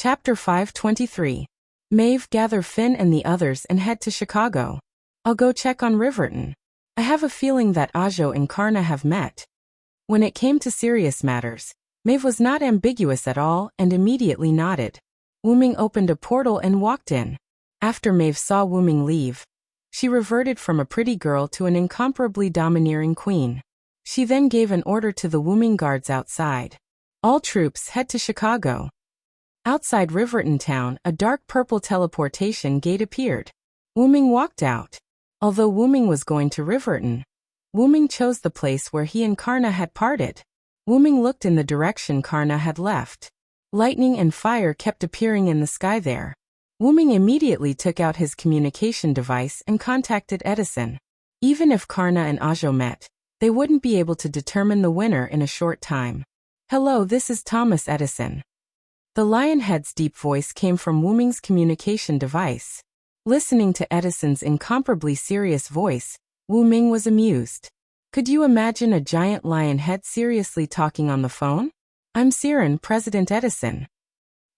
Chapter 523. Maeve, gather Finn and the others and head to Chicago. I'll go check on Riverton. I have a feeling that Ajo and Karna have met. When it came to serious matters, Maeve was not ambiguous at all and immediately nodded. Wu-Ming opened a portal and walked in. After Maeve saw Wu-Ming leave, she reverted from a pretty girl to an incomparably domineering queen. She then gave an order to the Wu-Ming guards outside. All troops head to Chicago. Outside Riverton town, a dark purple teleportation gate appeared. Wu-Ming walked out. Although Wu-Ming was going to Riverton, Wu-Ming chose the place where he and Karna had parted. Wu-Ming looked in the direction Karna had left. Lightning and fire kept appearing in the sky there. Wu-Ming immediately took out his communication device and contacted Edison. Even if Karna and Ajo met, they wouldn't be able to determine the winner in a short time. Hello, this is Thomas Edison. The Lionhead's deep voice came from Wu-Ming's communication device. Listening to Edison's incomparably serious voice, Wu-Ming was amused. Could you imagine a giant lionhead seriously talking on the phone? I'm Siren, President Edison.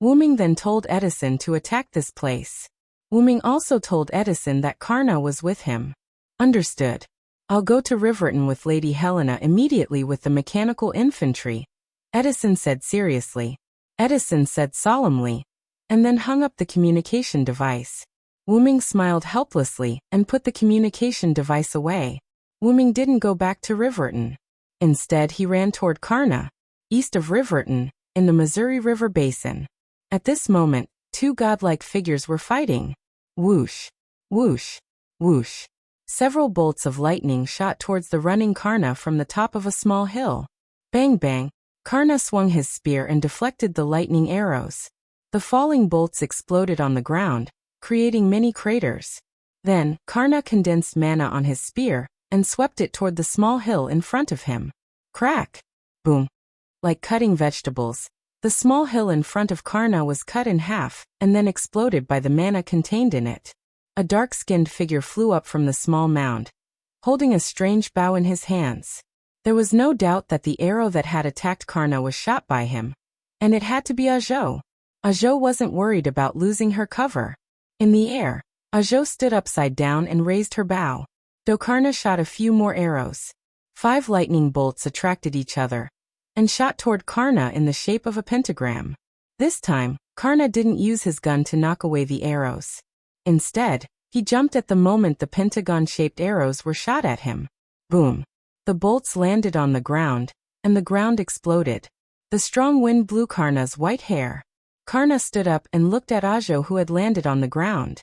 Wu-Ming then told Edison to attack this place. Wu-Ming also told Edison that Karna was with him. Understood. I'll go to Riverton with Lady Helena immediately with the mechanical infantry, Edison said seriously. Edison said solemnly, and then hung up the communication device. Wu-Ming smiled helplessly and put the communication device away. Wu-Ming didn't go back to Riverton. Instead, he ran toward Karna, east of Riverton, in the Missouri River Basin. At this moment, two godlike figures were fighting. Whoosh, whoosh, whoosh. Several bolts of lightning shot towards the running Karna from the top of a small hill. Bang bang, Karna swung his spear and deflected the lightning arrows. The falling bolts exploded on the ground, creating many craters. Then, Karna condensed mana on his spear and swept it toward the small hill in front of him. Crack! Boom! Like cutting vegetables, the small hill in front of Karna was cut in half and then exploded by the mana contained in it. A dark-skinned figure flew up from the small mound, holding a strange bow in his hands. There was no doubt that the arrow that had attacked Karna was shot by him. And it had to be Ajo. Ajo wasn't worried about losing her cover. In the air, Ajo stood upside down and raised her bow. Though Karna shot a few more arrows. 5 lightning bolts attracted each other and shot toward Karna in the shape of a pentagram. This time, Karna didn't use his gun to knock away the arrows. Instead, he jumped at the moment the pentagon-shaped arrows were shot at him. Boom! The bolts landed on the ground, and the ground exploded. The strong wind blew Karna's white hair. Karna stood up and looked at Ajo, who had landed on the ground.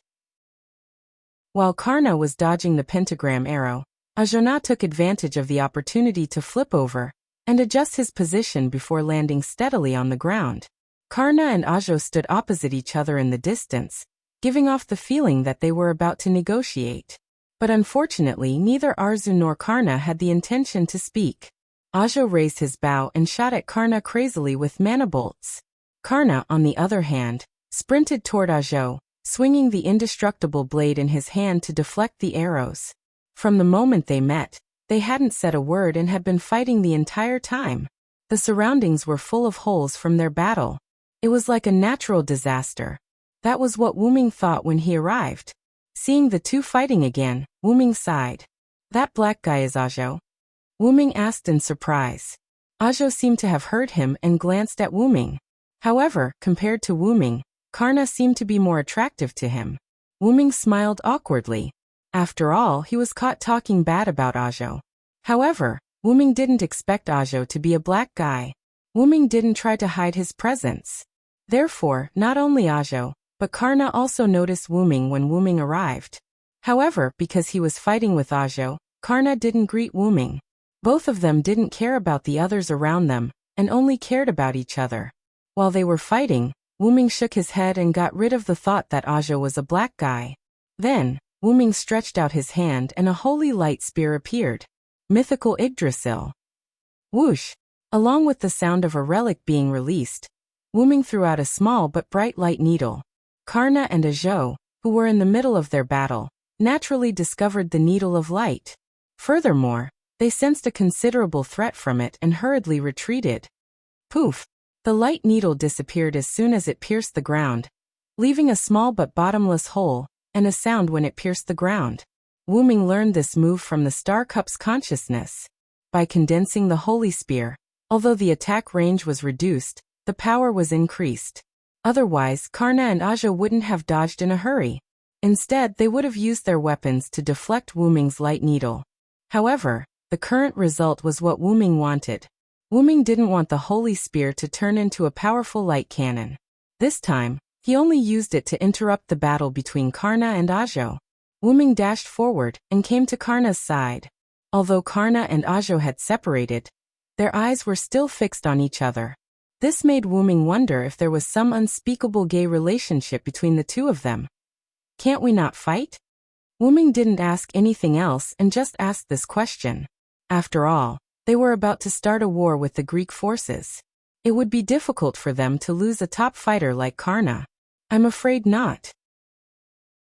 While Karna was dodging the pentagram arrow, Ajona took advantage of the opportunity to flip over and adjust his position before landing steadily on the ground. Karna and Ajo stood opposite each other in the distance, giving off the feeling that they were about to negotiate. But unfortunately, neither Arzu nor Karna had the intention to speak. Ajo raised his bow and shot at Karna crazily with mana bolts. Karna, on the other hand, sprinted toward Ajo, swinging the indestructible blade in his hand to deflect the arrows. From the moment they met, they hadn't said a word and had been fighting the entire time. The surroundings were full of holes from their battle. It was like a natural disaster. That was what Wu-Ming thought when he arrived. Seeing the two fighting again, Wu-Ming sighed. That black guy is Ajo? Wu-Ming asked in surprise. Ajo seemed to have heard him and glanced at Wu-Ming. However, compared to Wu-Ming, Karna seemed to be more attractive to him. Wu-Ming smiled awkwardly. After all, he was caught talking bad about Ajo. However, Wu-Ming didn't expect Ajo to be a black guy. Wu-Ming didn't try to hide his presence. Therefore, not only Ajo, but Karna also noticed Wu-Ming when Wu-Ming arrived. However, because he was fighting with Ajo, Karna didn't greet Wu-Ming. Both of them didn't care about the others around them, and only cared about each other. While they were fighting, Wu-Ming shook his head and got rid of the thought that Ajo was a black guy. Then, Wu-Ming stretched out his hand and a holy light spear appeared. Mythical Yggdrasil. Whoosh! Along with the sound of a relic being released, Wu-Ming threw out a small but bright light needle. Karna and Ajo, who were in the middle of their battle, naturally discovered the needle of light. Furthermore, they sensed a considerable threat from it and hurriedly retreated. Poof! The light needle disappeared as soon as it pierced the ground, leaving a small but bottomless hole, and a sound when it pierced the ground. Wu Ming learned this move from the Star Cup's consciousness. By condensing the Holy Spear, although the attack range was reduced, the power was increased. Otherwise, Karna and Aja wouldn't have dodged in a hurry. Instead, they would have used their weapons to deflect Wu Ming's light needle. However, the current result was what Wu Ming wanted. Wu Ming didn't want the Holy Spear to turn into a powerful light cannon. This time, he only used it to interrupt the battle between Karna and Aja. Wu Ming dashed forward and came to Karna's side. Although Karna and Aja had separated, their eyes were still fixed on each other. This made Wu Ming wonder if there was some unspeakable gay relationship between the two of them. Can't we not fight? Wu Ming didn't ask anything else and just asked this question. After all, they were about to start a war with the Greek forces. It would be difficult for them to lose a top fighter like Karna. I'm afraid not.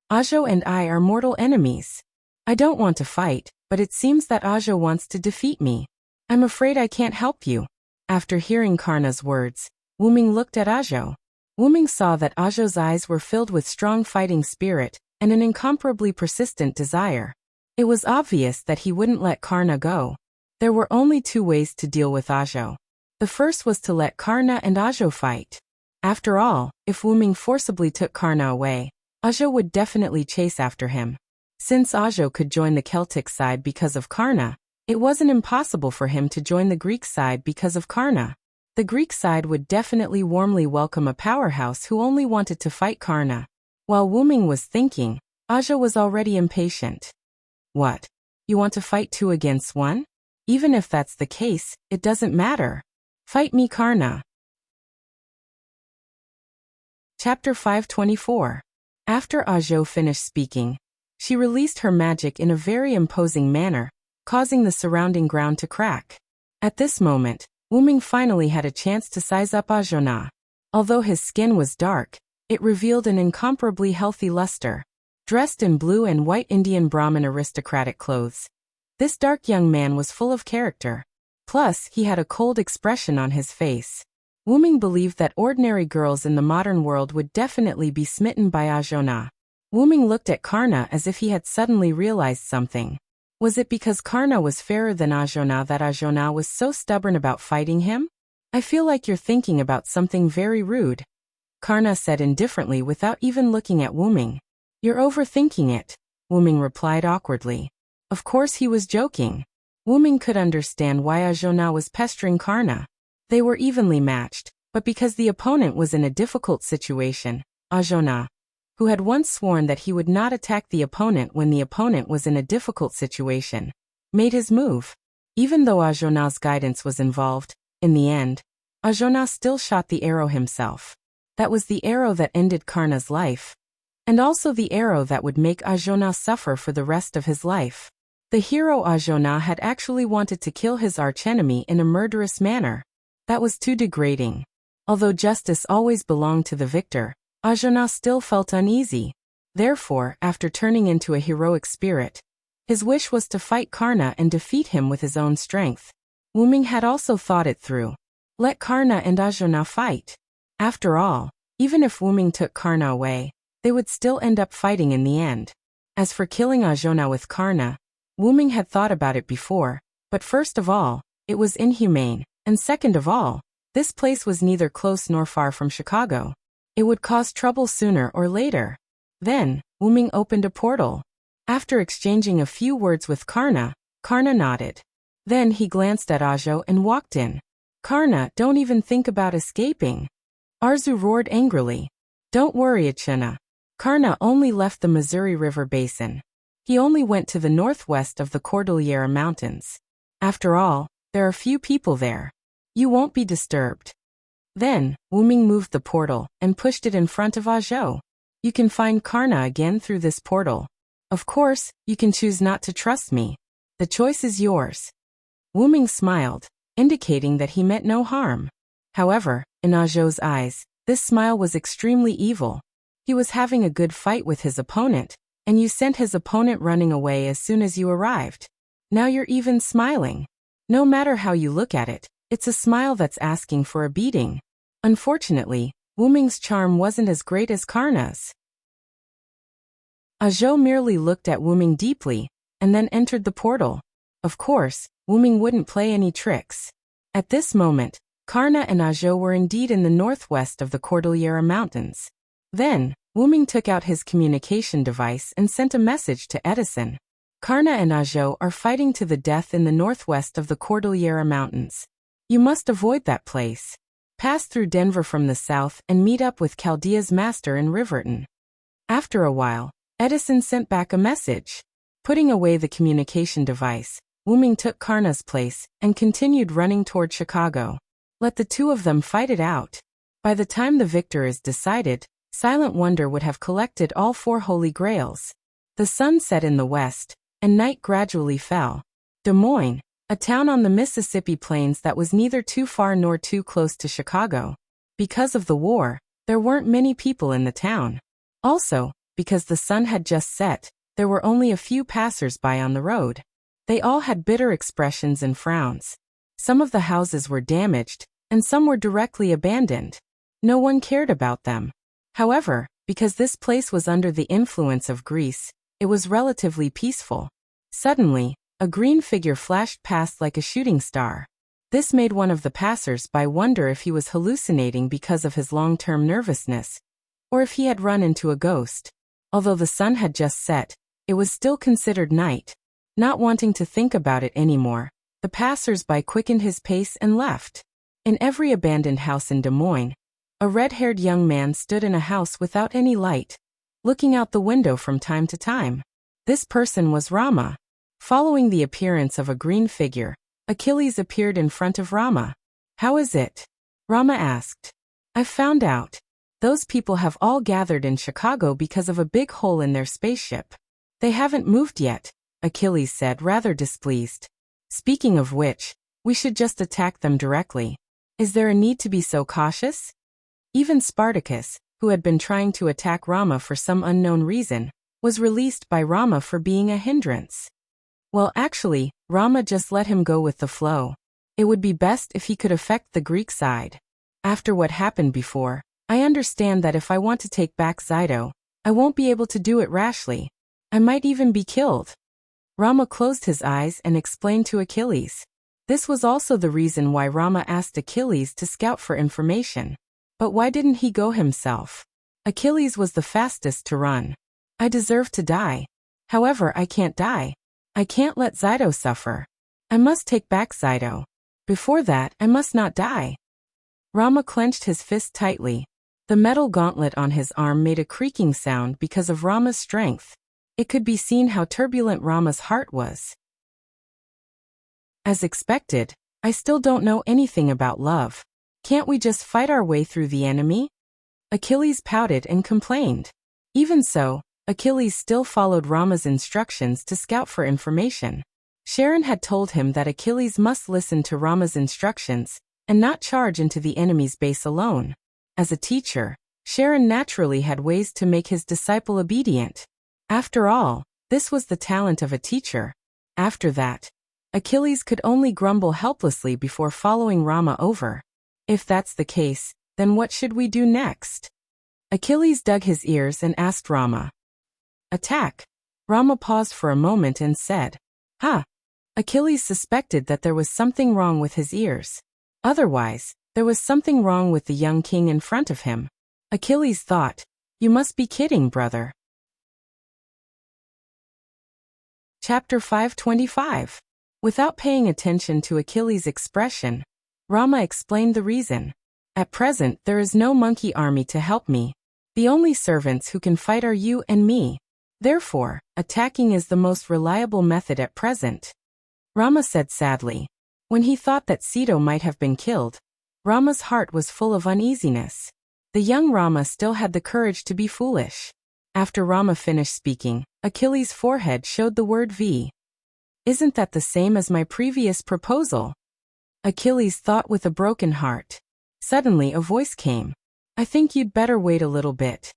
Aja and I are mortal enemies. I don't want to fight, but it seems that Aja wants to defeat me. I'm afraid I can't help you. After hearing Karna's words, Wu Ming looked at Aja. Wu Ming saw that Aja's eyes were filled with strong fighting spirit and an incomparably persistent desire. It was obvious that he wouldn't let Karna go. There were only two ways to deal with Aja. The first was to let Karna and Aja fight. After all, if Wu Ming forcibly took Karna away, Aja would definitely chase after him. Since Aja could join the Celtic side because of Karna, it wasn't impossible for him to join the Greek side because of Karna. The Greek side would definitely warmly welcome a powerhouse who only wanted to fight Karna. While Wu Ming was thinking, Aja was already impatient. What? You want to fight 2 against 1? Even if that's the case, it doesn't matter. Fight me, Karna. Chapter 524. After Aja finished speaking, she released her magic in a very imposing manner, causing the surrounding ground to crack. At this moment, Wu Ming finally had a chance to size up Aja. Although his skin was dark, it revealed an incomparably healthy luster. Dressed in blue and white Indian Brahmin aristocratic clothes, this dark young man was full of character. Plus, he had a cold expression on his face. Wu Ming believed that ordinary girls in the modern world would definitely be smitten by Aja. Wu Ming looked at Karna as if he had suddenly realized something. Was it because Karna was fairer than Aja that Aja was so stubborn about fighting him? I feel like you're thinking about something very rude, Karna said indifferently without even looking at Wu Ming. You're overthinking it, Wu Ming replied awkwardly. Of course he was joking. Wu Ming could understand why Aja was pestering Karna. They were evenly matched, but because the opponent was in a difficult situation, Aja, who had once sworn that he would not attack the opponent when the opponent was in a difficult situation, made his move. Even though Aja's guidance was involved, in the end, Aja still shot the arrow himself. That was the arrow that ended Karna's life, and also the arrow that would make Aja suffer for the rest of his life. The hero Aja had actually wanted to kill his archenemy in a murderous manner. That was too degrading. Although justice always belonged to the victor, Aja still felt uneasy. Therefore, after turning into a heroic spirit, his wish was to fight Karna and defeat him with his own strength. Wu Ming had also thought it through. Let Karna and Aja fight. After all, even if Wu Ming took Karna away, they would still end up fighting in the end. As for killing Aja with Karna, Wu Ming had thought about it before, but first of all, it was inhumane, and second of all, this place was neither close nor far from Chicago. It would cause trouble sooner or later. Then, Wu Ming opened a portal. After exchanging a few words with Karna, Karna nodded. Then he glanced at Aja and walked in. Karna, don't even think about escaping. Arzu roared angrily. Don't worry, Achana. Karna only left the Missouri River Basin. He only went to the northwest of the Cordillera Mountains. After all, there are few people there. You won't be disturbed. Then, Wu Ming moved the portal and pushed it in front of Aja. You can find Karna again through this portal. Of course, you can choose not to trust me. The choice is yours. Wu Ming smiled, indicating that he meant no harm. However, in Aja's eyes, this smile was extremely evil. He was having a good fight with his opponent, and you sent his opponent running away as soon as you arrived. Now you're even smiling. No matter how you look at it, it's a smile that's asking for a beating. Unfortunately, Wu Ming's charm wasn't as great as Karna's. Zhou merely looked at Wu Ming deeply, and then entered the portal. Of course, Wu Ming wouldn't play any tricks. At this moment, Karna and Zhou were indeed in the northwest of the Cordillera Mountains. Then, Wu Ming took out his communication device and sent a message to Edison. Karna and Zhou are fighting to the death in the northwest of the Cordillera Mountains. You must avoid that place. Pass through Denver from the south and meet up with Chaldea's master in Riverton. After a while, Edison sent back a message. Putting away the communication device, Wu Ming took Karna's place and continued running toward Chicago. Let the two of them fight it out. By the time the victor is decided, Silent Wonder would have collected all 4 holy grails. The sun set in the west, and night gradually fell. Des Moines, a town on the Mississippi plains that was neither too far nor too close to Chicago. Because of the war, there weren't many people in the town. Also, because the sun had just set, there were only a few passers-by on the road. They all had bitter expressions and frowns. Some of the houses were damaged, and some were directly abandoned. No one cared about them. However, because this place was under the influence of Greece, it was relatively peaceful. Suddenly, a green figure flashed past like a shooting star. This made one of the passers-by wonder if he was hallucinating because of his long-term nervousness, or if he had run into a ghost. Although the sun had just set, it was still considered night. Not wanting to think about it anymore, the passers-by quickened his pace and left. In every abandoned house in Des Moines, a red-haired young man stood in a house without any light, looking out the window from time to time. This person was Rama. Following the appearance of a green figure, Achilles appeared in front of Rama. "How is it?" Rama asked. "I've found out. Those people have all gathered in Chicago because of a big hole in their spaceship. They haven't moved yet," Achilles said, rather displeased. "Speaking of which, we should just attack them directly. Is there a need to be so cautious?" Even Spartacus, who had been trying to attack Rama for some unknown reason, was released by Rama for being a hindrance. Well, actually, Rama just let him go with the flow. It would be best if he could affect the Greek side. After what happened before, I understand that if I want to take back Xido, I won't be able to do it rashly. I might even be killed. Rama closed his eyes and explained to Achilles. This was also the reason why Rama asked Achilles to scout for information. But why didn't he go himself? Achilles was the fastest to run. I deserve to die. However, I can't die. I can't let Xido suffer. I must take back Xido. Before that, I must not die. Rama clenched his fist tightly. The metal gauntlet on his arm made a creaking sound because of Rama's strength. It could be seen how turbulent Rama's heart was. As expected, I still don't know anything about love. Can't we just fight our way through the enemy? Achilles pouted and complained. Even so, Achilles still followed Rama's instructions to scout for information. Sharon had told him that Achilles must listen to Rama's instructions and not charge into the enemy's base alone. As a teacher, Sharon naturally had ways to make his disciple obedient. After all, this was the talent of a teacher. After that, Achilles could only grumble helplessly before following Rama over. If that's the case, then what should we do next? Achilles dug his ears and asked Rama. Attack. Rama paused for a moment and said, "Huh." Achilles suspected that there was something wrong with his ears. Otherwise, there was something wrong with the young king in front of him. Achilles thought, "You must be kidding, brother." Chapter 525. Without paying attention to Achilles' expression, Rama explained the reason. "At present, there is no monkey army to help me. The only servants who can fight are you and me. Therefore, attacking is the most reliable method at present." Rama said sadly. When he thought that Sito might have been killed, Rama's heart was full of uneasiness. The young Rama still had the courage to be foolish. After Rama finished speaking, Achilles' forehead showed the word V. "Isn't that the same as my previous proposal?" Achilles thought with a broken heart. Suddenly a voice came. "I think you'd better wait a little bit."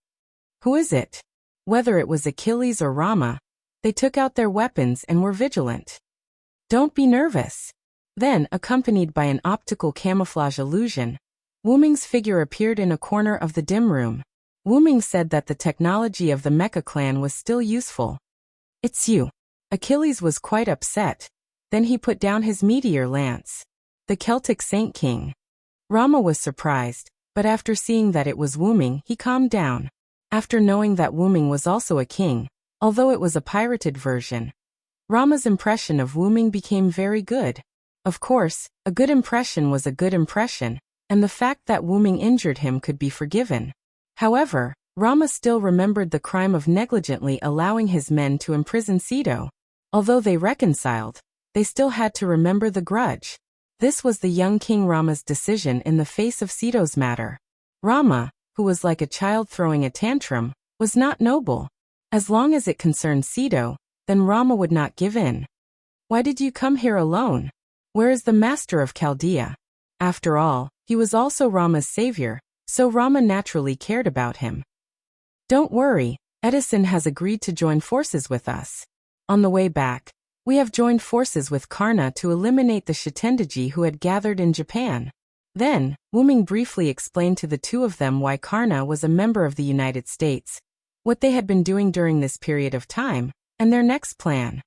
Who is it? Whether it was Achilles or Rama, they took out their weapons and were vigilant. "Don't be nervous." Then, accompanied by an optical camouflage illusion, Wu-Ming's figure appeared in a corner of the dim room. Wu-Ming said that the technology of the Mecha clan was still useful. It's you. Achilles was quite upset. Then he put down his meteor lance. The Celtic Saint King. Rama was surprised, but after seeing that it was Wu-Ming, he calmed down. After knowing that Wu-Ming was also a king, although it was a pirated version, Rama's impression of Wu-Ming became very good. Of course, a good impression was a good impression, and the fact that Wu-Ming injured him could be forgiven. However, Rama still remembered the crime of negligently allowing his men to imprison Sito. Although they reconciled, they still had to remember the grudge. This was the young King Rama's decision in the face of Sito's matter. Rama, who was like a child throwing a tantrum, was not noble. As long as it concerned Sito, then Rama would not give in. Why did you come here alone? Where is the master of Chaldea? After all, he was also Rama's savior, so Rama naturally cared about him. Don't worry, Edison has agreed to join forces with us. On the way back, we have joined forces with Karna to eliminate the Shitendaji who had gathered in Japan. Then, Wu-Ming briefly explained to the two of them why Karna was a member of the United States, what they had been doing during this period of time, and their next plan.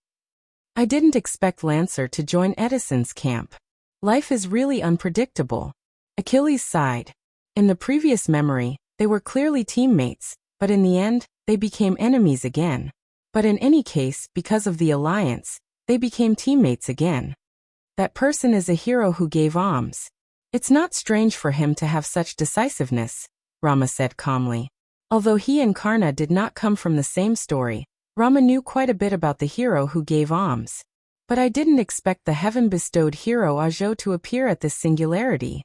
I didn't expect Lancer to join Edison's camp. Life is really unpredictable. Achilles sighed. In the previous memory, they were clearly teammates, but in the end, they became enemies again. But in any case, because of the alliance, they became teammates again. That person is a hero who gave alms. It's not strange for him to have such decisiveness, Rama said calmly. Although he and Karna did not come from the same story, Rama knew quite a bit about the hero who gave alms. But I didn't expect the heaven-bestowed hero Ajo to appear at this singularity.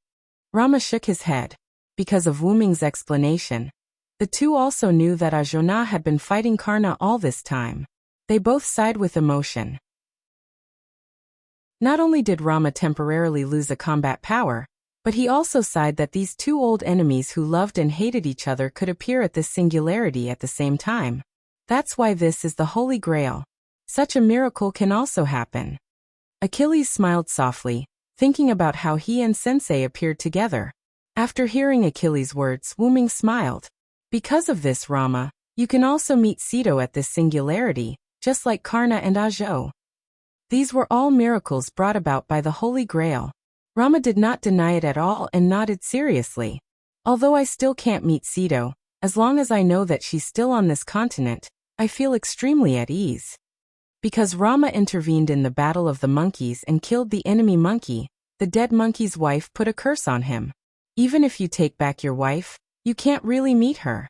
Rama shook his head. Because of Wu-Ming's explanation, the two also knew that Ajona had been fighting Karna all this time. They both sighed with emotion. Not only did Rama temporarily lose a combat power, but he also sighed that these two old enemies who loved and hated each other could appear at this singularity at the same time. That's why this is the Holy Grail. Such a miracle can also happen. Achilles smiled softly, thinking about how he and Sensei appeared together. After hearing Achilles' words, Wu-Ming smiled. Because of this, Rama, you can also meet Sito at this singularity, just like Karna and Ajo. These were all miracles brought about by the Holy Grail. Rama did not deny it at all and nodded seriously. Although I still can't meet Sito, as long as I know that she's still on this continent, I feel extremely at ease. Because Rama intervened in the Battle of the Monkeys and killed the enemy monkey, the dead monkey's wife put a curse on him. Even if you take back your wife, you can't really meet her.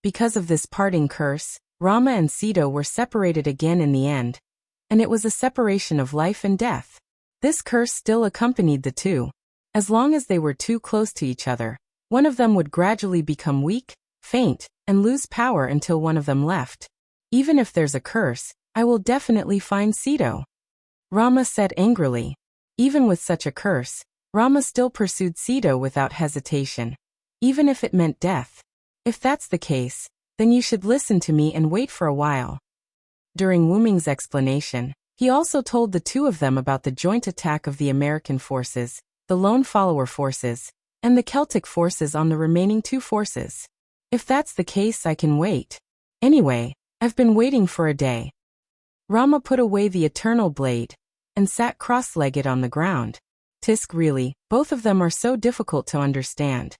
Because of this parting curse, Rama and Sito were separated again in the end, and it was a separation of life and death. This curse still accompanied the two. As long as they were too close to each other, one of them would gradually become weak, faint, and lose power until one of them left. Even if there's a curse, I will definitely find Sito. Rama said angrily. Even with such a curse, Rama still pursued Sito without hesitation, even if it meant death. If that's the case, then you should listen to me and wait for a while. During Wu-Ming's explanation, he also told the two of them about the joint attack of the American forces, the Lone Follower forces, and the Celtic forces on the remaining two forces. If that's the case, I can wait. Anyway, I've been waiting for a day. Rama put away the eternal blade and sat cross-legged on the ground. Tisk, really, both of them are so difficult to understand.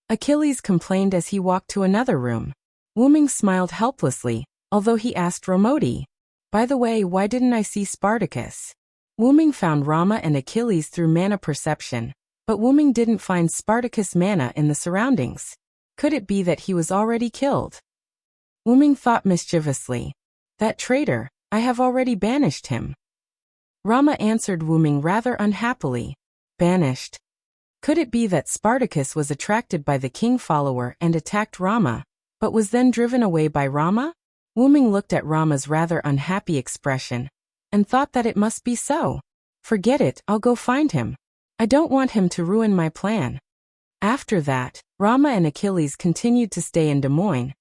Achilles complained as he walked to another room. Wu-Ming smiled helplessly, although he asked Romodi, by the way, why didn't I see Spartacus? Wu-Ming found Rama and Achilles through mana perception, but Wu-Ming didn't find Spartacus' mana in the surroundings. Could it be that he was already killed? Wu-Ming thought mischievously. That traitor, I have already banished him. Rama answered Wu-Ming rather unhappily. Banished? Could it be that Spartacus was attracted by the king follower and attacked Rama, but was then driven away by Rama? Wu-Ming looked at Rama's rather unhappy expression and thought that it must be so. Forget it, I'll go find him. I don't want him to ruin my plan. After that, Rama and Achilles continued to stay in Des Moines,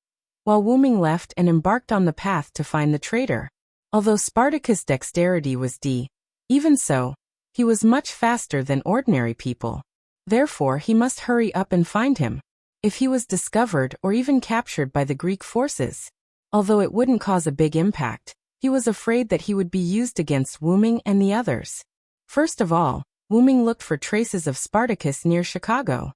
while Wu-Ming left and embarked on the path to find the traitor. Although Spartacus' dexterity was D, even so, he was much faster than ordinary people. Therefore, he must hurry up and find him. If he was discovered or even captured by the Greek forces, although it wouldn't cause a big impact, he was afraid that he would be used against Wu Ming and the others. First of all, Wu Ming looked for traces of Spartacus near Chicago.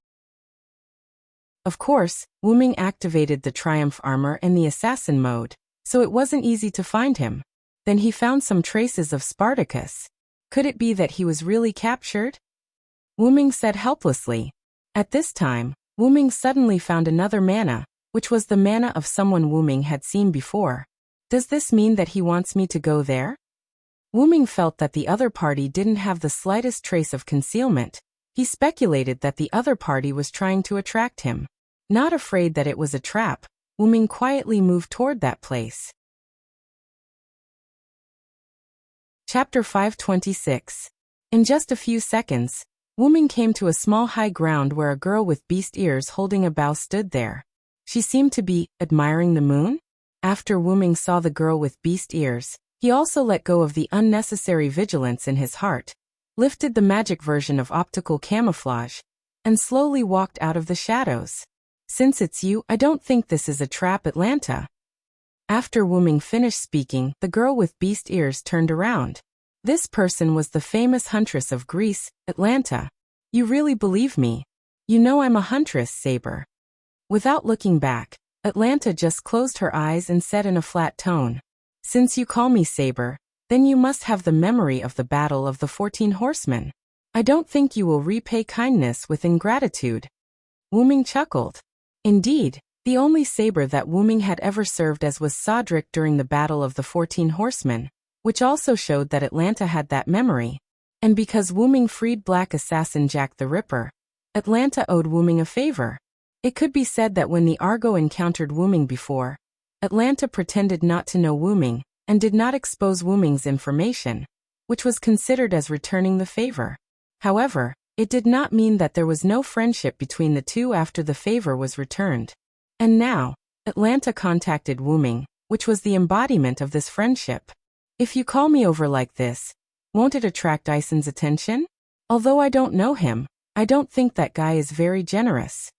Of course, Wu Ming activated the Triumph armor and the assassin mode, so it wasn't easy to find him. Then he found some traces of Spartacus. Could it be that he was really captured? Wu Ming said helplessly. At this time, Wu Ming suddenly found another mana, which was the mana of someone Wu Ming had seen before. Does this mean that he wants me to go there? Wu Ming felt that the other party didn't have the slightest trace of concealment. He speculated that the other party was trying to attract him. Not afraid that it was a trap, Wu Ming quietly moved toward that place. Chapter 526. In just a few seconds, Wu Ming came to a small high ground where a girl with beast ears holding a bow stood there. She seemed to be admiring the moon. After Wu Ming saw the girl with beast ears, he also let go of the unnecessary vigilance in his heart, lifted the magic version of optical camouflage, and slowly walked out of the shadows. Since it's you, I don't think this is a trap, Atlanta. After Wu Ming finished speaking, the girl with beast ears turned around. This person was the famous huntress of Greece, Atlanta. You really believe me? You know I'm a huntress, Saber. Without looking back, Atlanta just closed her eyes and said in a flat tone, "Since you call me Saber, then you must have the memory of the battle of the 14 horsemen. I don't think you will repay kindness with ingratitude." Wu Ming chuckled. Indeed, the only saber that Wu Ming had ever served as was Sodric during the Battle of the 14 Horsemen, which also showed that Atlanta had that memory. And because Wu Ming freed Black Assassin Jack the Ripper, Atlanta owed Wu Ming a favor. It could be said that when the Argo encountered Wu Ming before, Atlanta pretended not to know Wu Ming and did not expose Wu Ming's information, which was considered as returning the favor. However, it did not mean that there was no friendship between the two after the favor was returned. And now, Atlanta contacted Wu Ming, which was the embodiment of this friendship. If you call me over like this, won't it attract Ison's attention? Although I don't know him, I don't think that guy is very generous.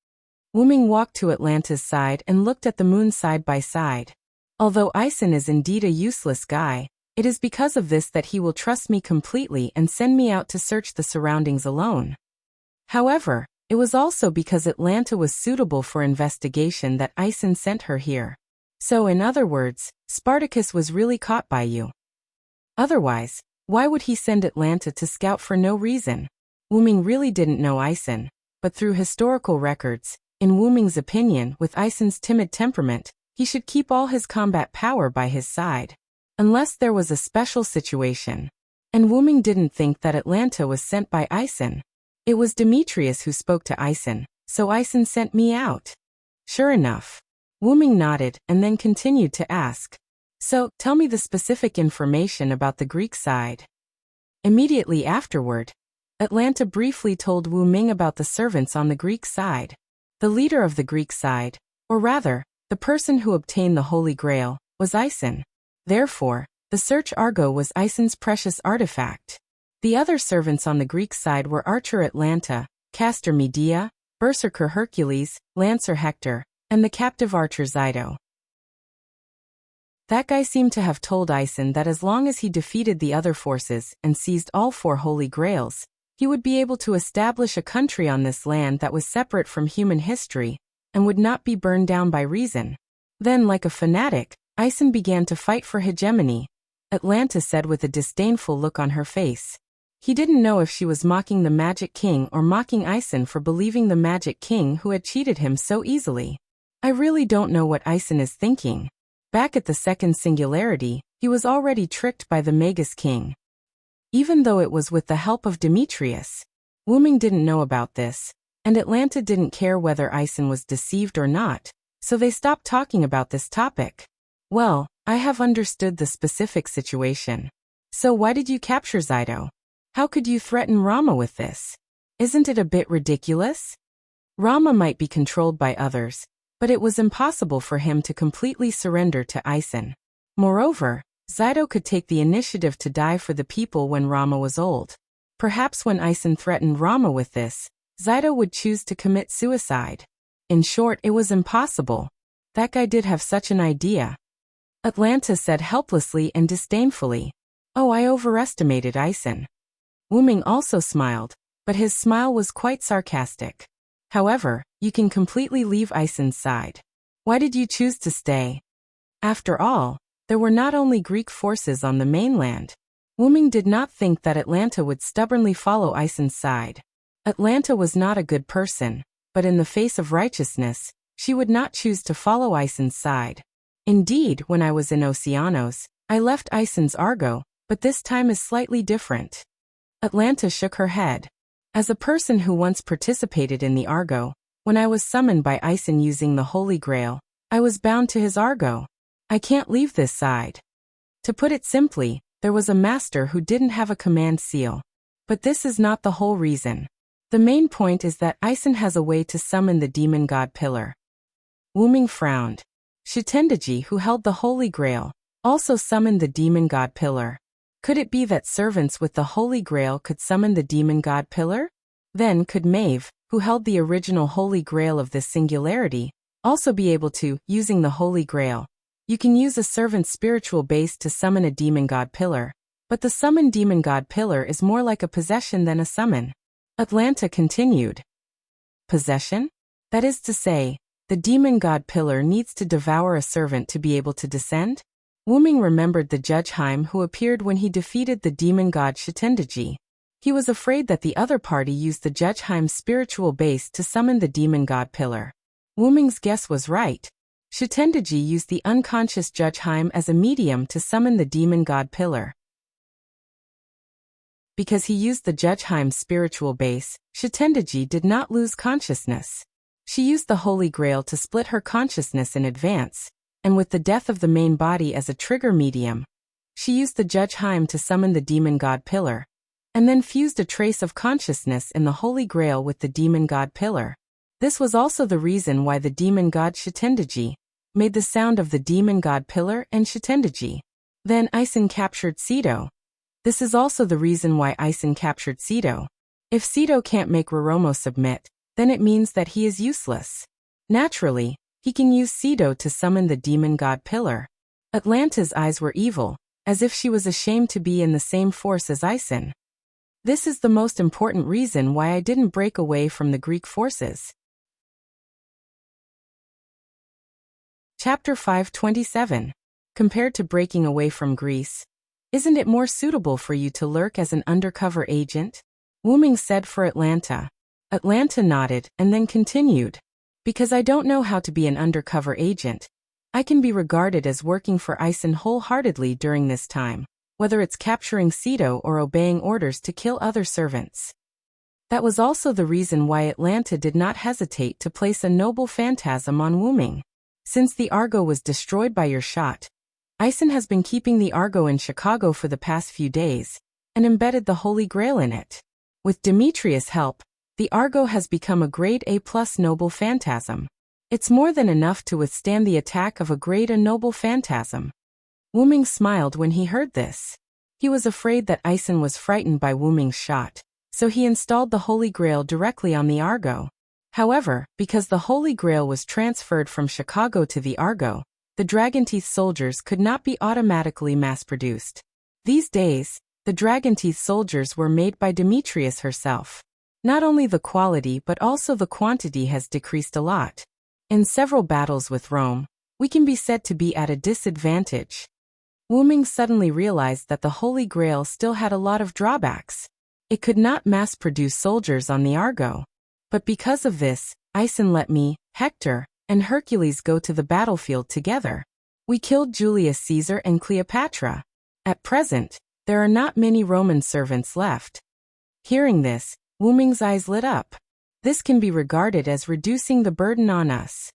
Wu Ming walked to Atlanta's side and looked at the moon side by side. Although Ison is indeed a useless guy, it is because of this that he will trust me completely and send me out to search the surroundings alone. However, it was also because Atlanta was suitable for investigation that Ison sent her here. So in other words, Spartacus was really caught by you. Otherwise, why would he send Atlanta to scout for no reason? Wu Ming really didn't know Ison, but through historical records, in Wu Ming's opinion, with Ison's timid temperament, he should keep all his combat power by his side. Unless there was a special situation. And Wu Ming didn't think that Atlanta was sent by Ison. It was Demetrius who spoke to Ison, so Ison sent me out. Sure enough. Wu Ming nodded and then continued to ask. So, tell me the specific information about the Greek side. Immediately afterward, Atlanta briefly told Wu Ming about the servants on the Greek side. The leader of the Greek side, or rather, the person who obtained the Holy Grail, was Ison. Therefore, the Search Argo was Ison's precious artifact. The other servants on the Greek side were Archer Atlanta, Caster Medea, Berserker Hercules, Lancer Hector, and the captive archer Zyto. That guy seemed to have told Ison that as long as he defeated the other forces and seized all 4 Holy Grails, he would be able to establish a country on this land that was separate from human history and would not be burned down by reason. Then, like a fanatic, Ison began to fight for hegemony, Atlanta said with a disdainful look on her face. He didn't know if she was mocking the Magic King or mocking Ison for believing the Magic King who had cheated him so easily. I really don't know what Ison is thinking. Back at the second singularity, he was already tricked by the Magus King. Even though it was with the help of Demetrius. Wu Ming didn't know about this, and Atlanta didn't care whether Ison was deceived or not, so they stopped talking about this topic. Well, I have understood the specific situation. So why did you capture Zyto? How could you threaten Rama with this? Isn't it a bit ridiculous? Rama might be controlled by others, but it was impossible for him to completely surrender to Ison. Moreover, Zyto could take the initiative to die for the people when Rama was old. Perhaps when Ison threatened Rama with this, Zaido would choose to commit suicide. In short, it was impossible. That guy did have such an idea. Atlanta said helplessly and disdainfully. Oh, I overestimated Ison. Wuming also smiled, but his smile was quite sarcastic. However, you can completely leave Ison's side. Why did you choose to stay? After all, there were not only Greek forces on the mainland. Wuming did not think that Atlanta would stubbornly follow Ison's side. Atlanta was not a good person, but in the face of righteousness, she would not choose to follow Ison's side. Indeed, when I was in Oceanos, I left Ison's Argo, but this time is slightly different. Atlanta shook her head. As a person who once participated in the Argo, when I was summoned by Ison using the Holy Grail, I was bound to his Argo. I can't leave this side. To put it simply, there was a master who didn't have a command seal. But this is not the whole reason. The main point is that Ison has a way to summon the demon god pillar. Wuming frowned. Shitendaji, who held the Holy Grail, also summoned the demon god pillar. Could it be that servants with the Holy Grail could summon the demon god pillar? Then could Maeve, who held the original Holy Grail of this singularity, also be able to, using the Holy Grail? You can use a servant's spiritual base to summon a demon god pillar, but the summoned demon god pillar is more like a possession than a summon. Atlanta continued. Possession? That is to say, the demon god pillar needs to devour a servant to be able to descend? Wuming remembered the Judge Haim who appeared when he defeated the demon god Shitendaji. He was afraid that the other party used the Judge Haim's spiritual base to summon the demon god pillar. Wuming's guess was right. Shitendaji used the unconscious Judge Haim as a medium to summon the demon god pillar. Because he used the Judge Haim's spiritual base, Shitendaji did not lose consciousness. She used the Holy Grail to split her consciousness in advance, and with the death of the main body as a trigger medium, she used the Judge Haim to summon the demon god pillar, and then fused a trace of consciousness in the Holy Grail with the demon god pillar. This was also the reason why the demon god Shitendaji made the sound of the demon god pillar and Shitendaji. Then Ison captured Sito. This is also the reason why Ison captured Sito. If Sito can't make Roromo submit, then it means that he is useless. Naturally, he can use Sito to summon the demon god pillar. Atlanta's eyes were evil, as if she was ashamed to be in the same force as Ison. This is the most important reason why I didn't break away from the Greek forces. Chapter 527. Compared to breaking away from Greece, isn't it more suitable for you to lurk as an undercover agent? Wuming said for Atlanta. Atlanta nodded and then continued. Because I don't know how to be an undercover agent, I can be regarded as working for Ison wholeheartedly during this time, whether it's capturing Sito or obeying orders to kill other servants. That was also the reason why Atlanta did not hesitate to place a noble phantasm on Wuming. Since the Argo was destroyed by your shot, Ison has been keeping the Argo in Chicago for the past few days, and embedded the Holy Grail in it. With Demetrius' help, the Argo has become a grade A+ noble phantasm. It's more than enough to withstand the attack of a grade A noble phantasm. Wuming smiled when he heard this. He was afraid that Ison was frightened by Wuming's shot, so he installed the Holy Grail directly on the Argo. However, because the Holy Grail was transferred from Chicago to the Argo, the Dragonteeth soldiers could not be automatically mass-produced. These days, the Dragonteeth soldiers were made by Demetrius herself. Not only the quality but also the quantity has decreased a lot. In several battles with Rome, we can be said to be at a disadvantage. Wuming suddenly realized that the Holy Grail still had a lot of drawbacks. It could not mass-produce soldiers on the Argo. But because of this, Ison let me, Hector, and Hercules go to the battlefield together. We killed Julius Caesar and Cleopatra. At present, there are not many Roman servants left. Hearing this, Wuming's eyes lit up. This can be regarded as reducing the burden on us.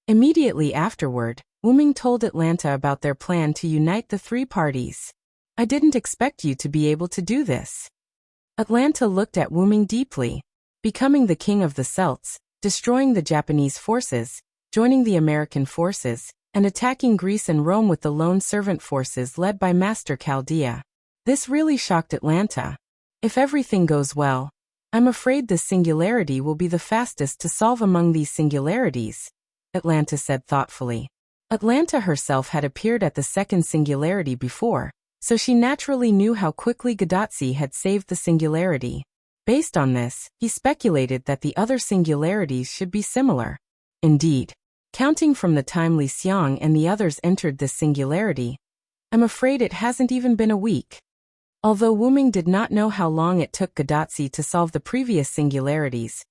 Immediately afterward, Wuming told Atlanta about their plan to unite the three parties. I didn't expect you to be able to do this. Atlanta looked at Wuming deeply. Becoming the king of the Celts, destroying the Japanese forces, joining the American forces, and attacking Greece and Rome with the lone servant forces led by Master Chaldea. This really shocked Atlanta. If everything goes well, I'm afraid this singularity will be the fastest to solve among these singularities, Atlanta said thoughtfully. Atlanta herself had appeared at the second singularity before, so she naturally knew how quickly Gadotsi had saved the singularity. Based on this, he speculated that the other singularities should be similar. Indeed, counting from the time Li Xiang and the others entered this singularity, I'm afraid it hasn't even been a week. Although Wu Ming did not know how long it took Gadotsi to solve the previous singularities,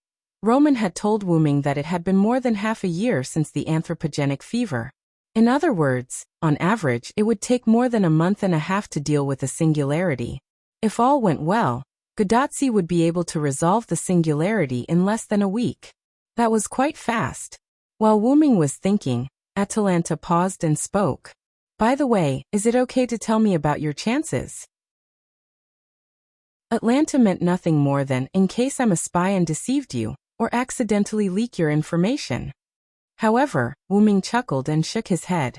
Roman had told Wu Ming that it had been more than half a year since the anthropogenic fever. In other words, on average it would take more than a month and a half to deal with a singularity. If all went well, Gadotsi would be able to resolve the singularity in less than a week. That was quite fast. While Wu Ming was thinking, Atalanta paused and spoke. By the way, is it okay to tell me about your chances? Atlanta meant nothing more than, in case I'm a spy and deceived you, or accidentally leak your information. However, Wu Ming chuckled and shook his head.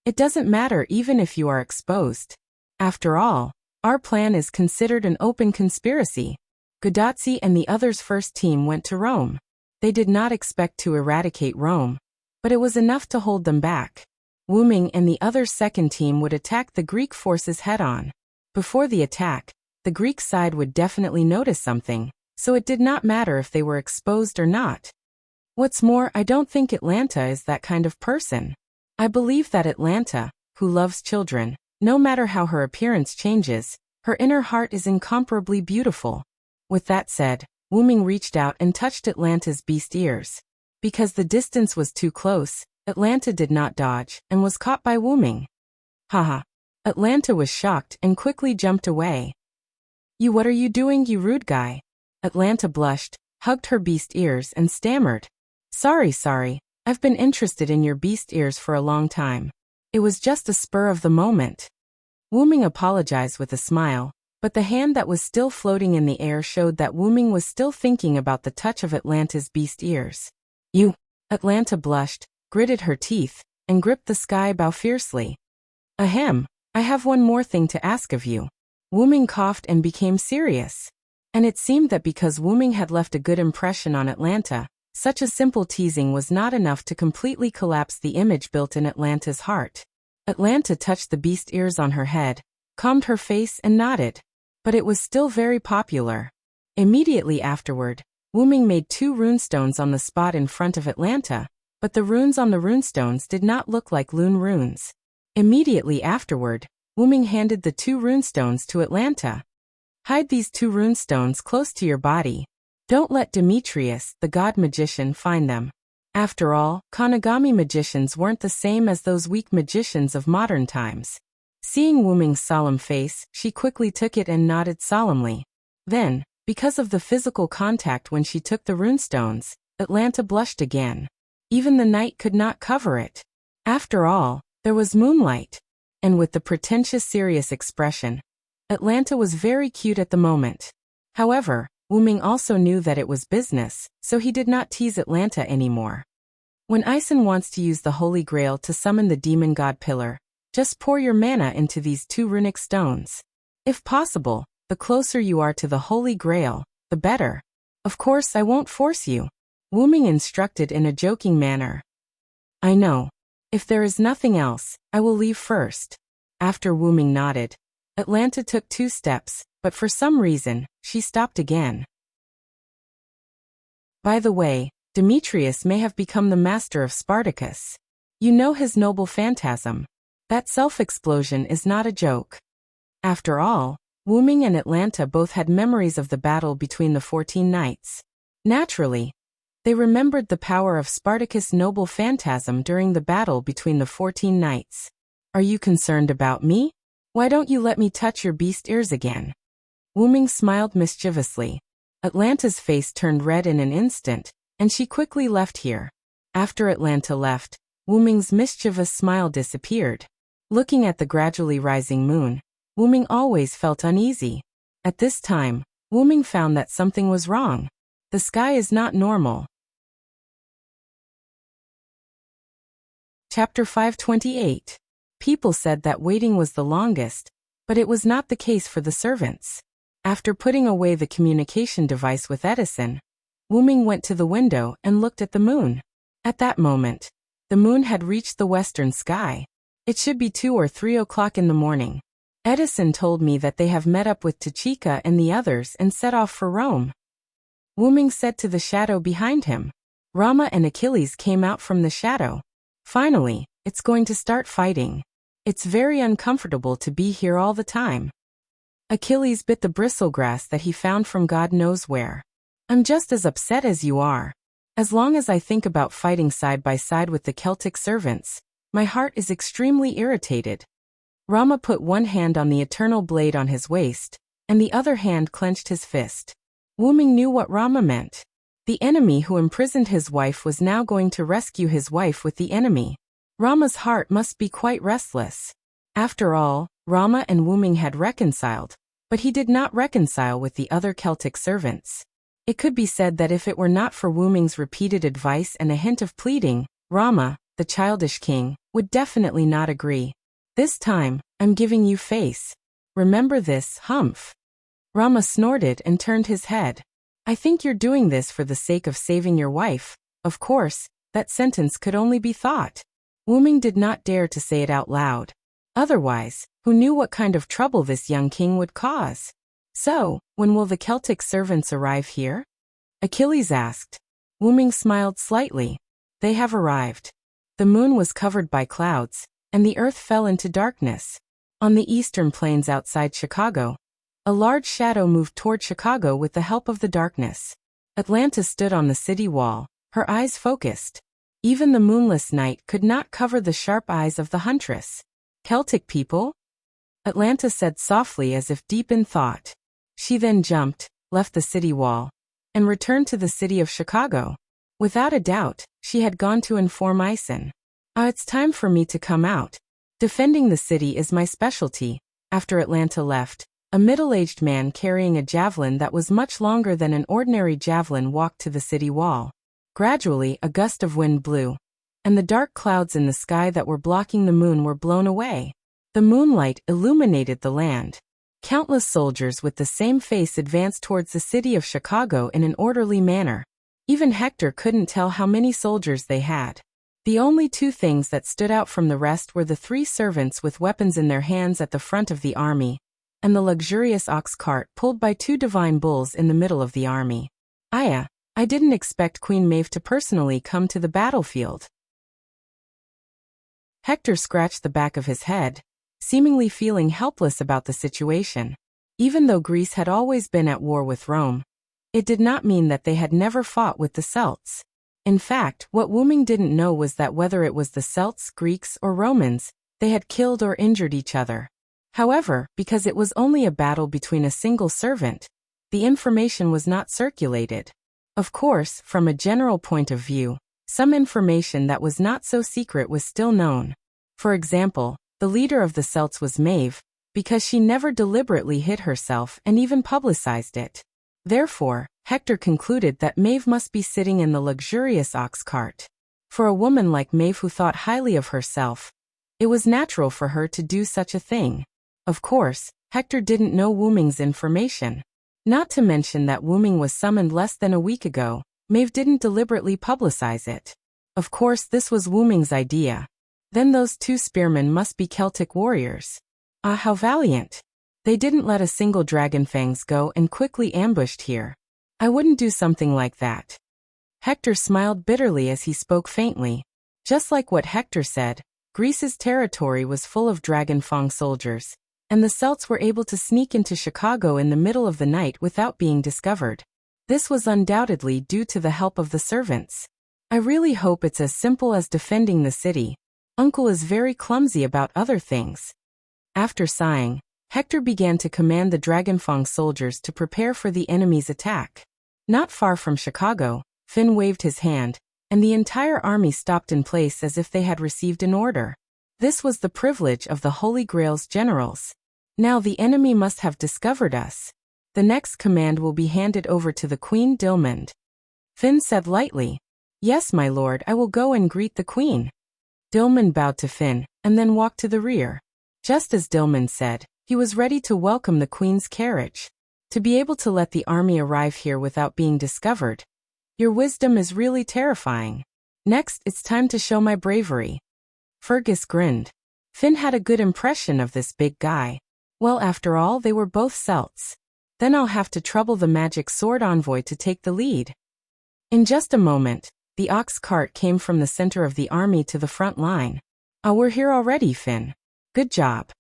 It doesn't matter even if you are exposed. After all, our plan is considered an open conspiracy. Gadotsi and the others' first team went to Rome. They did not expect to eradicate Rome, but it was enough to hold them back. Wu Ming and the others' second team would attack the Greek forces head-on. Before the attack, the Greek side would definitely notice something, so it did not matter if they were exposed or not. What's more, I don't think Atlanta is that kind of person. I believe that Atlanta, who loves children, no matter how her appearance changes, her inner heart is incomparably beautiful. With that said, Wu Ming reached out and touched Atlanta's beast ears. Because the distance was too close, Atlanta did not dodge, and was caught by Wu Ming. Haha. Atlanta was shocked and quickly jumped away. What are you doing, you rude guy? Atlanta blushed, hugged her beast ears and stammered. Sorry, I've been interested in your beast ears for a long time. It was just a spur of the moment. Wu Ming apologized with a smile, but the hand that was still floating in the air showed that Wu Ming was still thinking about the touch of Atlanta's beast ears. Atlanta blushed, gritted her teeth, and gripped the sky bow fiercely. Ahem, I have one more thing to ask of you. Wu Ming coughed and became serious. And it seemed that because Wu Ming had left a good impression on Atlanta, such a simple teasing was not enough to completely collapse the image built in Atlanta's heart. Atlanta touched the beast ears on her head, calmed her face and nodded. But it was still very popular. Immediately afterward, Wu Ming made 2 runestones on the spot in front of Atlanta, but the runes on the runestones did not look like Lune runes. Immediately afterward, Wu Ming handed the 2 runestones to Atlanta. Hide these 2 runestones close to your body. Don't let Demetrius, the god magician, find them. After all, Kanagami magicians weren't the same as those weak magicians of modern times. Seeing Wu Ming's solemn face, she quickly took it and nodded solemnly. Then, because of the physical contact when she took the runestones, Atlanta blushed again. Even the night could not cover it. After all, there was moonlight. And with the pretentious serious expression, Atlanta was very cute at the moment. However, Wu Ming also knew that it was business, so he did not tease Atlanta anymore. When Ison wants to use the Holy Grail to summon the demon god pillar, just pour your mana into these 2 runic stones. If possible, the closer you are to the Holy Grail, the better. Of course, I won't force you. Wu Ming instructed in a joking manner. I know. If there is nothing else, I will leave first. After Wu Ming nodded, Atlanta took 2 steps, but for some reason, she stopped again. By the way, Demetrius may have become the master of Spartacus. You know his noble phantasm. That self-explosion is not a joke. After all, Wu Ming and Atlanta both had memories of the battle between the 14 knights. Naturally, they remembered the power of Spartacus' noble phantasm during the battle between the 14 knights. Are you concerned about me? Why don't you let me touch your beast ears again? Wu Ming smiled mischievously. Atlanta's face turned red in an instant, and she quickly left here. After Atlanta left, Wu Ming's mischievous smile disappeared. Looking at the gradually rising moon, Wu Ming always felt uneasy. At this time, Wu Ming found that something was wrong. The sky is not normal. Chapter 528. People said that waiting was the longest, but it was not the case for the servants. After putting away the communication device with Edison, Wu Ming went to the window and looked at the moon. At that moment, the moon had reached the western sky. It should be 2 or 3 o'clock in the morning. Edison told me that they have met up with Tachika and the others and set off for Rome. Wu Ming said to the shadow behind him. Rama and Achilles came out from the shadow. Finally, it's going to start fighting. It's very uncomfortable to be here all the time. Achilles bit the bristlegrass that he found from God knows where. I'm just as upset as you are. As long as I think about fighting side by side with the Celtic servants, my heart is extremely irritated. Rama put one hand on the eternal blade on his waist, and the other hand clenched his fist. Wu Ming knew what Rama meant. The enemy who imprisoned his wife was now going to rescue his wife with the enemy. Rama's heart must be quite restless. After all, Rama and Wu Ming had reconciled, but he did not reconcile with the other Celtic servants. It could be said that if it were not for Wu Ming's repeated advice and a hint of pleading, Rama, the childish king, would definitely not agree. This time, I'm giving you face. Remember this, Humph. Rama snorted and turned his head. I think you're doing this for the sake of saving your wife. Of course, that sentence could only be thought. Wu Ming did not dare to say it out loud. Otherwise, who knew what kind of trouble this young king would cause? So, when will the Celtic servants arrive here? Achilles asked. Wu Ming smiled slightly. They have arrived. The moon was covered by clouds, and the earth fell into darkness. On the eastern plains outside Chicago, a large shadow moved toward Chicago with the help of the darkness. Atlanta stood on the city wall, her eyes focused. Even the moonless night could not cover the sharp eyes of the huntress. Celtic people? Atlanta said softly as if deep in thought. She then jumped, left the city wall, and returned to the city of Chicago. Without a doubt, she had gone to inform Ison. It's time for me to come out. Defending the city is my specialty. After Atlanta left, a middle-aged man carrying a javelin that was much longer than an ordinary javelin walked to the city wall. Gradually, a gust of wind blew, and the dark clouds in the sky that were blocking the moon were blown away. The moonlight illuminated the land. Countless soldiers with the same face advanced towards the city of Chicago in an orderly manner. Even Hector couldn't tell how many soldiers they had. The only two things that stood out from the rest were the 3 servants with weapons in their hands at the front of the army, and the luxurious ox cart pulled by 2 divine bulls in the middle of the army. I didn't expect Queen Maeve to personally come to the battlefield. Hector scratched the back of his head, seemingly feeling helpless about the situation. Even though Greece had always been at war with Rome, it did not mean that they had never fought with the Celts. In fact, what Wu Ming didn't know was that whether it was the Celts, Greeks, or Romans, they had killed or injured each other. However, because it was only a battle between a single servant, the information was not circulated. Of course, from a general point of view, some information that was not so secret was still known. For example, the leader of the Celts was Maeve, because she never deliberately hid herself and even publicized it. Therefore, Hector concluded that Maeve must be sitting in the luxurious ox cart. For a woman like Maeve who thought highly of herself, it was natural for her to do such a thing. Of course, Hector didn't know Wu Ming's information. Not to mention that Wu Ming was summoned less than a week ago, Maeve didn't deliberately publicize it. Of course, this was Wu Ming's idea. Then those 2 spearmen must be Celtic warriors. How valiant. They didn't let a single dragonfangs go and quickly ambushed here. I wouldn't do something like that. Hector smiled bitterly as he spoke faintly. Just like what Hector said, Greece's territory was full of dragonfang soldiers, and the Celts were able to sneak into Chicago in the middle of the night without being discovered. This was undoubtedly due to the help of the servants. I really hope it's as simple as defending the city. Uncle is very clumsy about other things. After sighing, Hector began to command the dragonfang soldiers to prepare for the enemy's attack. Not far from Chicago, Finn waved his hand, and the entire army stopped in place as if they had received an order. This was the privilege of the Holy Grail's generals. Now the enemy must have discovered us. The next command will be handed over to the Queen Dilmund. Finn said lightly, "Yes, my lord, I will go and greet the Queen." Dilmund bowed to Finn, and then walked to the rear. Just as Dilmund said, he was ready to welcome the Queen's carriage. To be able to let the army arrive here without being discovered. Your wisdom is really terrifying. Next, it's time to show my bravery. Fergus grinned. Finn had a good impression of this big guy. Well, after all, they were both Celts. Then I'll have to trouble the magic sword envoy to take the lead. In just a moment, the ox cart came from the center of the army to the front line. Oh, we're here already, Finn. Good job.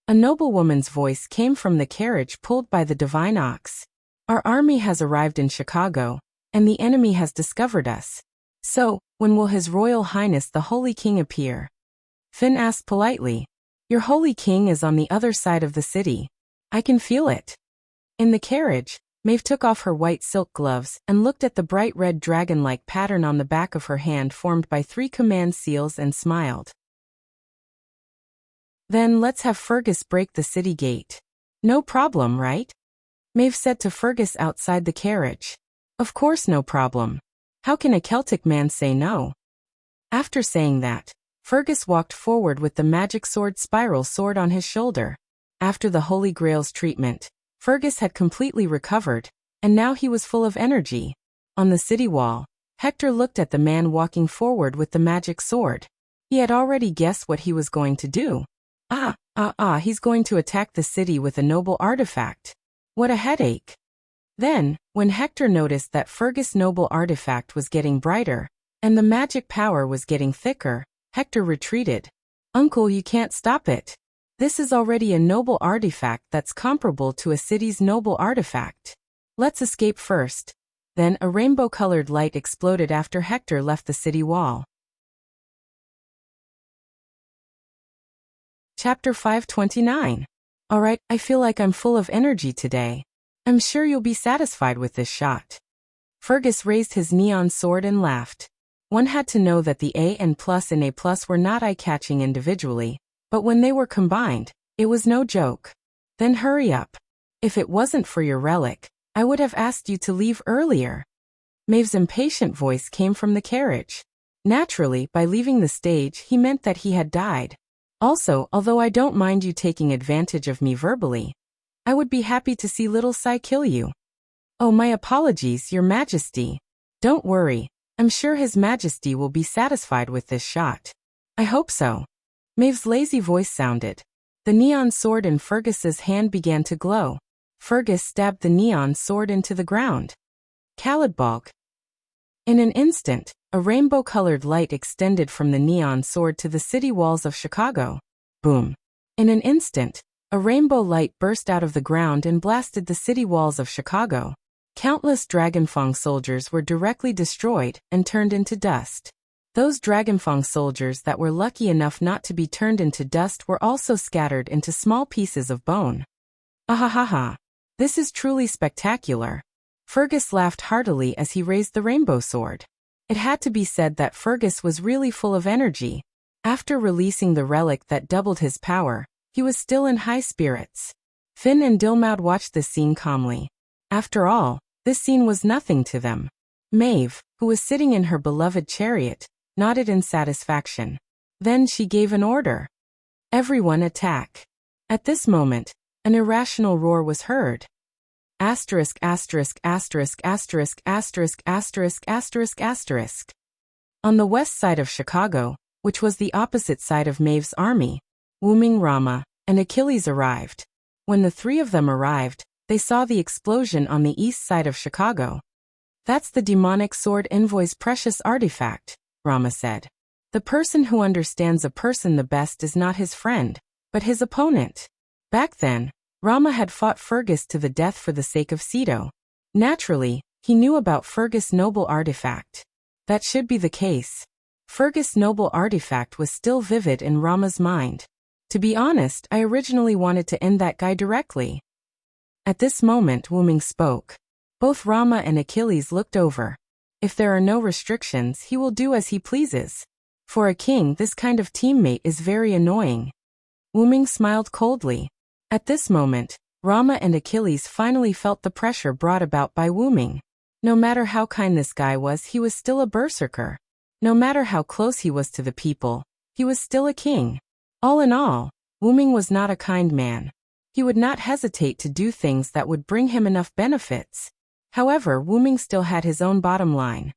A noblewoman's voice came from the carriage pulled by the divine ox. Our army has arrived in Chicago, and the enemy has discovered us. So, when will His Royal Highness the Holy King appear? Finn asked politely. Your Holy King is on the other side of the city. I can feel it. In the carriage, Maeve took off her white silk gloves and looked at the bright red dragon-like pattern on the back of her hand formed by 3 command seals and smiled. Then let's have Fergus break the city gate. No problem, right? Maeve said to Fergus outside the carriage. Of course no problem. How can a Celtic man say no? After saying that, Fergus walked forward with the magic sword spiral sword on his shoulder. After the Holy Grail's treatment, Fergus had completely recovered, and now he was full of energy. On the city wall, Hector looked at the man walking forward with the magic sword. He had already guessed what he was going to do. He's going to attack the city with a noble artifact. What a headache. Then, when Hector noticed that Fergus' noble artifact was getting brighter, and the magic power was getting thicker, Hector retreated. Uncle, you can't stop it. This is already a noble artifact that's comparable to a city's noble artifact. Let's escape first. Then a rainbow-colored light exploded after Hector left the city wall. Chapter 529. Alright, I feel like I'm full of energy today. I'm sure you'll be satisfied with this shot. Fergus raised his neon sword and laughed. One had to know that the A and plus in A plus were not eye-catching individually, but when they were combined, it was no joke. Then hurry up. If it wasn't for your relic, I would have asked you to leave earlier. Maeve's impatient voice came from the carriage. Naturally, by leaving the stage, he meant that he had died. Also, although I don't mind you taking advantage of me verbally, I would be happy to see little Sai kill you. Oh, my apologies, Your Majesty. Don't worry, I'm sure His Majesty will be satisfied with this shot. I hope so. Maeve's lazy voice sounded. The neon sword in Fergus's hand began to glow. Fergus stabbed the neon sword into the ground. Calidbalg. In an instant, a rainbow-colored light extended from the neon sword to the city walls of Chicago. Boom. In an instant, a rainbow light burst out of the ground and blasted the city walls of Chicago. Countless Dragonfang soldiers were directly destroyed and turned into dust. Those Dragonfang soldiers that were lucky enough not to be turned into dust were also scattered into small pieces of bone. Ahahaha. This is truly spectacular. Fergus laughed heartily as he raised the rainbow sword. It had to be said that Fergus was really full of energy. After releasing the relic that doubled his power, he was still in high spirits. Finn and Dilmaud watched this scene calmly. After all, this scene was nothing to them. Maeve, who was sitting in her beloved chariot, nodded in satisfaction. Then she gave an order. Everyone attack. At this moment, an irrational roar was heard. Asterisk asterisk asterisk asterisk asterisk asterisk asterisk asterisk. On the west side of Chicago, which was the opposite side of Maeve's army, Wuming, Rama, and Achilles arrived. When the 3 of them arrived, they saw the explosion on the east side of Chicago. That's the demonic sword envoy's precious artifact, Rama said. The person who understands a person the best is not his friend, but his opponent. Back then, Rama had fought Fergus to the death for the sake of Cedo. Naturally, he knew about Fergus' noble artifact. That should be the case. Fergus' noble artifact was still vivid in Rama's mind. To be honest, I originally wanted to end that guy directly. At this moment, Wuming spoke. Both Rama and Achilles looked over. If there are no restrictions, he will do as he pleases. For a king, this kind of teammate is very annoying. Wuming smiled coldly. At this moment, Rama and Achilles finally felt the pressure brought about by Wuming. No matter how kind this guy was, he was still a berserker. No matter how close he was to the people, he was still a king. All in all, Wuming was not a kind man. He would not hesitate to do things that would bring him enough benefits. However, Wuming still had his own bottom line.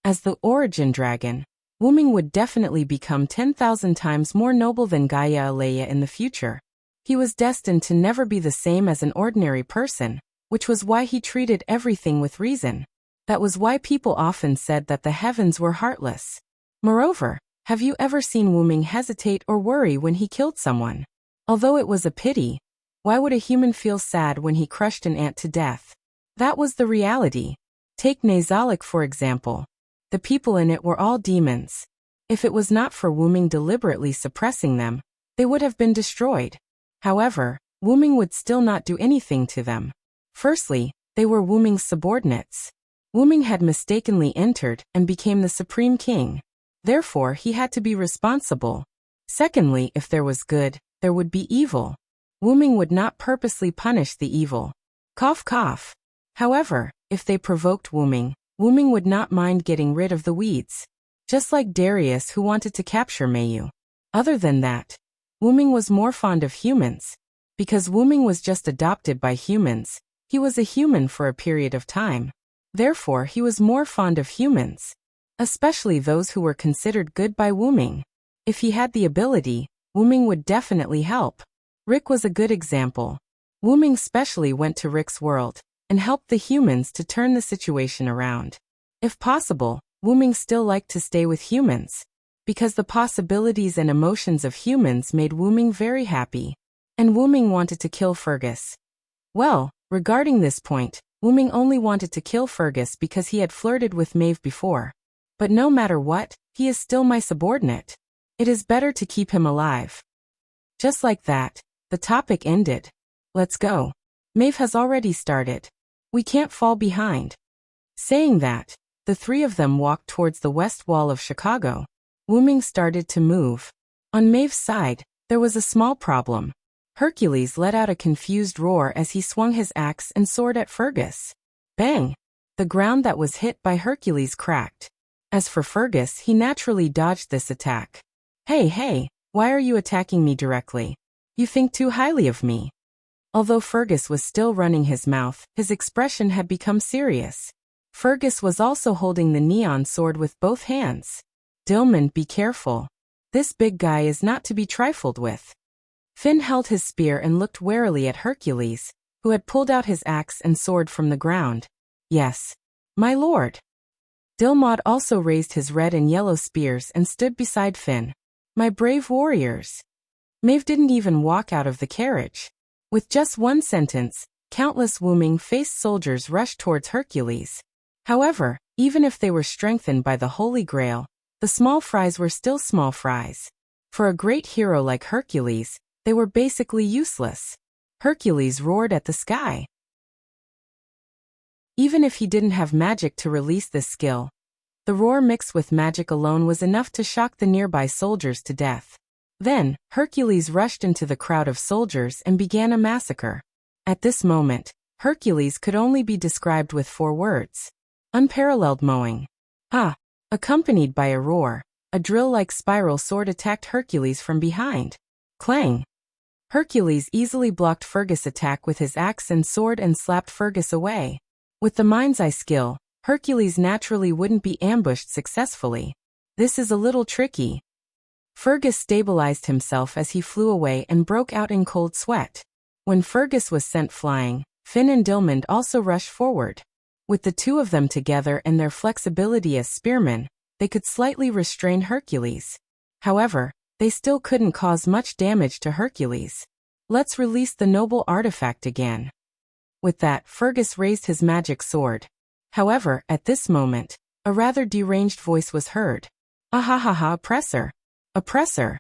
As the origin dragon, Wuming would definitely become 10,000 times more noble than Gaia Alea in the future. He was destined to never be the same as an ordinary person, which was why he treated everything with reason. That was why people often said that the heavens were heartless. Moreover, have you ever seen Wuming hesitate or worry when he killed someone? Although it was a pity, why would a human feel sad when he crushed an ant to death? That was the reality. Take Nazalik for example. The people in it were all demons. If it was not for Wuming deliberately suppressing them, they would have been destroyed. However, Wuming would still not do anything to them. Firstly, they were Wuming's subordinates. Wuming had mistakenly entered and became the supreme king. Therefore, he had to be responsible. Secondly, if there was good, there would be evil. Wuming would not purposely punish the evil. Cough cough. However, if they provoked Wuming, Wuming would not mind getting rid of the weeds. Just like Darius who wanted to capture Mayu. Other than that, Wuming was more fond of humans. Because Wuming was just adopted by humans, he was a human for a period of time. Therefore, he was more fond of humans. Especially those who were considered good by Wuming. If he had the ability, Wuming would definitely help. Rick was a good example. Wuming specially went to Rick's world and helped the humans to turn the situation around. If possible, Wuming still liked to stay with humans. Because the possibilities and emotions of humans made Wuming very happy. And Wuming wanted to kill Fergus. Well, regarding this point, Wuming only wanted to kill Fergus because he had flirted with Maeve before. But no matter what, he is still my subordinate. It is better to keep him alive. Just like that, the topic ended. Let's go. Maeve has already started. We can't fall behind. Saying that, the three of them walked towards the west wall of Chicago. Wuming started to move. On Maeve's side, there was a small problem. Hercules let out a confused roar as he swung his axe and sword at Fergus. Bang! The ground that was hit by Hercules cracked. As for Fergus, he naturally dodged this attack. Hey, why are you attacking me directly? You think too highly of me. Although Fergus was still running his mouth, his expression had become serious. Fergus was also holding the neon sword with both hands. Dilmond, be careful. This big guy is not to be trifled with. Finn held his spear and looked warily at Hercules, who had pulled out his axe and sword from the ground. Yes, my lord. Dilmond also raised his red and yellow spears and stood beside Finn. My brave warriors. Maeve didn't even walk out of the carriage. With just one sentence, countless Wuming-faced soldiers rushed towards Hercules. However, even if they were strengthened by the Holy Grail, the small fries were still small fries. For a great hero like Hercules, they were basically useless. Hercules roared at the sky. Even if he didn't have magic to release this skill, the roar mixed with magic alone was enough to shock the nearby soldiers to death. Then, Hercules rushed into the crowd of soldiers and began a massacre. At this moment, Hercules could only be described with 4 words. Unparalleled mowing. Accompanied by a roar, a drill-like spiral sword attacked Hercules from behind. Clang! Hercules easily blocked Fergus' attack with his axe and sword and slapped Fergus away. With the mind's eye skill, Hercules naturally wouldn't be ambushed successfully. This is a little tricky. Fergus stabilized himself as he flew away and broke out in cold sweat. When Fergus was sent flying, Finn and Dilmond also rushed forward. With the two of them together and their flexibility as spearmen, they could slightly restrain Hercules. However, they still couldn't cause much damage to Hercules. Let's release the noble artifact again. With that, Fergus raised his magic sword. However, at this moment, a rather deranged voice was heard. Ahahaha, oppressor! Oppressor!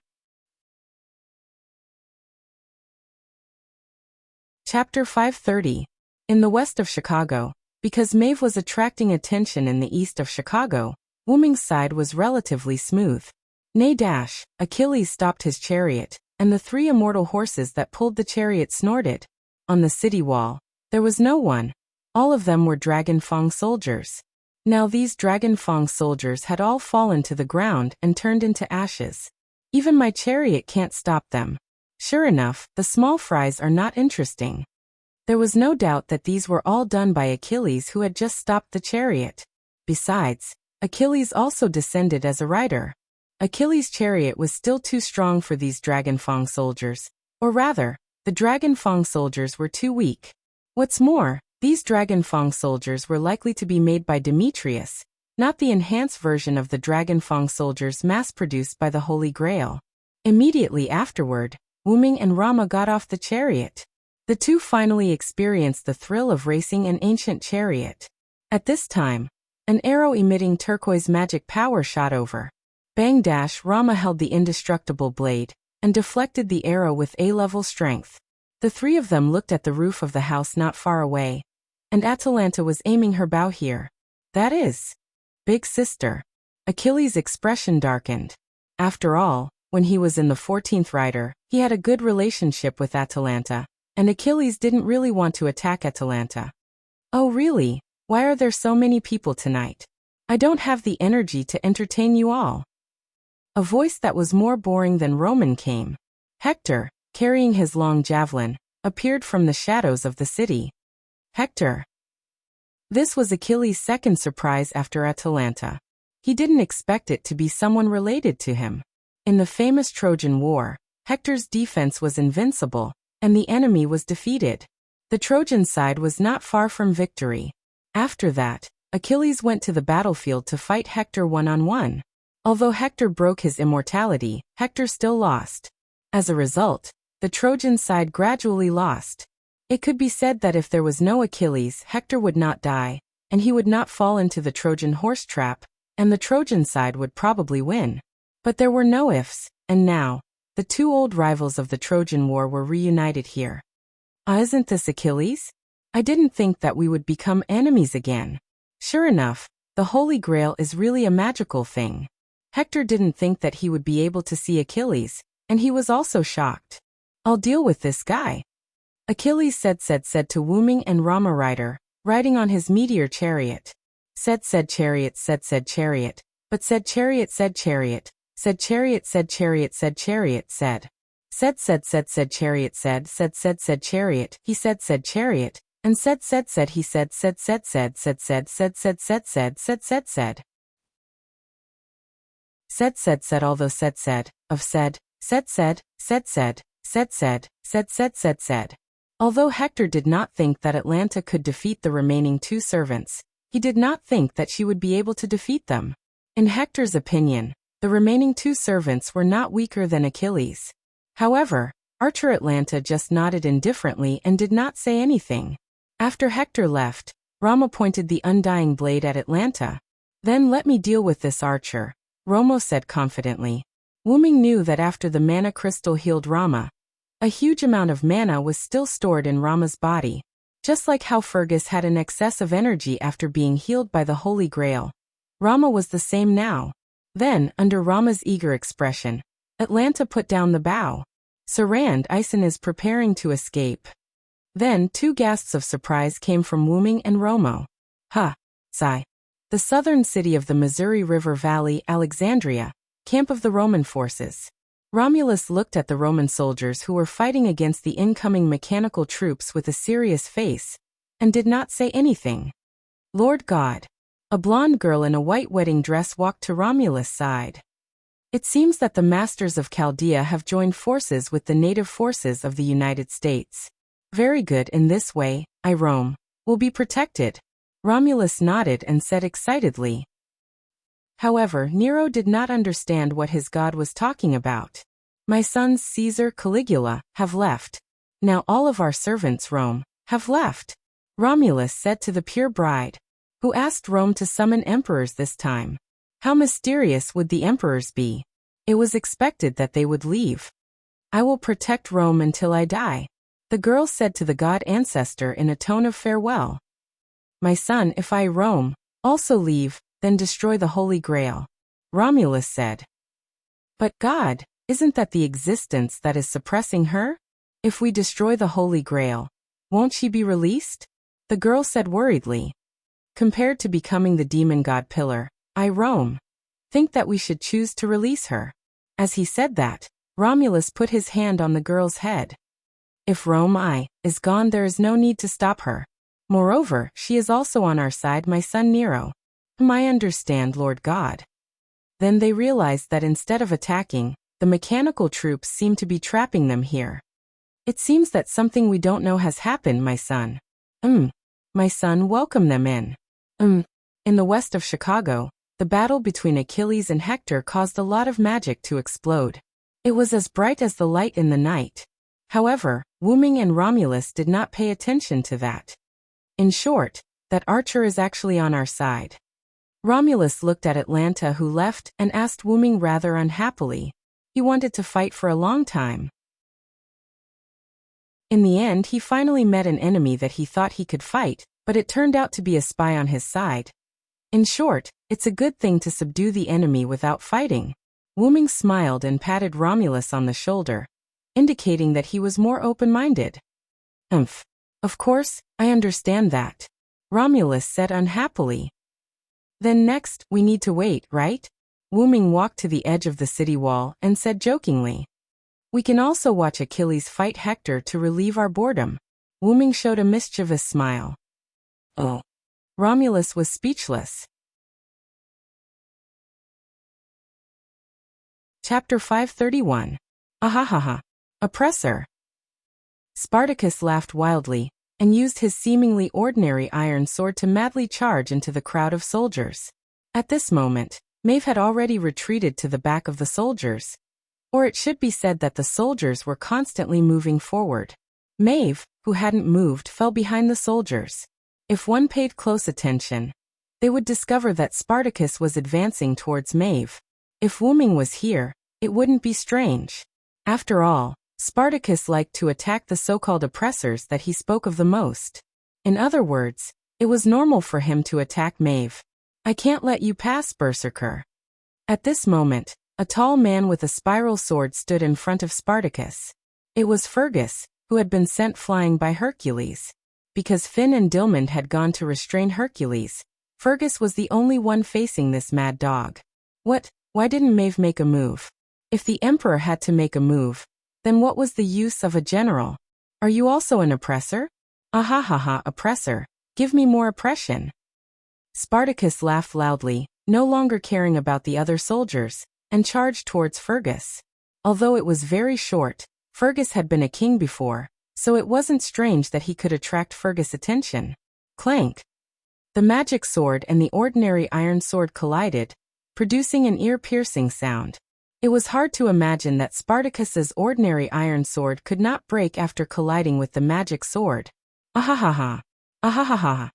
Chapter 530. In the west of Chicago, because Maeve was attracting attention in the east of Chicago, Wuming's side was relatively smooth. Achilles stopped his chariot, and the 3 immortal horses that pulled the chariot snorted. On the city wall, there was no one. All of them were Dragon Fang soldiers. Now these Dragon Fang soldiers had all fallen to the ground and turned into ashes. Even my chariot can't stop them. Sure enough, the small fries are not interesting. There was no doubt that these were all done by Achilles, who had just stopped the chariot. Besides, Achilles also descended as a rider. Achilles' chariot was still too strong for these Dragonfang soldiers. Or rather, the Dragonfang soldiers were too weak. What's more, these Dragonfang soldiers were likely to be made by Demetrius, not the enhanced version of the Dragonfang soldiers mass-produced by the Holy Grail. Immediately afterward, Wuming and Rama got off the chariot. The two finally experienced the thrill of racing an ancient chariot. At this time, an arrow emitting turquoise magic power shot over. Bang dash! Rama held the indestructible blade and deflected the arrow with A-level strength. The three of them looked at the roof of the house not far away, and Atalanta was aiming her bow here. That is, big sister. Achilles' expression darkened. After all, when he was in the 14th rider, he had a good relationship with Atalanta, and Achilles didn't really want to attack Atalanta. Oh really? Why are there so many people tonight? I don't have the energy to entertain you all. A voice that was more boring than Roman came. Hector, carrying his long javelin, appeared from the shadows of the city. Hector. This was Achilles' second surprise after Atalanta. He didn't expect it to be someone related to him. In the famous Trojan War, Hector's defense was invincible, and the enemy was defeated. The Trojan side was not far from victory. After that, Achilles went to the battlefield to fight Hector one-on-one. Although Hector broke his immortality, Hector still lost. As a result, the Trojan side gradually lost. It could be said that if there was no Achilles, Hector would not die, and he would not fall into the Trojan horse trap, and the Trojan side would probably win. But there were no ifs, and now, the two old rivals of the Trojan War were reunited here. Isn't this Achilles? I didn't think that we would become enemies again. Sure enough, the Holy Grail is really a magical thing. Hector didn't think that he would be able to see Achilles, and he was also shocked. I'll deal with this guy. Achilles said to Wuming and Rama riding on his meteor chariot. Said chariot, but said chariot, said chariot, said chariot, said chariot, said chariot, said. Said chariot, said chariot, he said chariot, and said he said said although said of said said. Although Hector did not think that Atalanta could defeat the remaining two servants, he did not think that she would be able to defeat them. In Hector's opinion, the remaining two servants were not weaker than Achilles. However, Archer Atalanta just nodded indifferently and did not say anything. After Hector left, Rama pointed the undying blade at Atalanta. Then let me deal with this archer, Rama said confidently. Wuming knew that after the mana crystal healed Rama, a huge amount of mana was still stored in Rama's body. Just like how Fergus had an excess of energy after being healed by the Holy Grail, Rama was the same now. Then, under Rama's eager expression, Atalanta put down the bow. Sarand Ison is preparing to escape. Then two gasps of surprise came from Wuming and Romo. Sigh. The southern city of the Missouri River Valley, Alexandria, camp of the Roman forces. Romulus looked at the Roman soldiers who were fighting against the incoming mechanical troops with a serious face, and did not say anything. Lord God. A blonde girl in a white wedding dress walked to Romulus' side. It seems that the masters of Chaldea have joined forces with the native forces of the United States. Very good. In this way, Rome will be protected. Romulus nodded and said excitedly. However, Nero did not understand what his god was talking about. My sons Caesar, Caligula, have left. Now all of our servants, Rome, have left. Romulus said to the pure bride, who asked Rome to summon emperors this time. How mysterious would the emperors be? It was expected that they would leave. I will protect Rome until I die, the girl said to the god ancestor in a tone of farewell. My son, if I, Rome, also leave, then destroy the Holy Grail, Romulus said. But God, isn't that the existence that is suppressing her? If we destroy the Holy Grail, won't she be released? The girl said worriedly. Compared to becoming the demon god pillar, I, Rome, think that we should choose to release her. As he said that, Romulus put his hand on the girl's head. If Rome I is gone, there is no need to stop her. Moreover, she is also on our side, my son Nero. I understand, Lord God. Then they realized that instead of attacking, the mechanical troops seem to be trapping them here. It seems that something we don't know has happened, my son. My son, welcome them in. In the west of Chicago, the battle between Achilles and Hector caused a lot of magic to explode. It was as bright as the light in the night. However, Wuming and Romulus did not pay attention to that. In short, that archer is actually on our side. Romulus looked at Atlanta, who left, and asked Wuming rather unhappily. He wanted to fight for a long time. In the end, he finally met an enemy that he thought he could fight, but it turned out to be a spy on his side. In short, it's a good thing to subdue the enemy without fighting. Wuming smiled and patted Romulus on the shoulder, indicating that he was more open-minded. Of course, I understand that, Romulus said unhappily. Then next, we need to wait, right? Wuming walked to the edge of the city wall and said jokingly. We can also watch Achilles fight Hector to relieve our boredom. Wuming showed a mischievous smile. Oh. Romulus was speechless. Chapter 531. Ahahaha. Oppressor. Spartacus laughed wildly, and used his seemingly ordinary iron sword to madly charge into the crowd of soldiers. At this moment, Maeve had already retreated to the back of the soldiers. Or it should be said that the soldiers were constantly moving forward. Maeve, who hadn't moved, fell behind the soldiers. If one paid close attention, they would discover that Spartacus was advancing towards Maeve. If Wuming was here, it wouldn't be strange. After all, Spartacus liked to attack the so-called oppressors that he spoke of the most. In other words, it was normal for him to attack Maeve. I can't let you pass, Berserker. At this moment, a tall man with a spiral sword stood in front of Spartacus. It was Fergus, who had been sent flying by Hercules. Because Finn and Dilmund had gone to restrain Hercules, Fergus was the only one facing this mad dog. Why didn't Maeve make a move? If the Emperor had to make a move, then what was the use of a general? Are you also an oppressor? Ahahaha, oppressor, give me more oppression. Spartacus laughed loudly, no longer caring about the other soldiers, and charged towards Fergus. Although it was very short, Fergus had been a king before, so it wasn't strange that he could attract Fergus' attention. Clank! The magic sword and the ordinary iron sword collided, producing an ear-piercing sound. It was hard to imagine that Spartacus's ordinary iron sword could not break after colliding with the magic sword. Ahahaha! Ahahaha!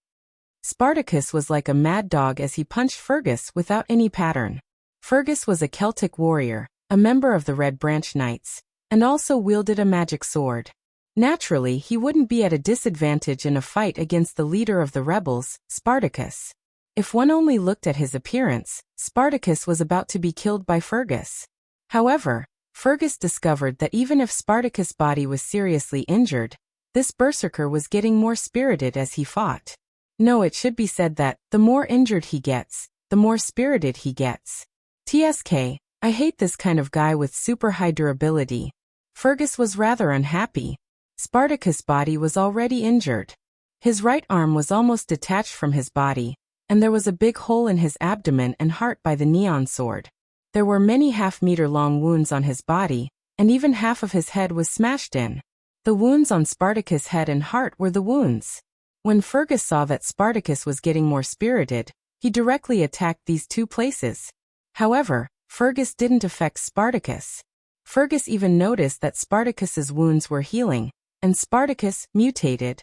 Spartacus was like a mad dog as he punched Fergus without any pattern. Fergus was a Celtic warrior, a member of the Red Branch Knights, and also wielded a magic sword. Naturally, he wouldn't be at a disadvantage in a fight against the leader of the rebels, Spartacus. If one only looked at his appearance, Spartacus was about to be killed by Fergus. However, Fergus discovered that even if Spartacus' body was seriously injured, this berserker was getting more spirited as he fought. No, it should be said that, the more injured he gets, the more spirited he gets. TSK, I hate this kind of guy with super high durability. Fergus was rather unhappy. Spartacus' body was already injured. His right arm was almost detached from his body, and there was a big hole in his abdomen and heart by the neon sword. There were many half-meter-long wounds on his body, and even half of his head was smashed in. The wounds on Spartacus' head and heart were the wounds. When Fergus saw that Spartacus was getting more spirited, he directly attacked these two places. However, Fergus didn't affect Spartacus. Fergus even noticed that Spartacus's wounds were healing, and Spartacus mutated.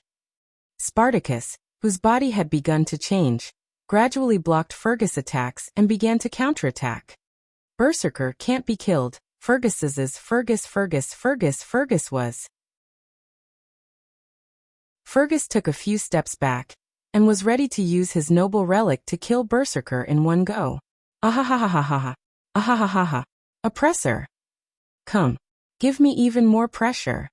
Spartacus, whose body had begun to change, gradually blocked Fergus' attacks and began to counterattack. Berserker can't be killed, Fergus was. Fergus took a few steps back, and was ready to use his noble relic to kill Berserker in one go. Ahahahaha. Ahahahaha. Oppressor. Come. Give me even more pressure.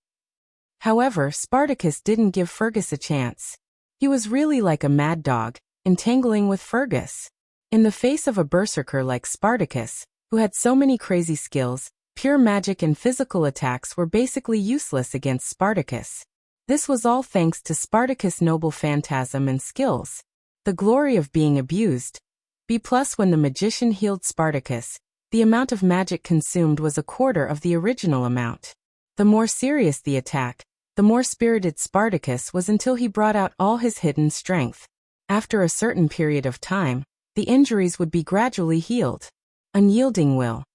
However, Spartacus didn't give Fergus a chance. He was really like a mad dog, entangling with Fergus. In the face of a berserker like Spartacus, who had so many crazy skills, Pure magic and physical attacks were basically useless against Spartacus. This was all thanks to Spartacus' noble phantasm and skills. The glory of being abused. B+ when the magician healed Spartacus, the amount of magic consumed was a quarter of the original amount. The more serious the attack, the more spirited Spartacus was until he brought out all his hidden strength. After a certain period of time, the injuries would be gradually healed. Unyielding will.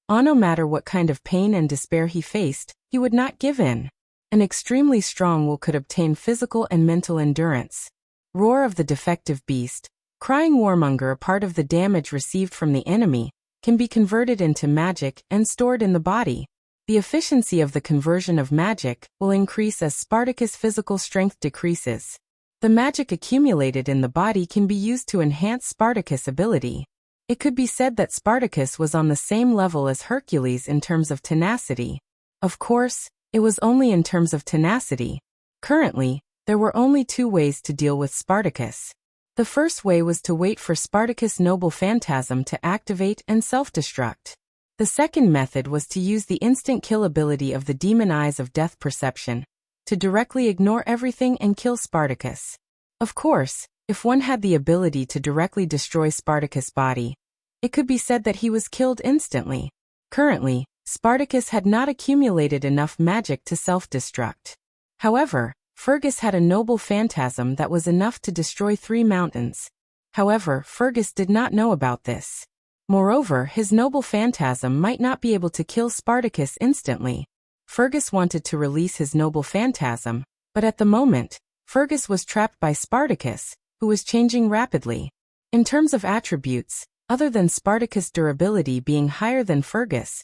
No matter what kind of pain and despair he faced, he would not give in. An extremely strong will could obtain physical and mental endurance. Roar of the defective beast. Crying warmonger. A part of the damage received from the enemy can be converted into magic and stored in the body. The efficiency of the conversion of magic will increase as Spartacus' physical strength decreases. The magic accumulated in the body can be used to enhance Spartacus' ability. It could be said that Spartacus was on the same level as Hercules in terms of tenacity. Of course, it was only in terms of tenacity. Currently, there were only two ways to deal with Spartacus. The first way was to wait for Spartacus' noble phantasm to activate and self-destruct. The second method was to use the instant kill ability of the demon eyes of death perception, to directly ignore everything and kill Spartacus. Of course, if one had the ability to directly destroy Spartacus' body, it could be said that he was killed instantly. Currently, Spartacus had not accumulated enough magic to self-destruct. However, Fergus had a noble phantasm that was enough to destroy 3 mountains. However, Fergus did not know about this. Moreover, his noble phantasm might not be able to kill Spartacus instantly. Fergus wanted to release his noble phantasm, but at the moment, Fergus was trapped by Spartacus, who was changing rapidly. In terms of attributes, other than Spartacus' durability being higher than Fergus,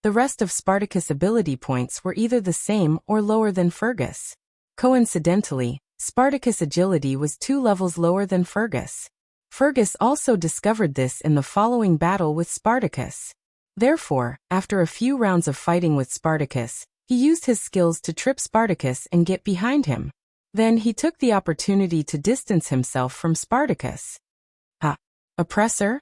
the rest of Spartacus' ability points were either the same or lower than Fergus. Coincidentally, Spartacus' agility was 2 levels lower than Fergus. Fergus also discovered this in the following battle with Spartacus. Therefore, after a few rounds of fighting with Spartacus, he used his skills to trip Spartacus and get behind him. Then he took the opportunity to distance himself from Spartacus. Oppressor?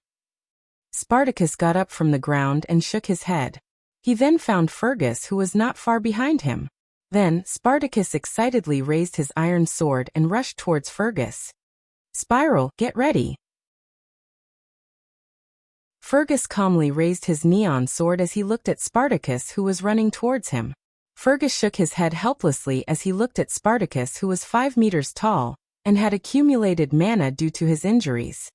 Spartacus got up from the ground and shook his head. He then found Fergus, who was not far behind him. Then, Spartacus excitedly raised his iron sword and rushed towards Fergus. Spiral, get ready. Fergus calmly raised his neon sword as he looked at Spartacus, who was running towards him. Fergus shook his head helplessly as he looked at Spartacus, who was 5 meters tall, and had accumulated mana due to his injuries.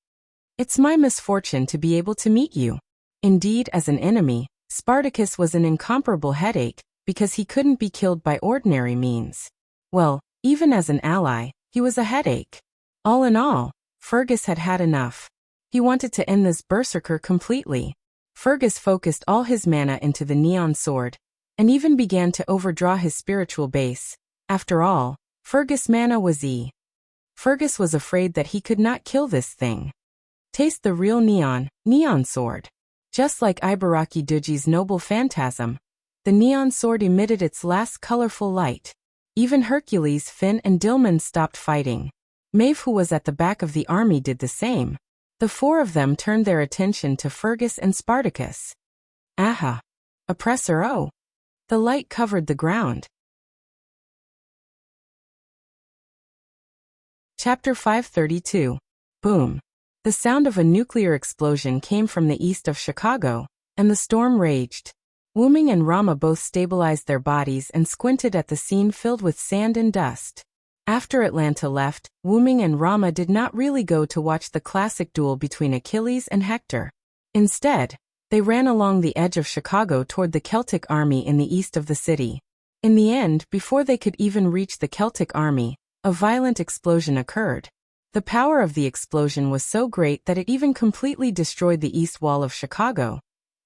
It's my misfortune to be able to meet you. Indeed, as an enemy, Spartacus was an incomparable headache, because he couldn't be killed by ordinary means. Well, even as an ally, he was a headache. All in all, Fergus had had enough. He wanted to end this berserker completely. Fergus focused all his mana into the neon sword, and even began to overdraw his spiritual base. After all, Fergus' mana was E. Fergus was afraid that he could not kill this thing. Taste the real neon sword. Just like Ibaraki Duji's noble phantasm, the neon sword emitted its last colorful light. Even Hercules, Finn and Dilmun stopped fighting. Maeve, who was at the back of the army, did the same. The 4 of them turned their attention to Fergus and Spartacus. Aha! Oppressor, oh! The light covered the ground. Chapter 532. Boom. The sound of a nuclear explosion came from the east of Chicago, and the storm raged. Wu-Ming and Rama both stabilized their bodies and squinted at the scene filled with sand and dust. After Atlanta left, Wu-Ming and Rama did not really go to watch the classic duel between Achilles and Hector. Instead, they ran along the edge of Chicago toward the Celtic army in the east of the city. In the end, before they could even reach the Celtic army, a violent explosion occurred. The power of the explosion was so great that it even completely destroyed the east wall of Chicago,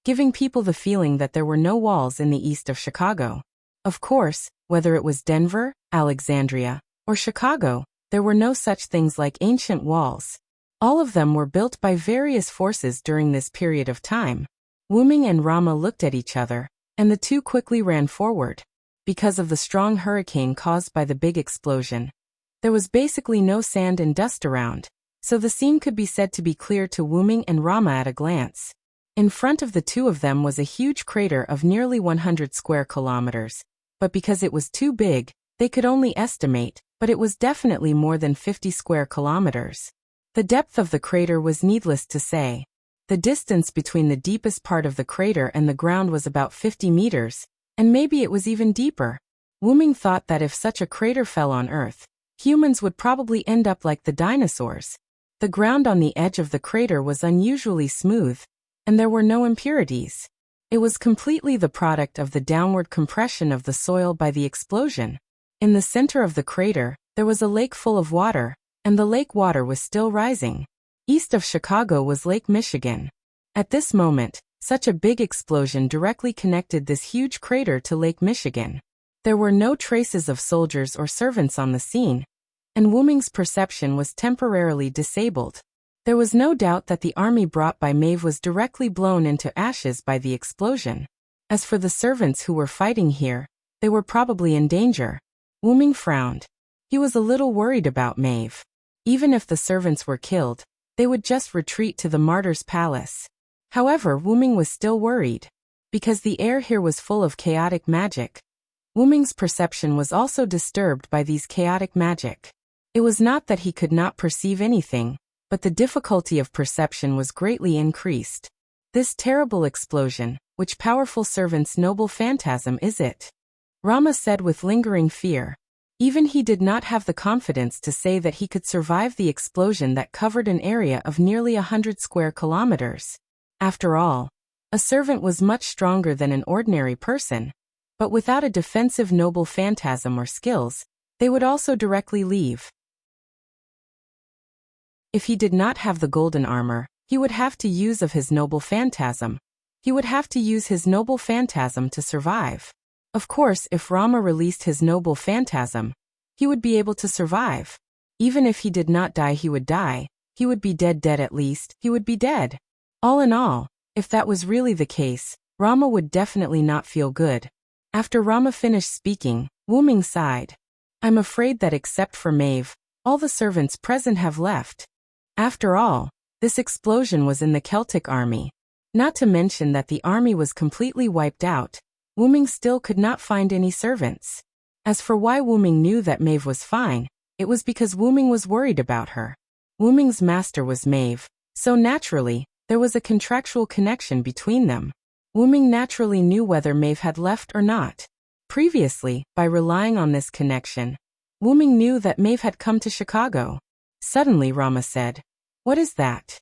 giving people the feeling that there were no walls in the east of Chicago. Of course, whether it was Denver, Alexandria, or Chicago, there were no such things like ancient walls. All of them were built by various forces during this period of time. Wu-Ming and Rama looked at each other, and the two quickly ran forward. Because of the strong hurricane caused by the big explosion, there was basically no sand and dust around, so the scene could be said to be clear to Wu-Ming and Rama at a glance. In front of the two of them was a huge crater of nearly 100 square kilometers, but because it was too big, they could only estimate, but it was definitely more than 50 square kilometers. The depth of the crater was needless to say. The distance between the deepest part of the crater and the ground was about 50 meters, and maybe it was even deeper. Wuming thought that if such a crater fell on Earth, humans would probably end up like the dinosaurs. The ground on the edge of the crater was unusually smooth, and there were no impurities. It was completely the product of the downward compression of the soil by the explosion. In the center of the crater, there was a lake full of water, and the lake water was still rising. East of Chicago was Lake Michigan. At this moment, such a big explosion directly connected this huge crater to Lake Michigan. There were no traces of soldiers or servants on the scene, and Wuming's perception was temporarily disabled. There was no doubt that the army brought by Maeve was directly blown into ashes by the explosion. As for the servants who were fighting here, they were probably in danger. Wuming frowned. He was a little worried about Maeve. Even if the servants were killed, they would just retreat to the martyr's palace. However, Wuming was still worried. Because the air here was full of chaotic magic, Wuming's perception was also disturbed by these chaotic magic. It was not that he could not perceive anything, but the difficulty of perception was greatly increased. This terrible explosion, which powerful servant's noble phantasm is it? Rama said with lingering fear. Even he did not have the confidence to say that he could survive the explosion that covered an area of nearly 100 square kilometers. After all, a servant was much stronger than an ordinary person, but without a defensive noble phantasm or skills, they would also directly leave. If he did not have the golden armor, he would have to use of his noble phantasm. He would have to use his noble phantasm to survive. Of course, if Rama released his noble phantasm, he would be able to survive. Even if he did not die, he would die. He would be dead at least, he would be dead. All in all, if that was really the case, Rama would definitely not feel good. After Rama finished speaking, Wuming sighed. I'm afraid that except for Maeve, all the servants present have left. After all, this explosion was in the Celtic army. Not to mention that the army was completely wiped out, Wuming still could not find any servants. As for why Wuming knew that Maeve was fine, it was because Wuming was worried about her. Wuming's master was Maeve, so naturally, there was a contractual connection between them. Wuming naturally knew whether Maeve had left or not. Previously, by relying on this connection, Wuming knew that Maeve had come to Chicago. Suddenly Rama said, "What is that?"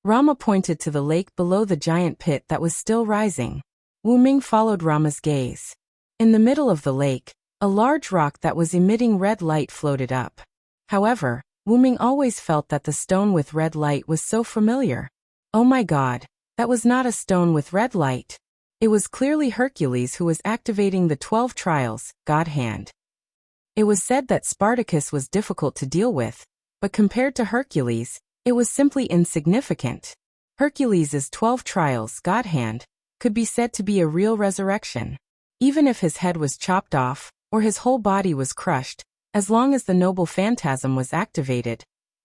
Rama pointed to the lake below the giant pit that was still rising. Wuming followed Rama's gaze. In the middle of the lake, a large rock that was emitting red light floated up. However, Wuming always felt that the stone with red light was so familiar. Oh my God, that was not a stone with red light. It was clearly Hercules who was activating the 12 trials, God hand. It was said that Spartacus was difficult to deal with, but compared to Hercules, it was simply insignificant. Hercules's 12 trials, God hand, could be said to be a real resurrection. Even if his head was chopped off, or his whole body was crushed, as long as the noble phantasm was activated,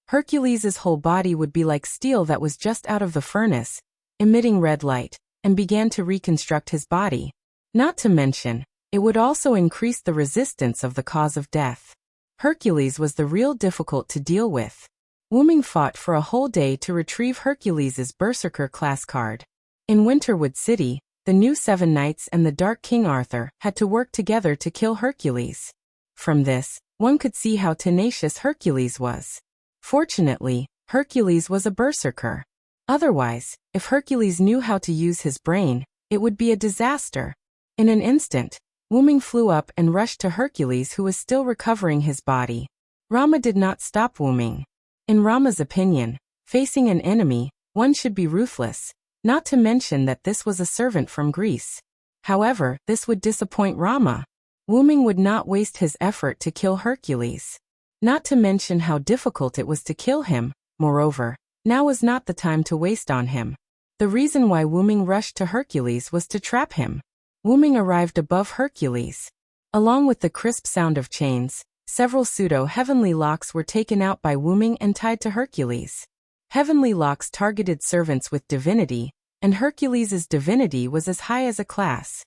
Hercules's whole body would be like steel that was just out of the furnace, emitting red light, and began to reconstruct his body. Not to mention, it would also increase the resistance of the cause of death. Hercules was the real difficult to deal with. Wuming fought for a whole day to retrieve Hercules's Berserker class card. In Winterwood City, the new 7 Knights and the Dark King Arthur had to work together to kill Hercules. From this, one could see how tenacious Hercules was. Fortunately, Hercules was a berserker. Otherwise, if Hercules knew how to use his brain, it would be a disaster. In an instant, Wuming flew up and rushed to Hercules, who was still recovering his body. Rama did not stop Wuming. In Rama's opinion, facing an enemy, one should be ruthless, not to mention that this was a servant from Greece. However, this would disappoint Rama. Wuming would not waste his effort to kill Hercules. Not to mention how difficult it was to kill him. Moreover, now was not the time to waste on him. The reason why Wuming rushed to Hercules was to trap him. Wuming arrived above Hercules. Along with the crisp sound of chains, several pseudo-heavenly locks were taken out by Wuming and tied to Hercules. Heavenly locks targeted servants with divinity, and Hercules' divinity was as high as a class.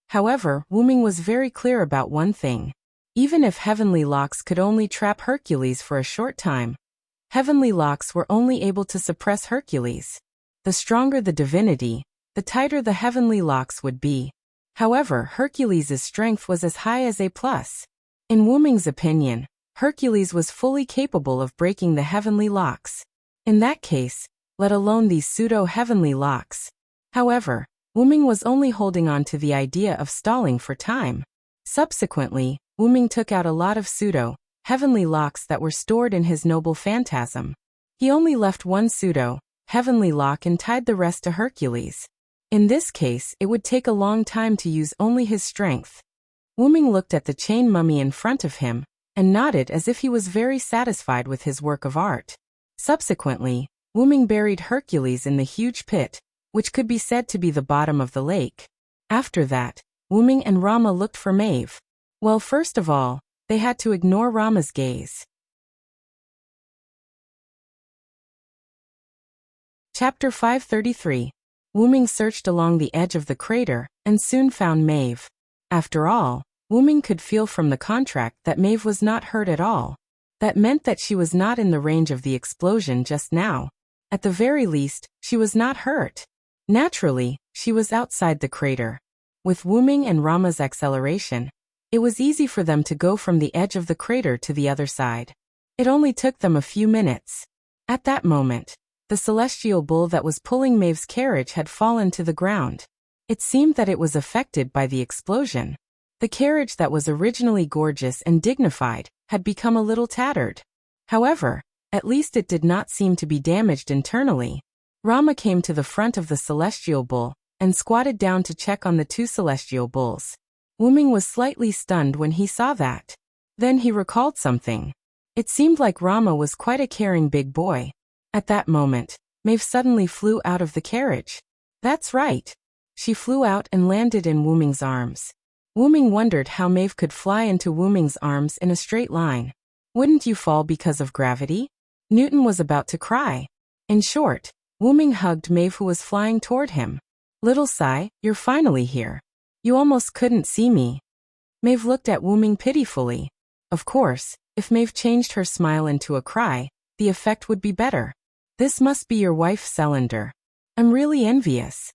However, Wu-Ming was very clear about one thing. Even if heavenly locks could only trap Hercules for a short time, heavenly locks were only able to suppress Hercules. The stronger the divinity, the tighter the heavenly locks would be. However, Hercules' strength was as high as A+. In Wu-Ming's opinion, Hercules was fully capable of breaking the heavenly locks. In that case, let alone these pseudo-heavenly locks. However, Wu-Ming was only holding on to the idea of stalling for time. Subsequently, Wu-Ming took out a lot of pseudo-heavenly locks that were stored in his noble phantasm. He only left one pseudo-heavenly lock and tied the rest to Hercules. In this case, it would take a long time to use only his strength. Wu-Ming looked at the chain mummy in front of him and nodded as if he was very satisfied with his work of art. Subsequently, Wu-Ming buried Hercules in the huge pit, which could be said to be the bottom of the lake. After that, Wu-Ming and Rama looked for Maeve. Well, first of all, they had to ignore Rama's gaze. Chapter 533. Wu-Ming searched along the edge of the crater and soon found Maeve. After all, Wu-Ming could feel from the contract that Maeve was not hurt at all. That meant that she was not in the range of the explosion just now. At the very least, she was not hurt. Naturally, she was outside the crater. With Wu-Ming and Rama's acceleration, it was easy for them to go from the edge of the crater to the other side. It only took them a few minutes. At that moment, the celestial bull that was pulling Maeve's carriage had fallen to the ground. It seemed that it was affected by the explosion. The carriage that was originally gorgeous and dignified had become a little tattered. However, at least it did not seem to be damaged internally. Rama came to the front of the celestial bull and squatted down to check on the two celestial bulls. Wu-Ming was slightly stunned when he saw that. Then he recalled something. It seemed like Rama was quite a caring big boy. At that moment, Maeve suddenly flew out of the carriage. That's right. She flew out and landed in Wu-Ming's arms. Wu-Ming wondered how Maeve could fly into Wu-Ming's arms in a straight line. Wouldn't you fall because of gravity? Newton was about to cry. In short, Wu-Ming hugged Maeve, who was flying toward him. Little Sai, you're finally here. You almost couldn't see me. Maeve looked at Wu-Ming pitifully. Of course, if Maeve changed her smile into a cry, the effect would be better. This must be your wife, Celander. I'm really envious.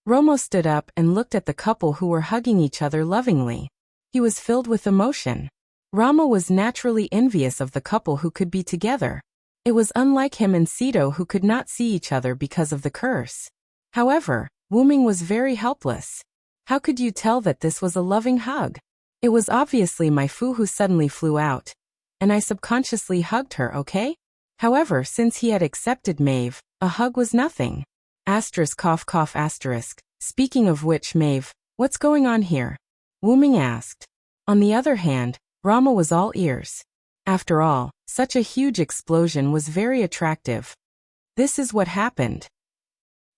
Romo stood up and looked at the couple who were hugging each other lovingly. He was filled with emotion. Rama was naturally envious of the couple who could be together. It was unlike him and Sito, who could not see each other because of the curse. However, Wu-Ming was very helpless. How could you tell that this was a loving hug? It was obviously my Fu who suddenly flew out, and I subconsciously hugged her, okay? However, since he had accepted Maeve, a hug was nothing. *****. Speaking of which, Maeve, what's going on here? Wu-Ming asked. On the other hand, Rama was all ears. After all, such a huge explosion was very attractive. This is what happened.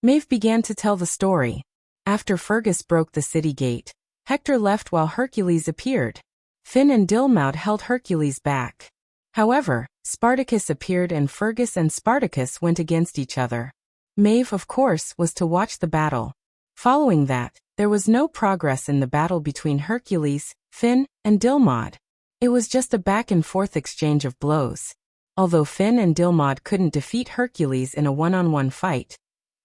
Maeve began to tell the story. After Fergus broke the city gate, Hector left while Hercules appeared. Finn and Dilmaud held Hercules back. However, Spartacus appeared and Fergus and Spartacus went against each other. Maeve, of course, was to watch the battle. Following that, there was no progress in the battle between Hercules, Finn, and Dilmaud. It was just a back-and-forth exchange of blows. Although Finn and Dilmaud couldn't defeat Hercules in a one-on-one fight,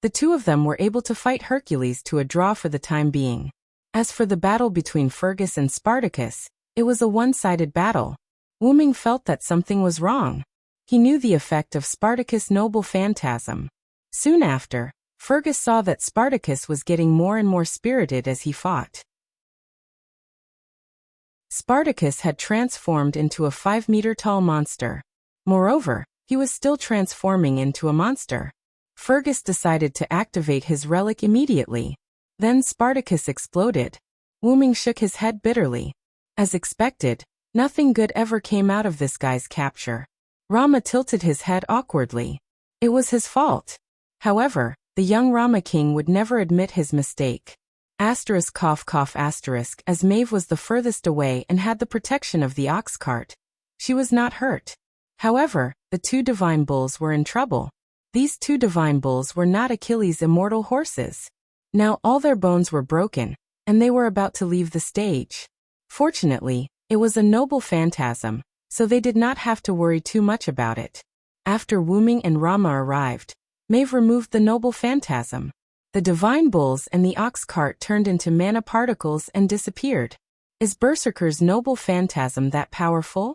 the two of them were able to fight Hercules to a draw for the time being. As for the battle between Fergus and Spartacus, it was a one-sided battle. Wu-Ming felt that something was wrong. He knew the effect of Spartacus' noble phantasm. Soon after, Fergus saw that Spartacus was getting more and more spirited as he fought. Spartacus had transformed into a 5-meter-tall monster. Moreover, he was still transforming into a monster. Fergus decided to activate his relic immediately. Then Spartacus exploded. Wu-Ming shook his head bitterly. As expected, nothing good ever came out of this guy's capture. Rama tilted his head awkwardly. It was his fault. However, the young Rama king would never admit his mistake. As Maeve was the furthest away and had the protection of the ox cart, she was not hurt. However, the two divine bulls were in trouble. These two divine bulls were not Achilles' immortal horses. Now all their bones were broken, and they were about to leave the stage. Fortunately, it was a noble phantasm, so they did not have to worry too much about it. After Wu Ming and Rama arrived, Maeve removed the noble phantasm. The divine bulls and the ox cart turned into mana particles and disappeared. Is Berserker's noble phantasm that powerful?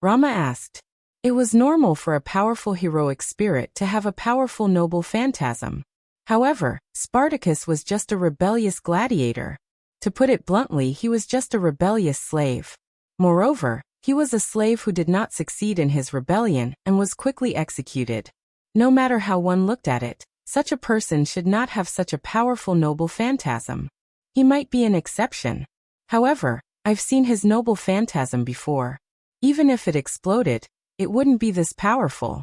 Rama asked. It was normal for a powerful heroic spirit to have a powerful noble phantasm. However, Spartacus was just a rebellious gladiator. To put it bluntly, he was just a rebellious slave. Moreover, he was a slave who did not succeed in his rebellion and was quickly executed. No matter how one looked at it, such a person should not have such a powerful noble phantasm. He might be an exception. However, I've seen his noble phantasm before. Even if it exploded, it wouldn't be this powerful.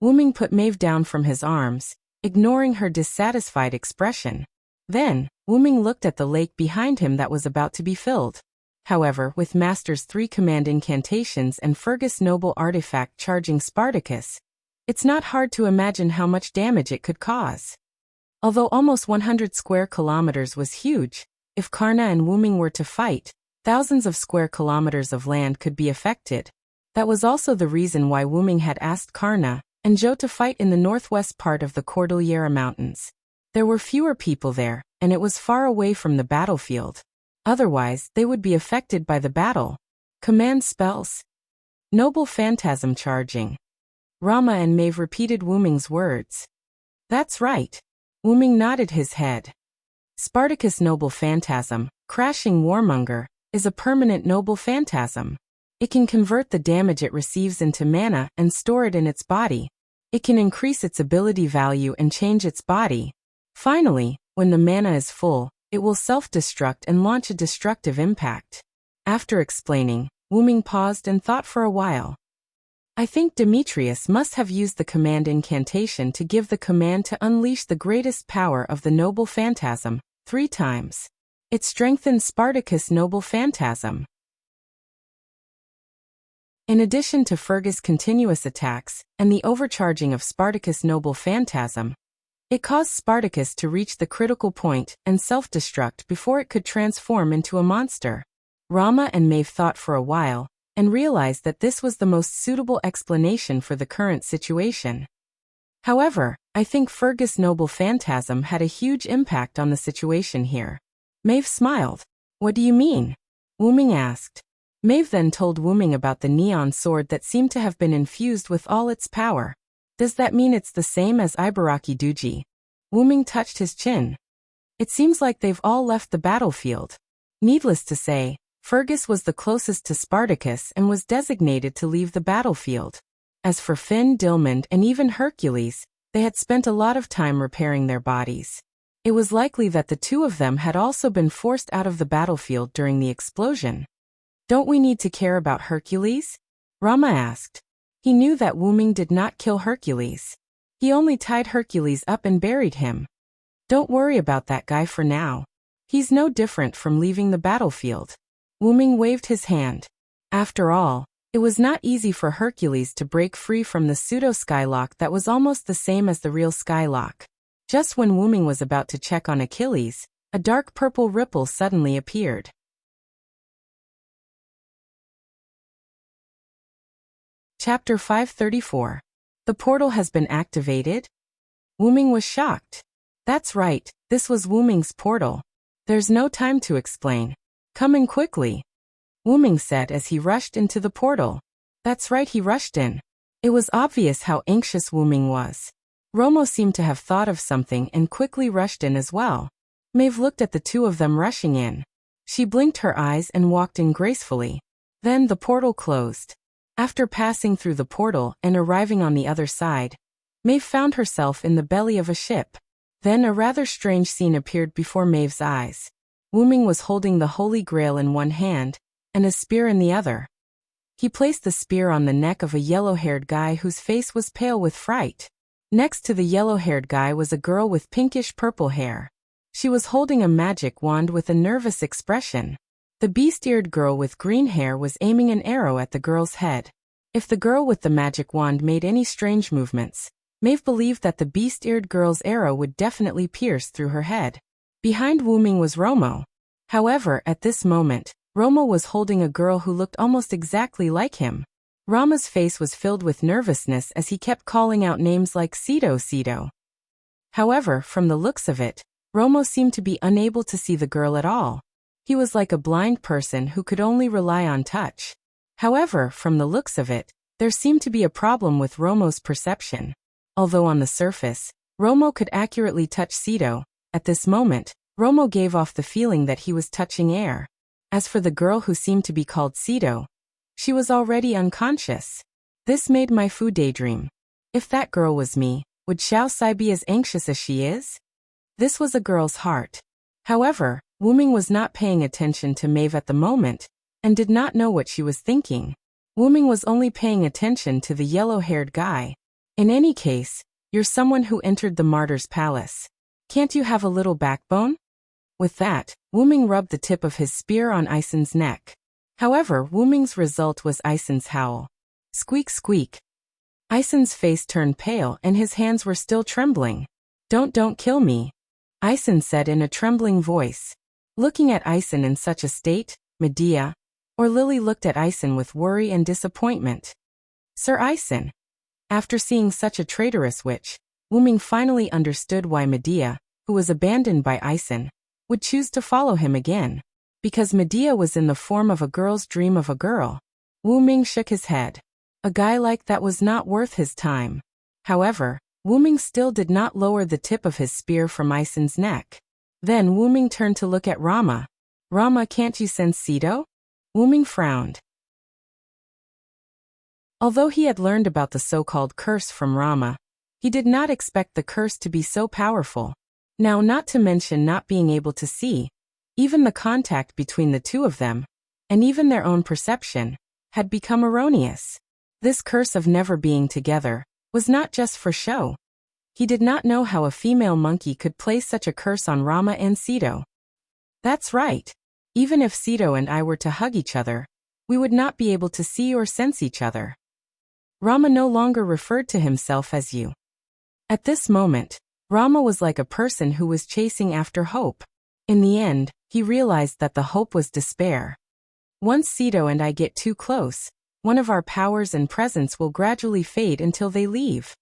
Wu Ming put Maeve down from his arms, ignoring her dissatisfied expression. Then, Wu Ming looked at the lake behind him that was about to be filled. However, with Master's 3 command incantations and Fergus' noble artifact charging Spartacus, it's not hard to imagine how much damage it could cause. Although almost 100 square kilometers was huge, if Karna and Wu Ming were to fight, thousands of square kilometers of land could be affected. That was also the reason why Wu Ming had asked Karna and Zhou to fight in the northwest part of the Cordillera Mountains. There were fewer people there, and it was far away from the battlefield. Otherwise, they would be affected by the battle. Command spells. Noble phantasm charging. Rama and Maeve repeated Wu Ming's words. That's right. Wu Ming nodded his head. Spartacus' noble phantasm, crashing warmonger, is a permanent noble phantasm. It can convert the damage it receives into mana and store it in its body. It can increase its ability value and change its body. Finally, when the mana is full, it will self-destruct and launch a destructive impact. After explaining, Wu Ming paused and thought for a while. I think Demetrius must have used the command incantation to give the command to unleash the greatest power of the noble phantasm, 3 times. It strengthened Spartacus' noble phantasm. In addition to Fergus' continuous attacks and the overcharging of Spartacus' noble phantasm, it caused Spartacus to reach the critical point and self-destruct before it could transform into a monster. Rama and Maeve thought for a while and realized that this was the most suitable explanation for the current situation. However, I think Fergus' noble phantasm had a huge impact on the situation here. Maeve smiled. What do you mean? Wu Ming asked. Maeve then told Wu Ming about the neon sword that seemed to have been infused with all its power. Does that mean it's the same as Ibaraki Duji? Wu Ming touched his chin. It seems like they've all left the battlefield. Needless to say, Fergus was the closest to Spartacus and was designated to leave the battlefield. As for Finn, Dilmund, and even Hercules, they had spent a lot of time repairing their bodies. It was likely that the 2 of them had also been forced out of the battlefield during the explosion. Don't we need to care about Hercules? Rama asked. He knew that Wu Ming did not kill Hercules. He only tied Hercules up and buried him. Don't worry about that guy for now. He's no different from leaving the battlefield. Wu Ming waved his hand. After all, it was not easy for Hercules to break free from the pseudo-skylock that was almost the same as the real skylock. Just when Wu Ming was about to check on Achilles, a dark purple ripple suddenly appeared. Chapter 534. The portal has been activated? Wu Ming was shocked. That's right, this was Wu Ming's portal. There's no time to explain. Come in quickly, Wu Ming said as he rushed into the portal. That's right, he rushed in. It was obvious how anxious Wu Ming was. Romo seemed to have thought of something and quickly rushed in as well. Maeve looked at the 2 of them rushing in. She blinked her eyes and walked in gracefully. Then the portal closed. After passing through the portal and arriving on the other side, Maeve found herself in the belly of a ship. Then a rather strange scene appeared before Maeve's eyes. Wu Ming was holding the Holy Grail in one hand, and a spear in the other. He placed the spear on the neck of a yellow-haired guy whose face was pale with fright. Next to the yellow-haired guy was a girl with pinkish-purple hair. She was holding a magic wand with a nervous expression. The beast-eared girl with green hair was aiming an arrow at the girl's head. If the girl with the magic wand made any strange movements, Maeve believed that the beast-eared girl's arrow would definitely pierce through her head. Behind Wu Ming was Romo. However, at this moment, Romo was holding a girl who looked almost exactly like him. Rama's face was filled with nervousness as he kept calling out names like Sito Sito. However, from the looks of it, Romo seemed to be unable to see the girl at all. He was like a blind person who could only rely on touch. However, from the looks of it, there seemed to be a problem with Romo's perception. Although on the surface, Romo could accurately touch Sito, at this moment, Romo gave off the feeling that he was touching air. As for the girl who seemed to be called Sito, she was already unconscious. This made my Fu daydream. If that girl was me, would Xiao Sai be as anxious as she is? This was a girl's heart. However, Wu Ming was not paying attention to Maeve at the moment, and did not know what she was thinking. Wu Ming was only paying attention to the yellow-haired guy. In any case, you're someone who entered the martyr's palace. Can't you have a little backbone? With that, Wu Ming rubbed the tip of his spear on Aisen's neck. However, Wu Ming's result was Aisen's howl. Squeak squeak. Aisen's face turned pale and his hands were still trembling. Don't kill me, Aisen said in a trembling voice. Looking at Aisen in such a state, Medea or Lily looked at Aisen with worry and disappointment. Sir Aisen. After seeing such a traitorous witch, Wu Ming finally understood why Medea, who was abandoned by Aisen, would choose to follow him again. Because Medea was in the form of a girl's dream of a girl. Wu Ming shook his head. A guy like that was not worth his time. However, Wu Ming still did not lower the tip of his spear from Aisen's neck. Then Wu Ming turned to look at Rama. Rama, can't you sense Sito? Wu Ming frowned. Although he had learned about the so-called curse from Rama, he did not expect the curse to be so powerful. Now, not to mention not being able to see, even the contact between the two of them, and even their own perception, had become erroneous. This curse of never being together was not just for show. He did not know how a female monkey could place such a curse on Rama and Sito. That's right. Even if Sito and I were to hug each other, we would not be able to see or sense each other. Rama no longer referred to himself as you. At this moment, Rama was like a person who was chasing after hope. In the end, he realized that the hope was despair. Once Sito and I get too close, one of our powers and presence will gradually fade until they leave.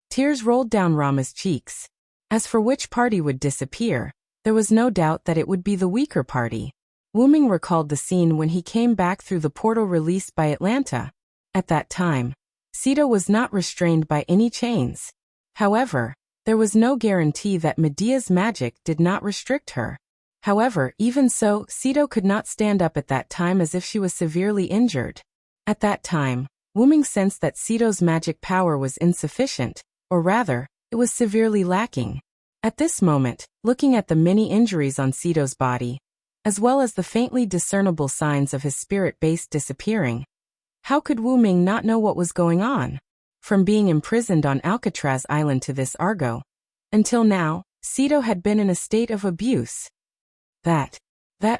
Tears rolled down Rama's cheeks. As for which party would disappear, there was no doubt that it would be the weaker party. Wu Ming recalled the scene when he came back through the portal released by Atlanta. At that time, Sito was not restrained by any chains. However, there was no guarantee that Medea's magic did not restrict her. However, even so, Sito could not stand up at that time as if she was severely injured. At that time, Wu Ming sensed that Sito's magic power was insufficient, or rather, it was severely lacking. At this moment, looking at the many injuries on Sito's body, as well as the faintly discernible signs of his spirit base disappearing, how could Wu Ming not know what was going on? From being imprisoned on Alcatraz Island to this Argo, until now, Sito had been in a state of abuse. That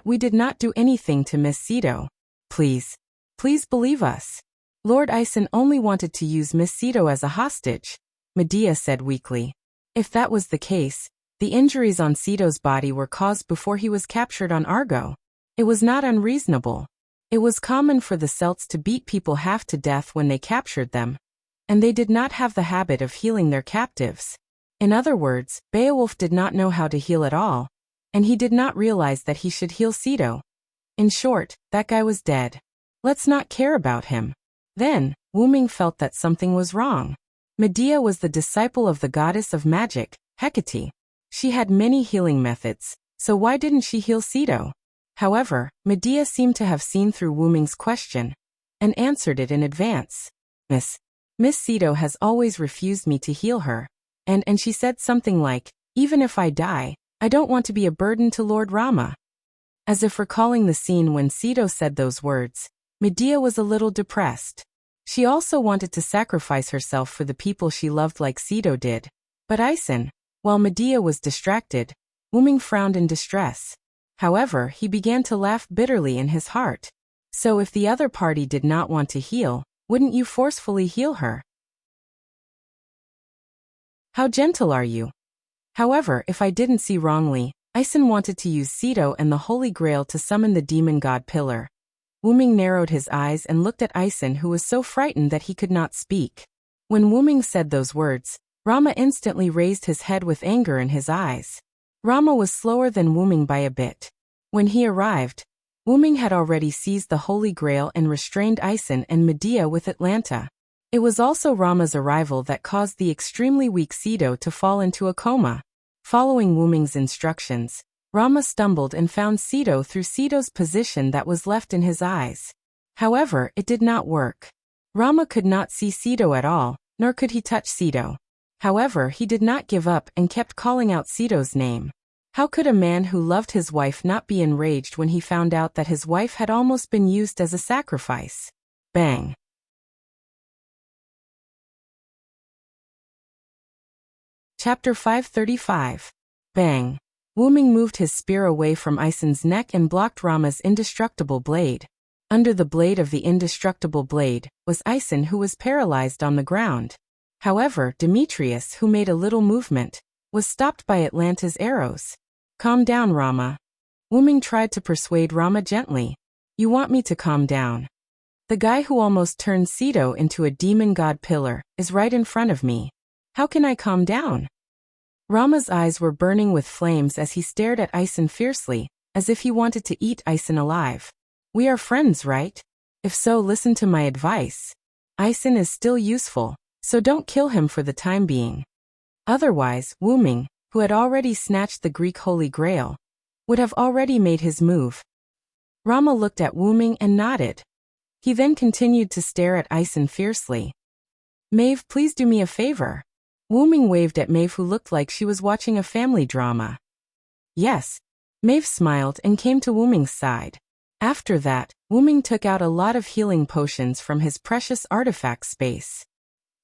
we did not do anything to Miss Sito. Please believe us. Lord Aisen only wanted to use Miss Sito as a hostage, Medea said weakly. If that was the case, the injuries on Sito's body were caused before he was captured on Argo. It was not unreasonable. It was common for the Celts to beat people half to death when they captured them, and they did not have the habit of healing their captives. In other words, Beowulf did not know how to heal at all, and he did not realize that he should heal Sito. In short, that guy was dead. Let's not care about him. Then, Wu Ming felt that something was wrong. Medea was the disciple of the goddess of magic, Hecate. She had many healing methods, so why didn't she heal Sito? However, Medea seemed to have seen through Wu Ming's question, and answered it in advance. Miss Sito has always refused me to heal her, and she said something like, even if I die, I don't want to be a burden to Lord Rama. As if recalling the scene when Sito said those words, Medea was a little depressed. She also wanted to sacrifice herself for the people she loved like Sito did. But Aisen, while Medea was distracted, Wu Ming frowned in distress. However, he began to laugh bitterly in his heart. So if the other party did not want to heal, wouldn't you forcefully heal her? How gentle are you? However, if I didn't see wrongly, Ison wanted to use Sito and the Holy Grail to summon the demon god pillar. Wuming narrowed his eyes and looked at Ison, who was so frightened that he could not speak. When Wuming said those words, Rama instantly raised his head with anger in his eyes. Rama was slower than Wuming by a bit. When he arrived, Wuming had already seized the Holy Grail and restrained Ison and Medea with Atlanta. It was also Rama's arrival that caused the extremely weak Sito to fall into a coma. Following Wuming's instructions, Rama stumbled and found Sito through Sito's position that was left in his eyes. However, it did not work. Rama could not see Sito at all, nor could he touch Sito. However, he did not give up and kept calling out Sito's name. How could a man who loved his wife not be enraged when he found out that his wife had almost been used as a sacrifice? Bang! Chapter 535. Bang! Wuming moved his spear away from Ison's neck and blocked Rama's indestructible blade. Under the blade of the indestructible blade was Ison, who was paralyzed on the ground. However, Demetrius, who made a little movement, was stopped by Atlanta's arrows. Calm down, Rama. Wuming tried to persuade Rama gently. You want me to calm down? The guy who almost turned Sito into a demon god pillar is right in front of me. How can I calm down? Rama's eyes were burning with flames as he stared at Ison fiercely, as if he wanted to eat Ison alive. We are friends, right? If so, listen to my advice. Ison is still useful, so don't kill him for the time being. Otherwise, Wuming, who had already snatched the Greek Holy Grail, would have already made his move. Rama looked at Wuming and nodded. He then continued to stare at Ison fiercely. Maeve, please do me a favor. Wuming waved at Maeve, who looked like she was watching a family drama. Yes. Maeve smiled and came to Wuming's side. After that, Wuming took out a lot of healing potions from his precious artifact space.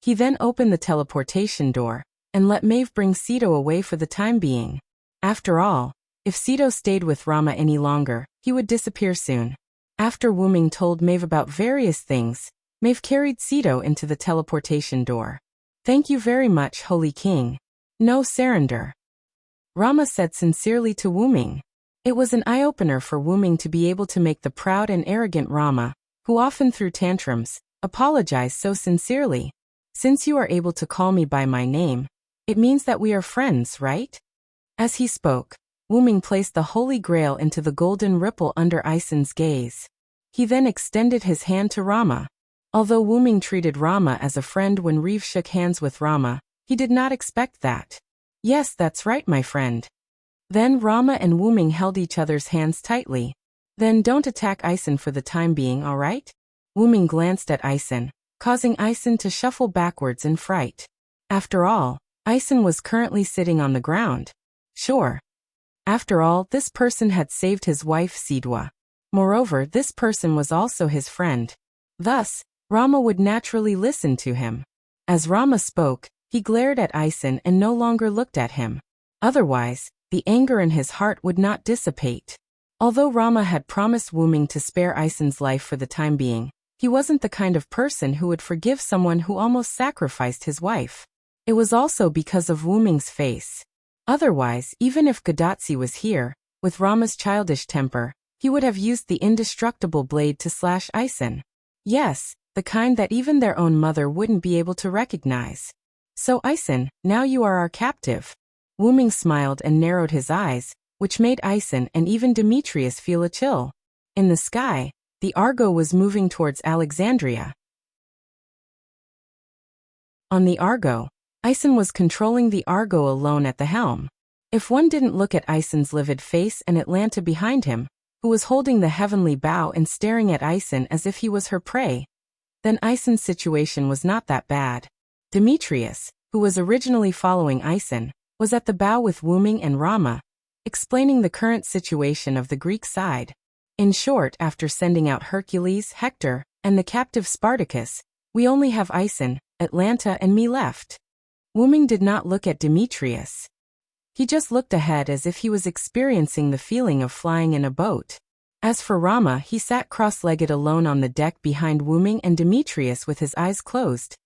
He then opened the teleportation door and let Maeve bring Sito away for the time being. After all, if Sito stayed with Rama any longer, he would disappear soon. After Wuming told Maeve about various things, Maeve carried Sito into the teleportation door. Thank you very much, Holy King. No surrender. Rama said sincerely to Wuming. It was an eye-opener for Wuming to be able to make the proud and arrogant Rama, who often threw tantrums, apologize so sincerely. Since you are able to call me by my name, it means that we are friends, right? As he spoke, Wuming placed the Holy Grail into the golden ripple under Ison's gaze. He then extended his hand to Rama. Although Wuming treated Rama as a friend when Reeve shook hands with Rama, he did not expect that. Yes, that's right, my friend. Then Rama and Wuming held each other's hands tightly. Then don't attack Ison for the time being, alright? Wuming glanced at Ison, causing Ison to shuffle backwards in fright. After all, Ison was currently sitting on the ground. Sure. After all, this person had saved his wife Sidwa. Moreover, this person was also his friend. Thus, Rama would naturally listen to him. As Rama spoke, he glared at Ison and no longer looked at him. Otherwise, the anger in his heart would not dissipate. Although Rama had promised Wuming to spare Ison's life for the time being, he wasn't the kind of person who would forgive someone who almost sacrificed his wife. It was also because of Wuming's face. Otherwise, even if Gadatsi was here, with Rama's childish temper, he would have used the indestructible blade to slash Ison. Yes, the kind that even their own mother wouldn't be able to recognize. So Ison, now you are our captive. Wuming smiled and narrowed his eyes, which made Ison and even Demetrius feel a chill. In the sky, the Argo was moving towards Alexandria. On the Argo, Ison was controlling the Argo alone at the helm. If one didn't look at Ison's livid face and Atlanta behind him, who was holding the heavenly bow and staring at Ison as if he was her prey, then Ison's situation was not that bad. Demetrius, who was originally following Ison, was at the bow with Wuming and Rama, explaining the current situation of the Greek side. In short, after sending out Hercules, Hector, and the captive Spartacus, we only have Ison, Atlanta and me left. Wuming did not look at Demetrius. He just looked ahead as if he was experiencing the feeling of flying in a boat. As for Rama, he sat cross-legged alone on the deck behind Wuming and Demetrius with his eyes closed.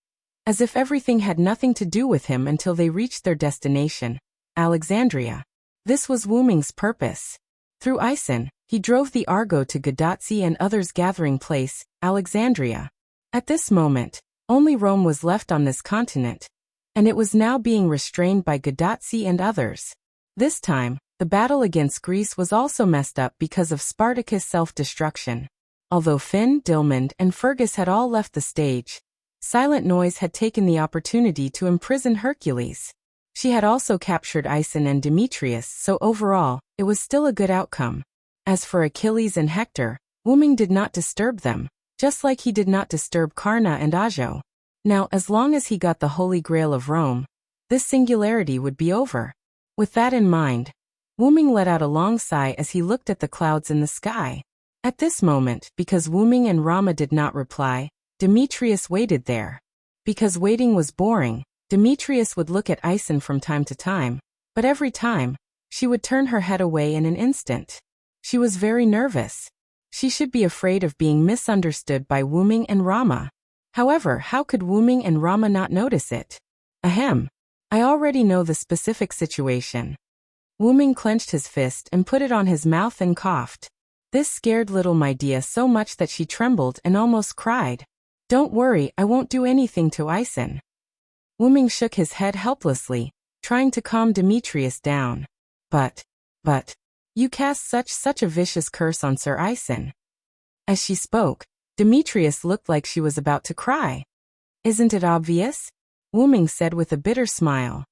as if everything had nothing to do with him until they reached their destination, Alexandria. This was Wu Ming's purpose. Through Ison, he drove the Argo to Gadotsi and others' gathering place, Alexandria. At this moment, only Rome was left on this continent, and it was now being restrained by Gadotsi and others. This time, the battle against Greece was also messed up because of Spartacus' self-destruction. Although Finn, Dilmund, and Fergus had all left the stage, Silent Noise had taken the opportunity to imprison Hercules. She had also captured Ison and Demetrius, so overall, it was still a good outcome. As for Achilles and Hector, Wu Ming did not disturb them, just like he did not disturb Karna and Ajo. Now, as long as he got the Holy Grail of Rome, this singularity would be over. With that in mind, Wu Ming let out a long sigh as he looked at the clouds in the sky. At this moment, because Wu Ming and Rama did not reply, Demetrius waited there. Because waiting was boring, Demetrius would look at Ison from time to time, but every time, she would turn her head away in an instant. She was very nervous. She should be afraid of being misunderstood by Wu Ming and Rama. However, how could Wu Ming and Rama not notice it? Ahem. I already know the specific situation. Wu Ming clenched his fist and put it on his mouth and coughed. This scared little Medea so much that she trembled and almost cried. Don't worry, I won't do anything to Ison. Wu Ming shook his head helplessly, trying to calm Demetrius down. But, you cast such a vicious curse on Sir Ison. As she spoke, Demetrius looked like she was about to cry. Isn't it obvious? Wu Ming said with a bitter smile.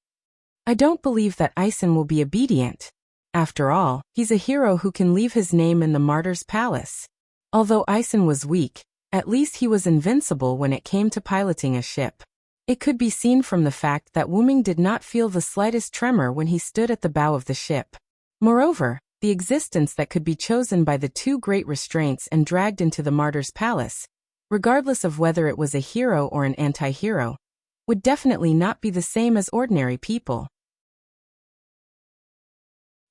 I don't believe that Ison will be obedient. After all, he's a hero who can leave his name in the martyr's palace. Although Ison was weak, at least he was invincible when it came to piloting a ship. It could be seen from the fact that Wu Ming did not feel the slightest tremor when he stood at the bow of the ship. Moreover, the existence that could be chosen by the two great restraints and dragged into the martyr's palace, regardless of whether it was a hero or an anti-hero, would definitely not be the same as ordinary people.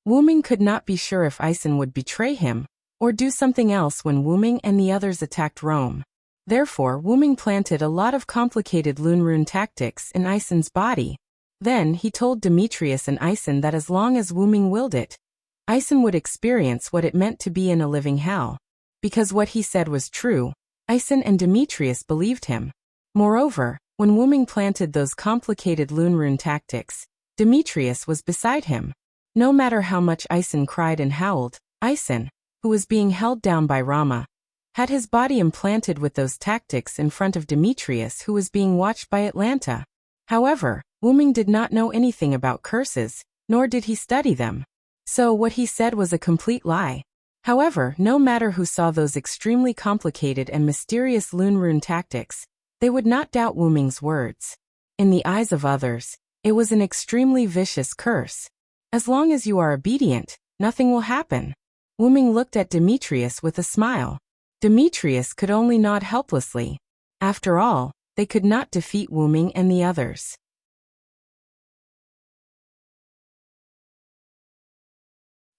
Wu Ming could not be sure if Ison would betray him, or do something else when Wu Ming and the others attacked Rome. Therefore, Wu Ming planted a lot of complicated Lunrune tactics in Ison's body. Then he told Demetrius and Ison that as long as Wu Ming willed it, Ison would experience what it meant to be in a living hell. Because what he said was true, Ison and Demetrius believed him. Moreover, when Wu Ming planted those complicated Lunrune tactics, Demetrius was beside him. No matter how much Ison cried and howled, Ison, who was being held down by Rama, had his body implanted with those tactics in front of Demetrius, who was being watched by Atlanta. However, Wu Ming did not know anything about curses, nor did he study them. So what he said was a complete lie. However, no matter who saw those extremely complicated and mysterious Lunrune tactics, they would not doubt Wu Ming's words. In the eyes of others, it was an extremely vicious curse. As long as you are obedient, nothing will happen. Wu Ming looked at Demetrius with a smile. Demetrius could only nod helplessly. After all, they could not defeat Wu Ming and the others.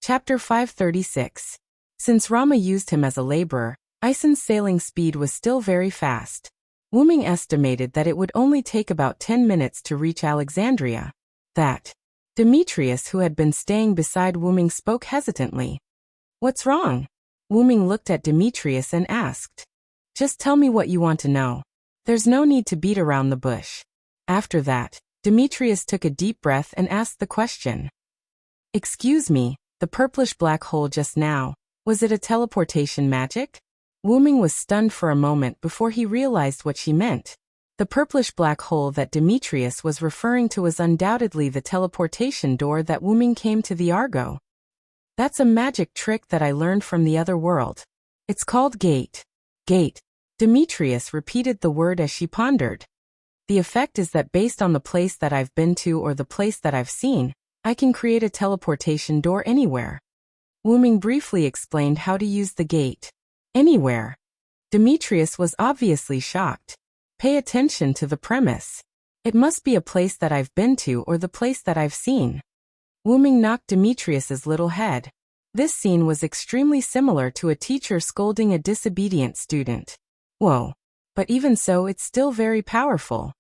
Chapter 536. Since Rama used him as a laborer, Ison's sailing speed was still very fast. Wu Ming estimated that it would only take about 10 minutes to reach Alexandria. Demetrius, who had been staying beside Wu Ming, spoke hesitantly. What's wrong? Wu Ming looked at Demetrius and asked. Just tell me what you want to know. There's no need to beat around the bush. After that, Demetrius took a deep breath and asked the question. Excuse me, the purplish black hole just now, was it a teleportation magic? Wu Ming was stunned for a moment before he realized what she meant. The purplish black hole that Demetrius was referring to was undoubtedly the teleportation door that Wu Ming came to the Argo. That's a magic trick that I learned from the other world. It's called gate. Gate. Demetrius repeated the word as she pondered. The effect is that based on the place that I've been to or the place that I've seen, I can create a teleportation door anywhere. Wu Ming briefly explained how to use the gate. Anywhere. Demetrius was obviously shocked. Pay attention to the premise. It must be a place that I've been to or the place that I've seen. Wu Ming knocked Demetrius's little head. This scene was extremely similar to a teacher scolding a disobedient student. Whoa. But even so, it's still very powerful.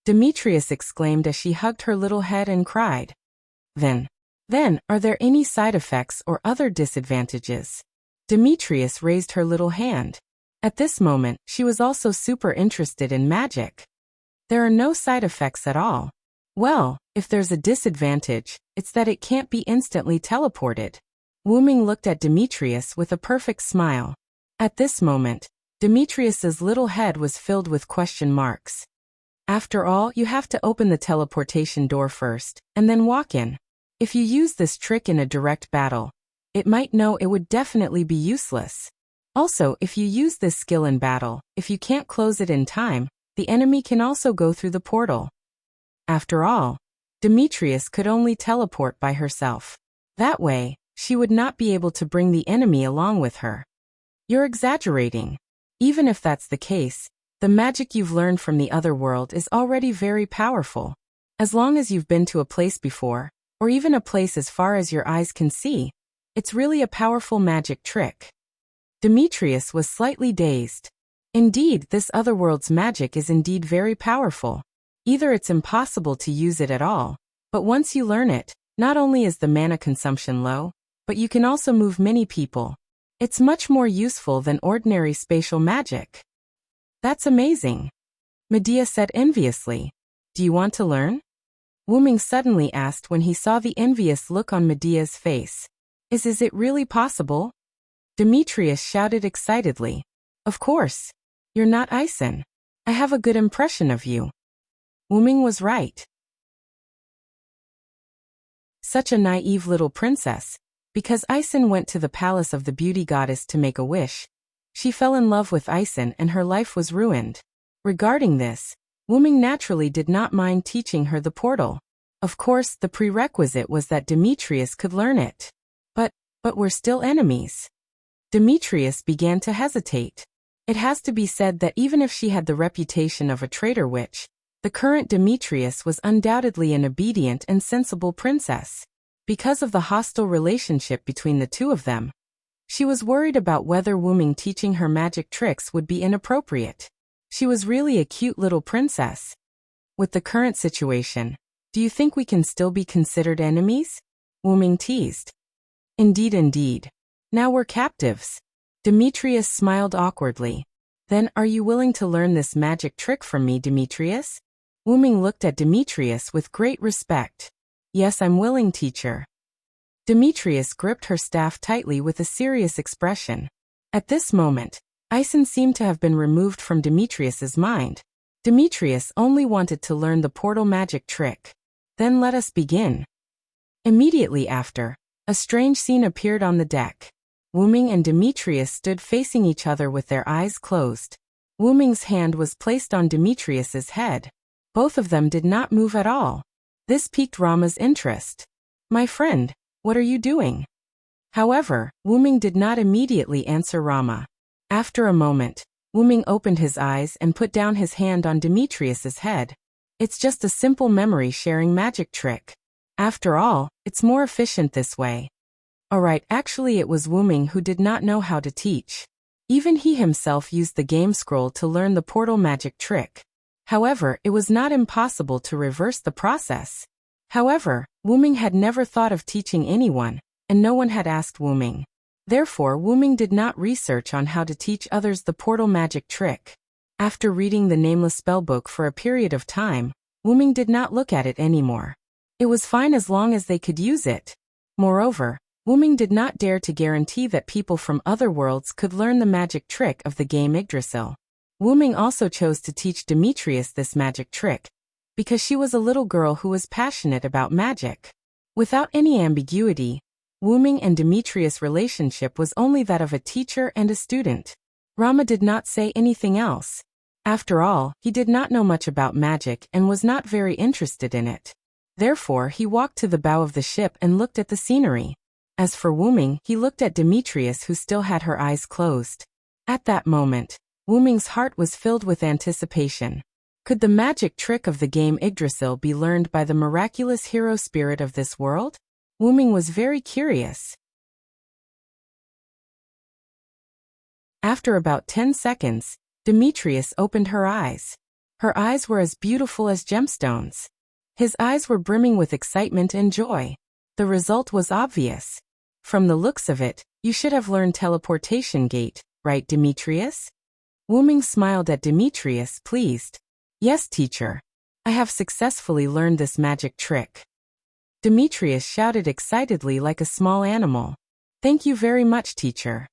Demetrius exclaimed as she hugged her little head and cried. Then, are there any side effects or other disadvantages? Demetrius raised her little hand. At this moment, she was also super interested in magic. There are no side effects at all. Well, if there's a disadvantage, it's that it can't be instantly teleported. Wu-Ming looked at Demetrius with a perfect smile. At this moment, Demetrius's little head was filled with question marks. After all, you have to open the teleportation door first, and then walk in. If you use this trick in a direct battle, it would definitely be useless. Also, if you use this skill in battle, if you can't close it in time, the enemy can also go through the portal. After all, Demetrius could only teleport by herself. That way, she would not be able to bring the enemy along with her. You're exaggerating. Even if that's the case, the magic you've learned from the other world is already very powerful. As long as you've been to a place before, or even a place as far as your eyes can see, it's really a powerful magic trick. Demetrius was slightly dazed. Indeed, this other world's magic is indeed very powerful. Either it's impossible to use it at all, but once you learn it, not only is the mana consumption low, but you can also move many people. It's much more useful than ordinary spatial magic. That's amazing. Medea said enviously. Do you want to learn? Wu-Ming suddenly asked when he saw the envious look on Medea's face. Is it really possible? Demetrius shouted excitedly. Of course. You're not Ison. I have a good impression of you. Wu-Ming was right. Such a naive little princess. Because Ison went to the palace of the beauty goddess to make a wish, she fell in love with Ison and her life was ruined. Regarding this, Wu-Ming naturally did not mind teaching her the portal. Of course, the prerequisite was that Demetrius could learn it. But we're still enemies. Demetrius began to hesitate. It has to be said that even if she had the reputation of a traitor witch, the current Demetrius was undoubtedly an obedient and sensible princess. Because of the hostile relationship between the two of them, she was worried about whether Wu-Ming teaching her magic tricks would be inappropriate. She was really a cute little princess. With the current situation, do you think we can still be considered enemies? Wu-Ming teased. Indeed. Now we're captives. Demetrius smiled awkwardly. Then are you willing to learn this magic trick from me, Demetrius? Wu-Ming looked at Demetrius with great respect. Yes, I'm willing, teacher. Demetrius gripped her staff tightly with a serious expression. At this moment, Ison seemed to have been removed from Demetrius's mind. Demetrius only wanted to learn the portal magic trick. Then let us begin. Immediately after, a strange scene appeared on the deck. Wu-Ming and Demetrius stood facing each other with their eyes closed. Wu-Ming's hand was placed on Demetrius's head. Both of them did not move at all. This piqued Rama's interest. My friend, what are you doing? However, Wu-Ming did not immediately answer Rama. After a moment, Wu-Ming opened his eyes and put down his hand on Demetrius's head. It's just a simple memory-sharing magic trick. After all, it's more efficient this way. Alright, actually it was Wu-Ming who did not know how to teach. Even he himself used the game scroll to learn the portal magic trick. However, it was not impossible to reverse the process. However, Wu-Ming had never thought of teaching anyone, and no one had asked Wu-Ming. Therefore, Wu-Ming did not research on how to teach others the portal magic trick. After reading the nameless spellbook for a period of time, Wu-Ming did not look at it anymore. It was fine as long as they could use it. Moreover, Wu-Ming did not dare to guarantee that people from other worlds could learn the magic trick of the game Yggdrasil. Wu-Ming also chose to teach Demetrius this magic trick, because she was a little girl who was passionate about magic. Without any ambiguity, Wu-Ming and Demetrius' relationship was only that of a teacher and a student. Rama did not say anything else. After all, he did not know much about magic and was not very interested in it. Therefore, he walked to the bow of the ship and looked at the scenery. As for Wu-Ming, he looked at Demetrius, who still had her eyes closed. At that moment, Wu-Ming's heart was filled with anticipation. Could the magic trick of the game Yggdrasil be learned by the miraculous hero spirit of this world? Wu-Ming was very curious. After about 10 seconds, Demetrius opened her eyes. Her eyes were as beautiful as gemstones. His eyes were brimming with excitement and joy. The result was obvious. From the looks of it, you should have learned teleportation gate, right, Demetrius? Wuming smiled at Demetrius, pleased. Yes, teacher. I have successfully learned this magic trick. Demetrius shouted excitedly like a small animal. Thank you very much, teacher.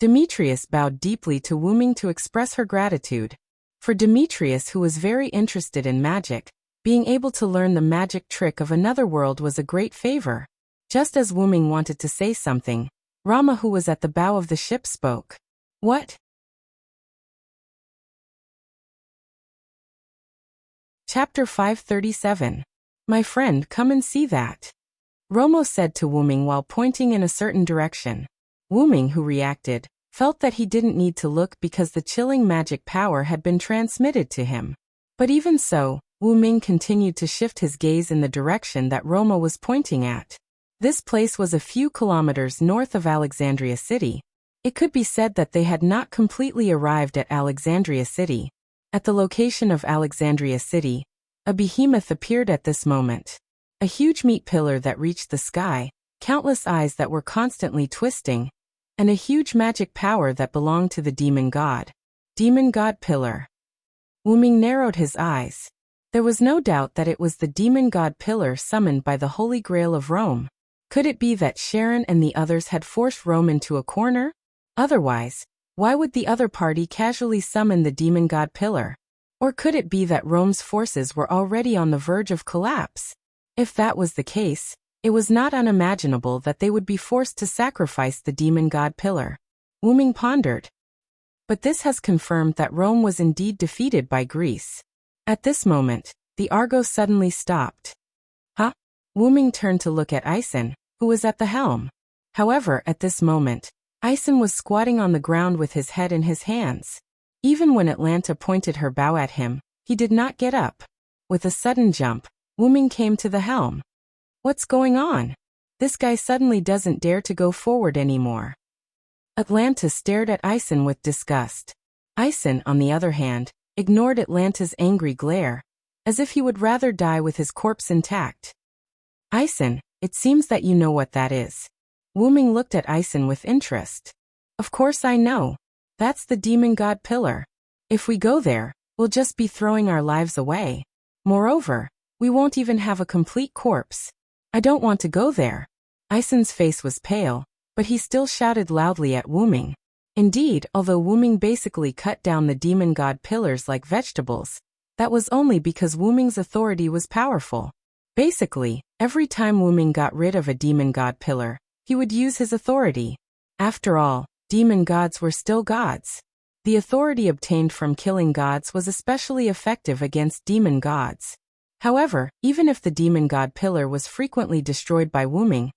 Demetrius bowed deeply to Wuming to express her gratitude. For Demetrius, who was very interested in magic, being able to learn the magic trick of another world was a great favor. Just as Wuming wanted to say something, Rama, who was at the bow of the ship, spoke. What? Chapter 537. My friend, come and see that. Romo said to Wuming while pointing in a certain direction. Wuming, who reacted, felt that he didn't need to look because the chilling magic power had been transmitted to him. But even so, Wuming continued to shift his gaze in the direction that Romo was pointing at. This place was a few kilometers north of Alexandria City. It could be said that they had not completely arrived at Alexandria City. At the location of Alexandria City, a behemoth appeared at this moment. A huge meat pillar that reached the sky, countless eyes that were constantly twisting, and a huge magic power that belonged to the demon god. Demon god pillar. Wuming narrowed his eyes. There was no doubt that it was the demon god pillar summoned by the Holy Grail of Rome. Could it be that Sharon and the others had forced Rome into a corner? Otherwise, why would the other party casually summon the demon god pillar? Or could it be that Rome's forces were already on the verge of collapse? If that was the case, it was not unimaginable that they would be forced to sacrifice the demon god pillar. Wuming pondered. But this has confirmed that Rome was indeed defeated by Greece. At this moment, the Argo suddenly stopped. Huh? Wuming turned to look at Ison, who was at the helm. However, at this moment, Ison was squatting on the ground with his head in his hands. Even when Atlanta pointed her bow at him, he did not get up. With a sudden jump, Wuming came to the helm. What's going on? This guy suddenly doesn't dare to go forward anymore. Atlanta stared at Ison with disgust. Ison, on the other hand, ignored Atlanta's angry glare, as if he would rather die with his corpse intact. Ison, it seems that you know what that is. Wuming looked at Ison with interest. Of course I know. That's the demon god pillar. If we go there, we'll just be throwing our lives away. Moreover, we won't even have a complete corpse. I don't want to go there. Ison's face was pale, but he still shouted loudly at Wuming. Indeed, although Wuming basically cut down the demon god pillars like vegetables, that was only because Wuming's authority was powerful. Basically, every time Wuming got rid of a demon god pillar, he would use his authority. After all, demon gods were still gods. The authority obtained from killing gods was especially effective against demon gods. However, even if the demon god pillar was frequently destroyed by Wuming,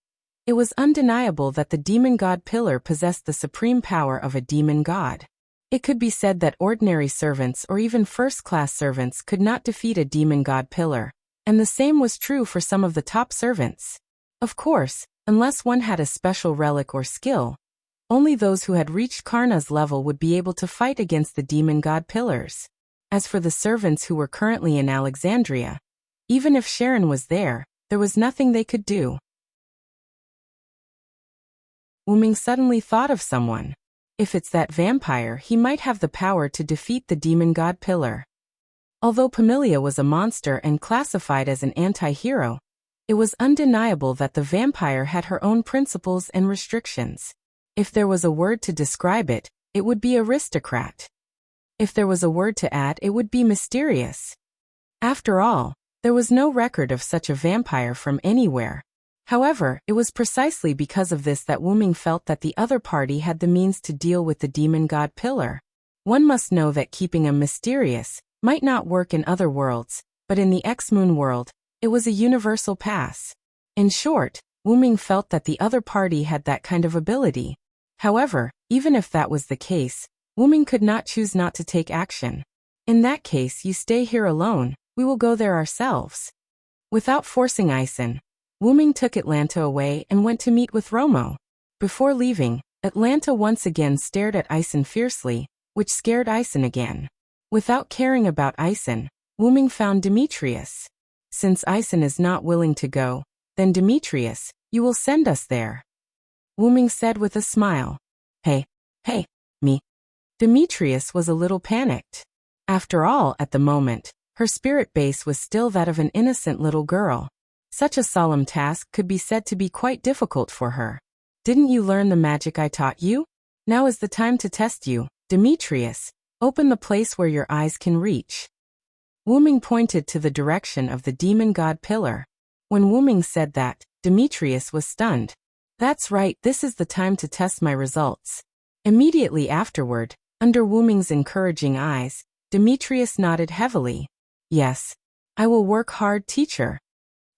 it was undeniable that the demon god pillar possessed the supreme power of a demon god. It could be said that ordinary servants or even first-class servants could not defeat a demon god pillar, and the same was true for some of the top servants. Of course, unless one had a special relic or skill, only those who had reached Karna's level would be able to fight against the demon god pillars. As for the servants who were currently in Alexandria, even if Sharon was there was nothing they could do. Wuming suddenly thought of someone. If it's that vampire, he might have the power to defeat the demon god pillar. Although Pamilia was a monster and classified as an anti-hero, it was undeniable that the vampire had her own principles and restrictions. If there was a word to describe it, it would be aristocrat. If there was a word to add, it would be mysterious. After all, there was no record of such a vampire from anywhere. However, it was precisely because of this that Wuming felt that the other party had the means to deal with the demon god pillar. One must know that keeping a mysterious might not work in other worlds, but in the X-Moon world, it was a universal pass. In short, Wuming felt that the other party had that kind of ability. However, even if that was the case, Wuming could not choose not to take action. In that case, you stay here alone, we will go there ourselves. Without forcing Ison, Wuming took Atlanta away and went to meet with Romo. Before leaving, Atlanta once again stared at Ison fiercely, which scared Ison again. Without caring about Ison, Wuming found Demetrius. Since Ison is not willing to go, then Demetrius, you will send us there. Wuming said with a smile. Hey, me. Demetrius was a little panicked. After all, at the moment, her spirit base was still that of an innocent little girl. Such a solemn task could be said to be quite difficult for her. Didn't you learn the magic I taught you? Now is the time to test you, Demetrius. Open the place where your eyes can reach. Wuming pointed to the direction of the demon god pillar. When Wuming said that, Demetrius was stunned. That's right, this is the time to test my results. Immediately afterward, under Wuming's encouraging eyes, Demetrius nodded heavily. Yes. I will work hard, teacher.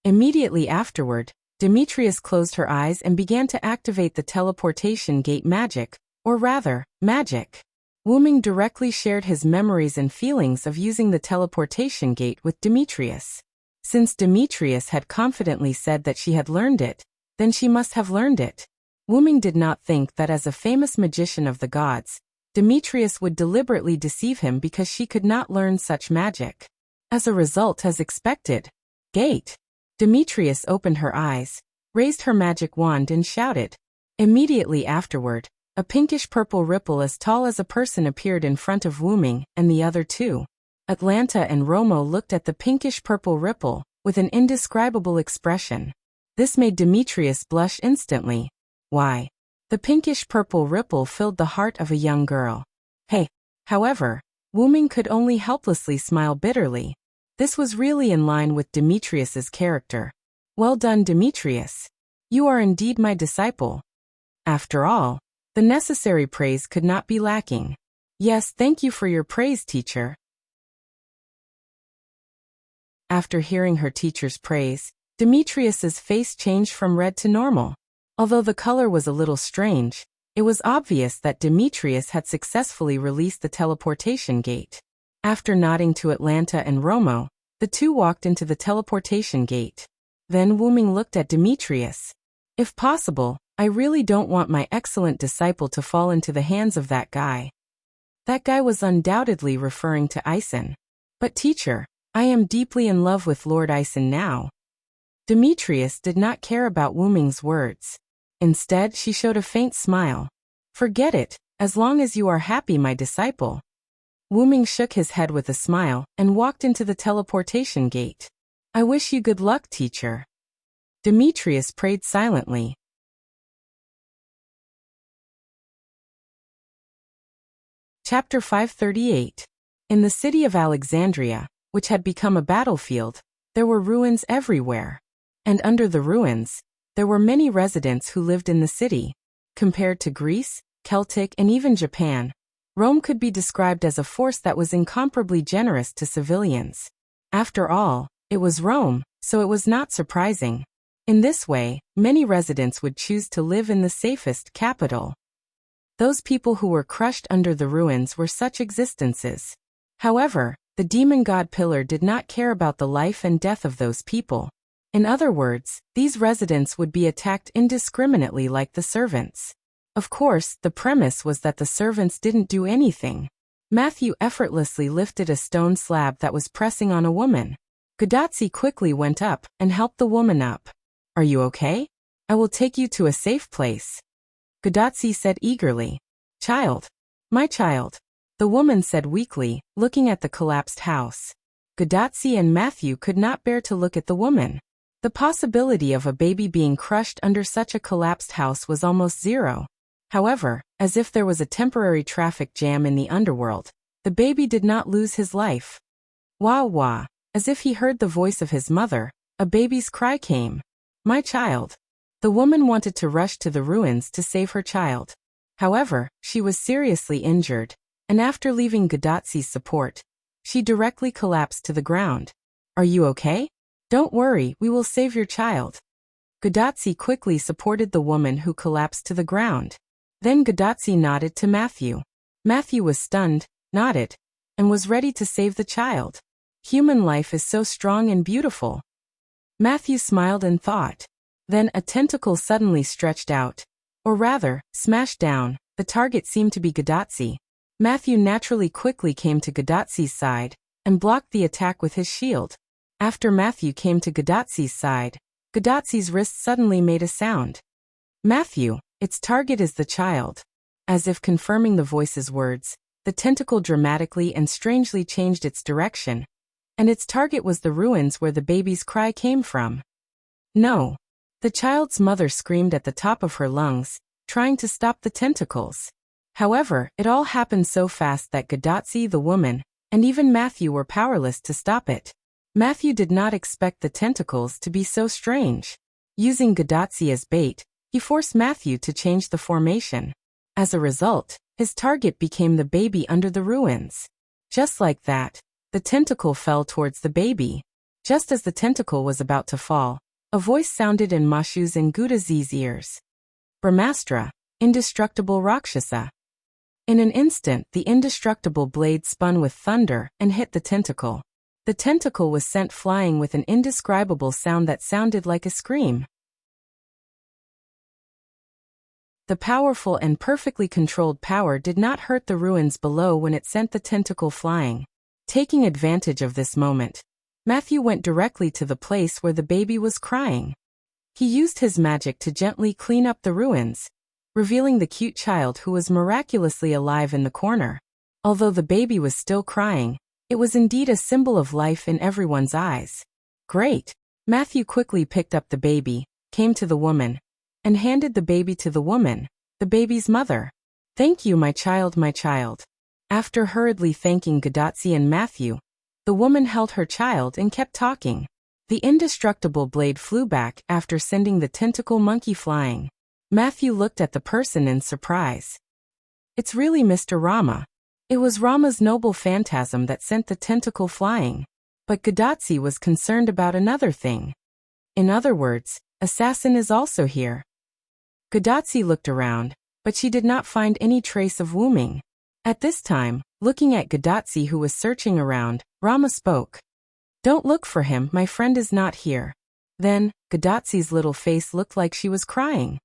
Immediately afterward, Demetrius closed her eyes and began to activate the teleportation gate magic, or rather, magic. Wuming directly shared his memories and feelings of using the teleportation gate with Demetrius. Since Demetrius had confidently said that she had learned it, then she must have learned it. Wuming did not think that as a famous magician of the gods, Demetrius would deliberately deceive him because she could not learn such magic. As a result, as expected, gate. Demetrius opened her eyes, raised her magic wand and shouted. Immediately afterward, a pinkish-purple ripple as tall as a person appeared in front of Wuming and the other two. Atlanta and Romo looked at the pinkish-purple ripple with an indescribable expression. This made Demetrius blush instantly. Why? The pinkish-purple ripple filled the heart of a young girl. Hey! However, Wuming could only helplessly smile bitterly. This was really in line with Demetrius's character. Well done, Demetrius. You are indeed my disciple. After all, the necessary praise could not be lacking. Yes, thank you for your praise, teacher. After hearing her teacher's praise, Demetrius's face changed from red to normal. Although the color was a little strange, it was obvious that Demetrius had successfully released the teleportation gate. After nodding to Atlanta and Romo, the two walked into the teleportation gate. Then Wuming looked at Demetrius. If possible, I really don't want my excellent disciple to fall into the hands of that guy. That guy was undoubtedly referring to Ison. But teacher, I am deeply in love with Lord Ison now. Demetrius did not care about Wuming's words. Instead, she showed a faint smile. Forget it, as long as you are happy, my disciple. Wuming shook his head with a smile and walked into the teleportation gate. I wish you good luck, teacher. Demetrius prayed silently. Chapter 538. In the city of Alexandria, which had become a battlefield, there were ruins everywhere. And under the ruins, there were many residents who lived in the city. Compared to Greece, Celtic, and even Japan, Rome could be described as a force that was incomparably generous to civilians. After all, it was Rome, so it was not surprising. In this way, many residents would choose to live in the safest capital. Those people who were crushed under the ruins were such existences. However, the demon god Pillar did not care about the life and death of those people. In other words, these residents would be attacked indiscriminately like the servants. Of course, the premise was that the servants didn't do anything. Matthew effortlessly lifted a stone slab that was pressing on a woman. Gadotsi quickly went up and helped the woman up. Are you okay? I will take you to a safe place. Gadotsi said eagerly. Child. My child. The woman said weakly, looking at the collapsed house. Gadotsi and Matthew could not bear to look at the woman. The possibility of a baby being crushed under such a collapsed house was almost zero. However, as if there was a temporary traffic jam in the underworld, the baby did not lose his life. Wah wah, as if he heard the voice of his mother, a baby's cry came. My child. The woman wanted to rush to the ruins to save her child. However, she was seriously injured, and after leaving Gadotsi's support, she directly collapsed to the ground. Are you okay? Don't worry, we will save your child. Gadotsi quickly supported the woman who collapsed to the ground. Then Gadotsi nodded to Matthew. Matthew was stunned, nodded, and was ready to save the child. Human life is so strong and beautiful. Matthew smiled and thought. Then a tentacle suddenly stretched out. Or rather, smashed down. The target seemed to be Gadotsi. Matthew naturally quickly came to Gadatsi's side and blocked the attack with his shield. After Matthew came to Gadatsi's side, Gadatsi's wrist suddenly made a sound. Matthew, its target is the child. As if confirming the voice's words, the tentacle dramatically and strangely changed its direction, and its target was the ruins where the baby's cry came from. No. The child's mother screamed at the top of her lungs, trying to stop the tentacles. However, it all happened so fast that Gadatsi, the woman, and even Matthew were powerless to stop it. Matthew did not expect the tentacles to be so strange. Using Gadatsi as bait, he forced Matthew to change the formation. As a result, his target became the baby under the ruins. Just like that, the tentacle fell towards the baby. Just as the tentacle was about to fall, a voice sounded in Mashu's and Gudazi's ears. Brahmastra, indestructible Rakshasa. In an instant, the indestructible blade spun with thunder and hit the tentacle. The tentacle was sent flying with an indescribable sound that sounded like a scream. The powerful and perfectly controlled power did not hurt the ruins below when it sent the tentacle flying. Taking advantage of this moment, Matthew went directly to the place where the baby was crying. He used his magic to gently clean up the ruins, revealing the cute child who was miraculously alive in the corner. Although the baby was still crying, it was indeed a symbol of life in everyone's eyes. Great! Matthew quickly picked up the baby, came to the woman, and handed the baby to the woman, the baby's mother. Thank you, my child, my child. After hurriedly thanking Gadatsi and Matthew, the woman held her child and kept talking. The indestructible blade flew back after sending the tentacle monkey flying. Matthew looked at the person in surprise. It's really Mr. Rama. It was Rama's noble phantasm that sent the tentacle flying. But Gadatsi was concerned about another thing. In other words, assassin is also here. Gadatsi looked around, but she did not find any trace of Wuming. At this time, looking at Gadatsi who was searching around, Rama spoke. Don't look for him, my friend is not here. Then, Gadatsi's little face looked like she was crying.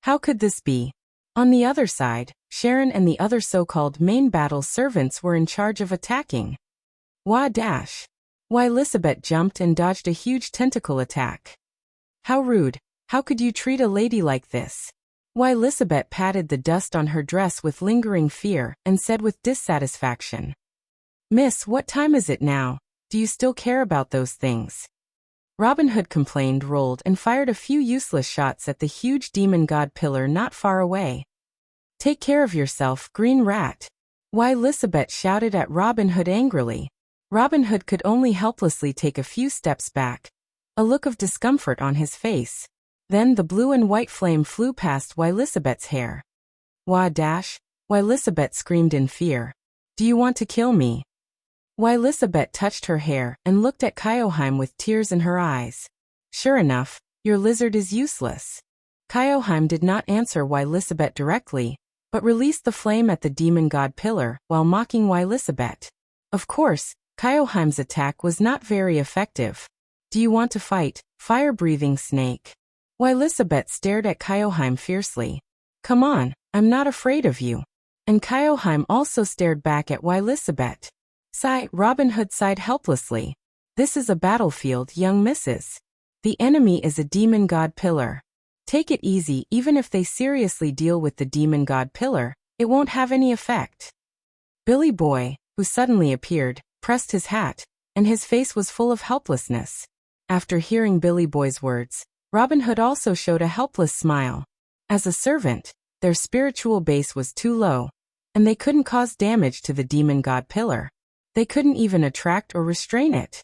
How could this be? On the other side, Sharon and the other so-called main battle servants were in charge of attacking. Why Lisabeth jumped and dodged a huge tentacle attack. How rude, how could you treat a lady like this? Why Lisabeth patted the dust on her dress with lingering fear and said with dissatisfaction. Miss, what time is it now? Do you still care about those things? Robin Hood complained, rolled and fired a few useless shots at the huge demon god pillar not far away. Take care of yourself, green rat. Why Lisabeth shouted at Robin Hood angrily. Robin Hood could only helplessly take a few steps back, a look of discomfort on his face. Then the blue and white flame flew past Lisabeth's hair. Why Lisabeth screamed in fear. Do you want to kill me? Lisabeth touched her hair and looked at Kyoheim with tears in her eyes. Sure enough, your lizard is useless. Kyoheim did not answer Lisabeth directly, but released the flame at the demon god pillar while mocking Lisabeth. Of course, Kyoheim's attack was not very effective. Do you want to fight, fire-breathing snake? Lisabeth stared at Kyoheim fiercely. Come on, I'm not afraid of you. And Kyoheim also stared back at Lisabeth. Sigh, Robin Hood sighed helplessly. This is a battlefield, young missus. The enemy is a demon god pillar. Take it easy, even if they seriously deal with the demon god pillar, it won't have any effect. Billy Boy, who suddenly appeared, pressed his hat, and his face was full of helplessness. After hearing Billy Boy's words, Robin Hood also showed a helpless smile. As a servant, their spiritual base was too low, and they couldn't cause damage to the demon god pillar. They couldn't even attract or restrain it.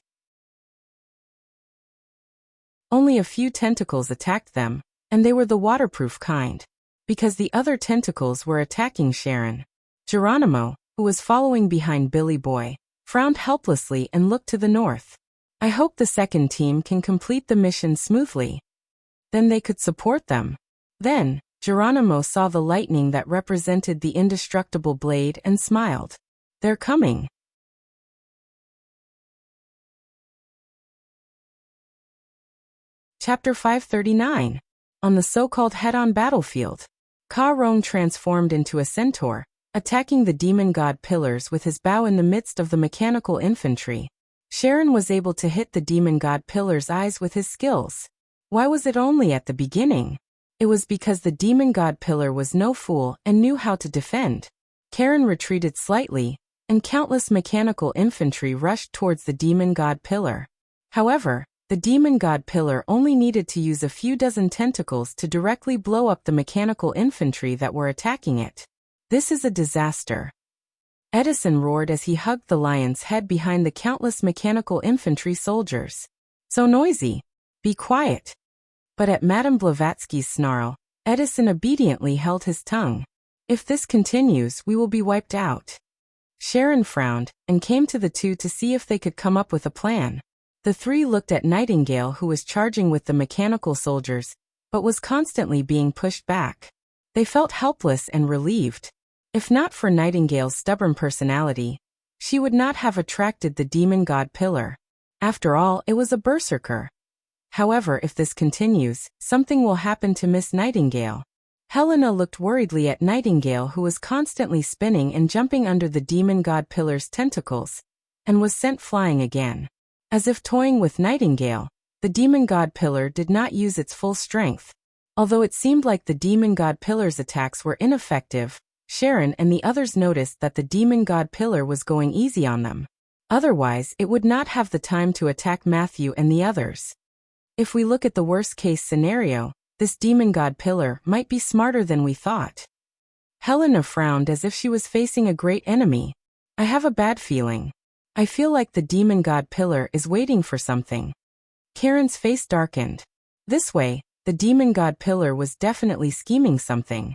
Only a few tentacles attacked them, and they were the waterproof kind, because the other tentacles were attacking Sharon. Geronimo, who was following behind Billy Boy, frowned helplessly and looked to the north. I hope the second team can complete the mission smoothly. Then they could support them. Then, Geronimo saw the lightning that represented the indestructible blade and smiled. They're coming. Chapter 539. On the so-called head-on battlefield. Ka Rong transformed into a centaur, attacking the demon god pillars with his bow in the midst of the mechanical infantry. Sharon was able to hit the demon god pillars' eyes with his skills. Why was it only at the beginning? It was because the demon god pillar was no fool and knew how to defend. Karen retreated slightly, and countless mechanical infantry rushed towards the demon god pillar. However, the demon god pillar only needed to use a few dozen tentacles to directly blow up the mechanical infantry that were attacking it. This is a disaster. Edison roared as he hugged the lion's head behind the countless mechanical infantry soldiers. So noisy. Be quiet. But at Madame Blavatsky's snarl, Edison obediently held his tongue. If this continues, we will be wiped out. Sharon frowned, and came to the two to see if they could come up with a plan. The three looked at Nightingale, who was charging with the mechanical soldiers, but was constantly being pushed back. They felt helpless and relieved. If not for Nightingale's stubborn personality, she would not have attracted the demon god pillar. After all, it was a berserker. However, if this continues, something will happen to Miss Nightingale. Helena looked worriedly at Nightingale, who was constantly spinning and jumping under the demon god pillar's tentacles, and was sent flying again. As if toying with Nightingale, the demon god pillar did not use its full strength. Although it seemed like the demon god pillar's attacks were ineffective, Sharon and the others noticed that the demon god pillar was going easy on them. Otherwise, it would not have the time to attack Matthew and the others. If we look at the worst-case scenario, this demon god pillar might be smarter than we thought. Helena frowned as if she was facing a great enemy. I have a bad feeling. I feel like the demon god pillar is waiting for something. Karen's face darkened. This way, the demon god pillar was definitely scheming something.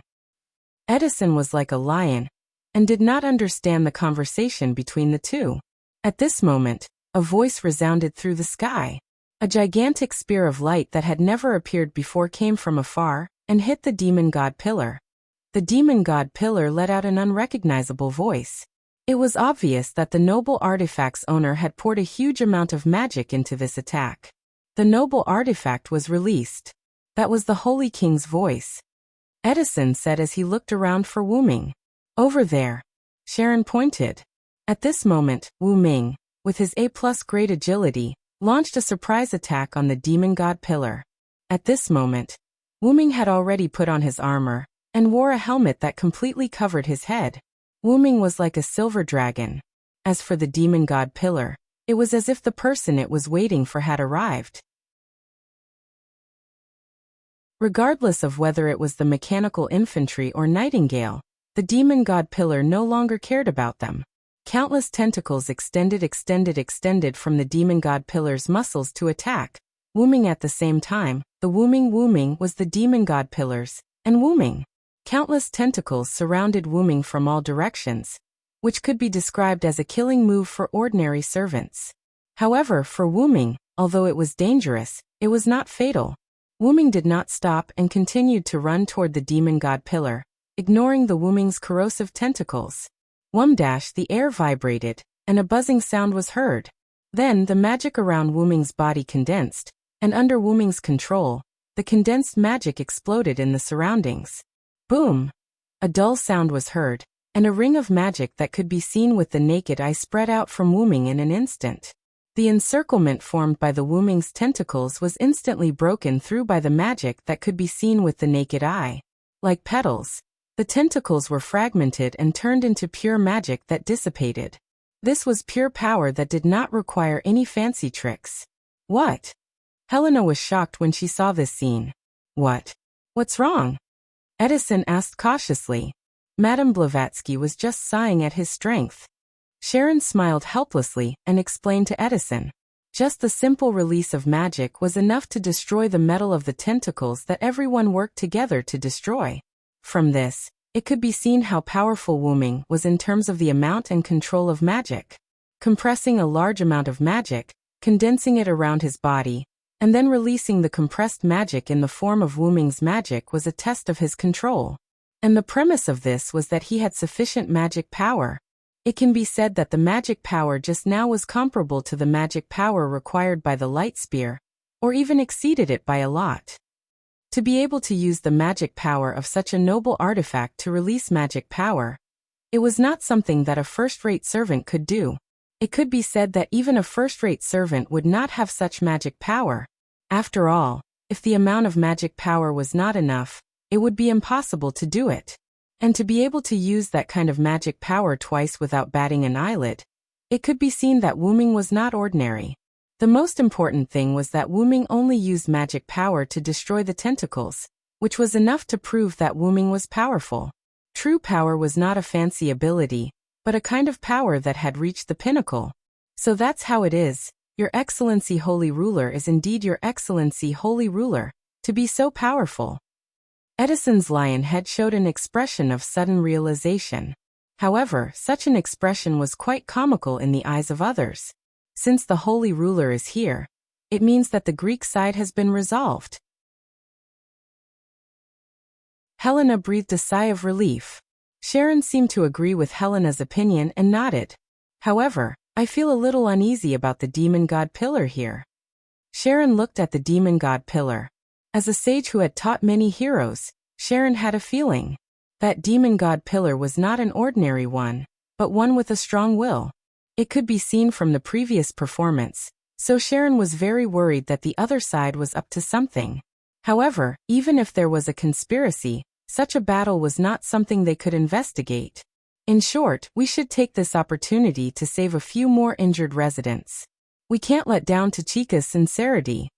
Edison was like a lion, and did not understand the conversation between the two. At this moment, a voice resounded through the sky. A gigantic spear of light that had never appeared before came from afar, and hit the demon god pillar. The demon god pillar let out an unrecognizable voice. It was obvious that the noble artifact's owner had poured a huge amount of magic into this attack. The noble artifact was released. That was the Holy King's voice. Edison said as he looked around for Wu Ming. Over there. Sharon pointed. At this moment, Wu Ming, with his A+ great agility, launched a surprise attack on the demon god pillar. At this moment, Wu Ming had already put on his armor, and wore a helmet that completely covered his head. Wu Ming was like a silver dragon. As for the demon god pillar, it was as if the person it was waiting for had arrived. Regardless of whether it was the mechanical infantry or Nightingale, the demon god pillar no longer cared about them. Countless tentacles extended from the demon god pillar's muscles to attack, Wu Ming at the same time. The Wu Ming was the demon god pillars, and Wu Ming. Countless tentacles surrounded Wu Ming from all directions, which could be described as a killing move for ordinary servants. However, for Wu Ming, although it was dangerous, it was not fatal. Wu Ming did not stop and continued to run toward the demon god pillar, ignoring the Wu Ming's corrosive tentacles. The air vibrated, and a buzzing sound was heard. Then the magic around Wu Ming's body condensed, and under Wu Ming's control, the condensed magic exploded in the surroundings. Boom! A dull sound was heard, and a ring of magic that could be seen with the naked eye spread out from Wu Ming in an instant. The encirclement formed by the Wu Ming's tentacles was instantly broken through by the magic that could be seen with the naked eye. Like petals, the tentacles were fragmented and turned into pure magic that dissipated. This was pure power that did not require any fancy tricks. What? Helena was shocked when she saw this scene. What's wrong? Edison asked cautiously. Madame Blavatsky was just sighing at his strength. Sharon smiled helplessly and explained to Edison. Just the simple release of magic was enough to destroy the metal of the tentacles that everyone worked together to destroy. From this, it could be seen how powerful Wu Ming was in terms of the amount and control of magic. Compressing a large amount of magic, condensing it around his body, and then releasing the compressed magic in the form of Wu Ming's magic was a test of his control. And the premise of this was that he had sufficient magic power. It can be said that the magic power just now was comparable to the magic power required by the light spear, or even exceeded it by a lot. To be able to use the magic power of such a noble artifact to release magic power, It was not something that a first-rate servant could do. It could be said that even a first-rate servant would not have such magic power. After all, if the amount of magic power was not enough, it would be impossible to do it. And to be able to use that kind of magic power twice without batting an eyelid, it could be seen that Wu Ming was not ordinary. The most important thing was that Wu Ming only used magic power to destroy the tentacles, which was enough to prove that Wu Ming was powerful. True power was not a fancy ability, but a kind of power that had reached the pinnacle. So that's how it is. Your Excellency Holy Ruler is indeed Your Excellency Holy Ruler, to be so powerful. Edison's lion head showed an expression of sudden realization. However, such an expression was quite comical in the eyes of others. Since the Holy Ruler is here, it means that the Greek side has been resolved. Helena breathed a sigh of relief. Sharon seemed to agree with Helena's opinion and nodded. However, I feel a little uneasy about the demon god pillar here. Sharon looked at the demon god pillar. As a sage who had taught many heroes, Sharon had a feeling. That demon god pillar was not an ordinary one, but one with a strong will. It could be seen from the previous performance, so Sharon was very worried that the other side was up to something. However, even if there was a conspiracy, such a battle was not something they could investigate. In short, we should take this opportunity to save a few more injured residents. We can't let down Tachika's sincerity.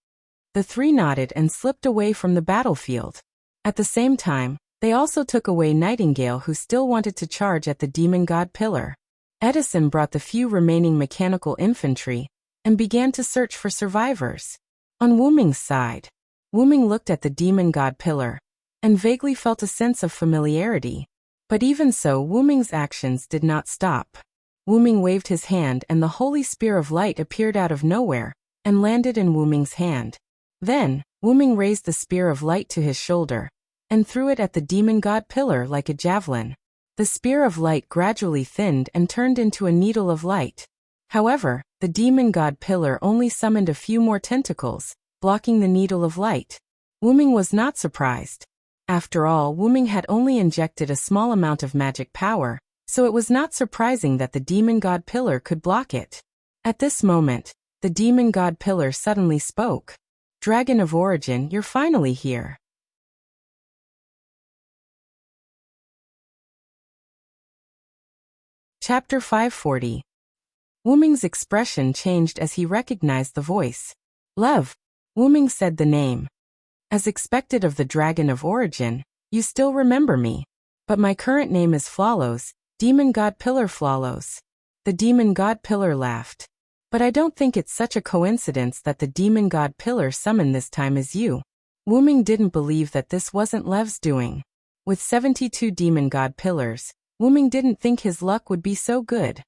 The three nodded and slipped away from the battlefield. At the same time, they also took away Nightingale, who still wanted to charge at the demon god pillar. Edison brought the few remaining mechanical infantry and began to search for survivors. On Wu Ming's side, Wu Ming looked at the demon god pillar and vaguely felt a sense of familiarity. But even so, Wu Ming's actions did not stop. Wu Ming waved his hand and the holy spear of light appeared out of nowhere and landed in Wu Ming's hand. Then, Wu Ming raised the spear of light to his shoulder and threw it at the demon god pillar like a javelin. The spear of light gradually thinned and turned into a needle of light. However, the demon god pillar only summoned a few more tentacles, blocking the needle of light. Wu Ming was not surprised. After all, Wu Ming had only injected a small amount of magic power, so it was not surprising that the demon god pillar could block it. At this moment, the demon god pillar suddenly spoke. Dragon of Origin, you're finally here. Chapter 540. Wu Ming's expression changed as he recognized the voice. Lev. Wu Ming said the name. As expected of the Dragon of Origin, you still remember me. But my current name is Flawless, Demon God Pillar Flawless. The Demon God Pillar laughed. But I don't think it's such a coincidence that the Demon God Pillar summoned this time is you. Wu Ming didn't believe that this wasn't Lev's doing. With 72 Demon God Pillars, Wu Ming didn't think his luck would be so good.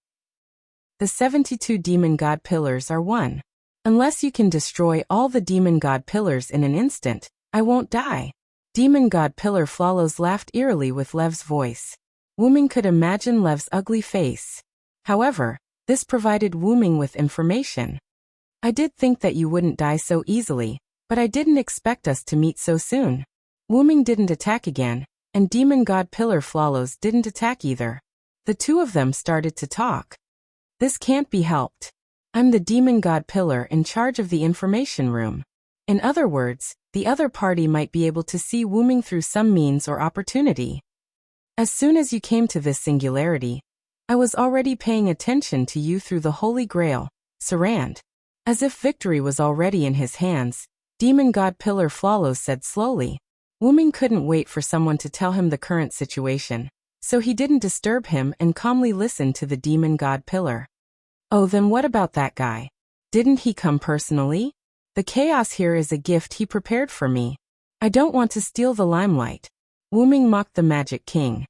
The 72 Demon God Pillars are one. Unless you can destroy all the Demon God Pillars in an instant, I won't die. Demon God Pillar Flawless laughed eerily with Lev's voice. Wu Ming could imagine Lev's ugly face. However, this provided Wu Ming with information. I did think that you wouldn't die so easily, but I didn't expect us to meet so soon. Wu Ming didn't attack again, and Demon God Pillar Flawless didn't attack either. The two of them started to talk. This can't be helped. I'm the Demon God Pillar in charge of the information room. In other words, the other party might be able to see Wu Ming through some means or opportunity. As soon as you came to this singularity, I was already paying attention to you through the Holy Grail, Sarand. As if victory was already in his hands, Demon God Pillar Flawless said slowly. Wu Ming couldn't wait for someone to tell him the current situation, so he didn't disturb him and calmly listened to the Demon God Pillar. Oh, then what about that guy? Didn't he come personally? The chaos here is a gift he prepared for me. I don't want to steal the limelight. Wu Ming mocked the Magic King.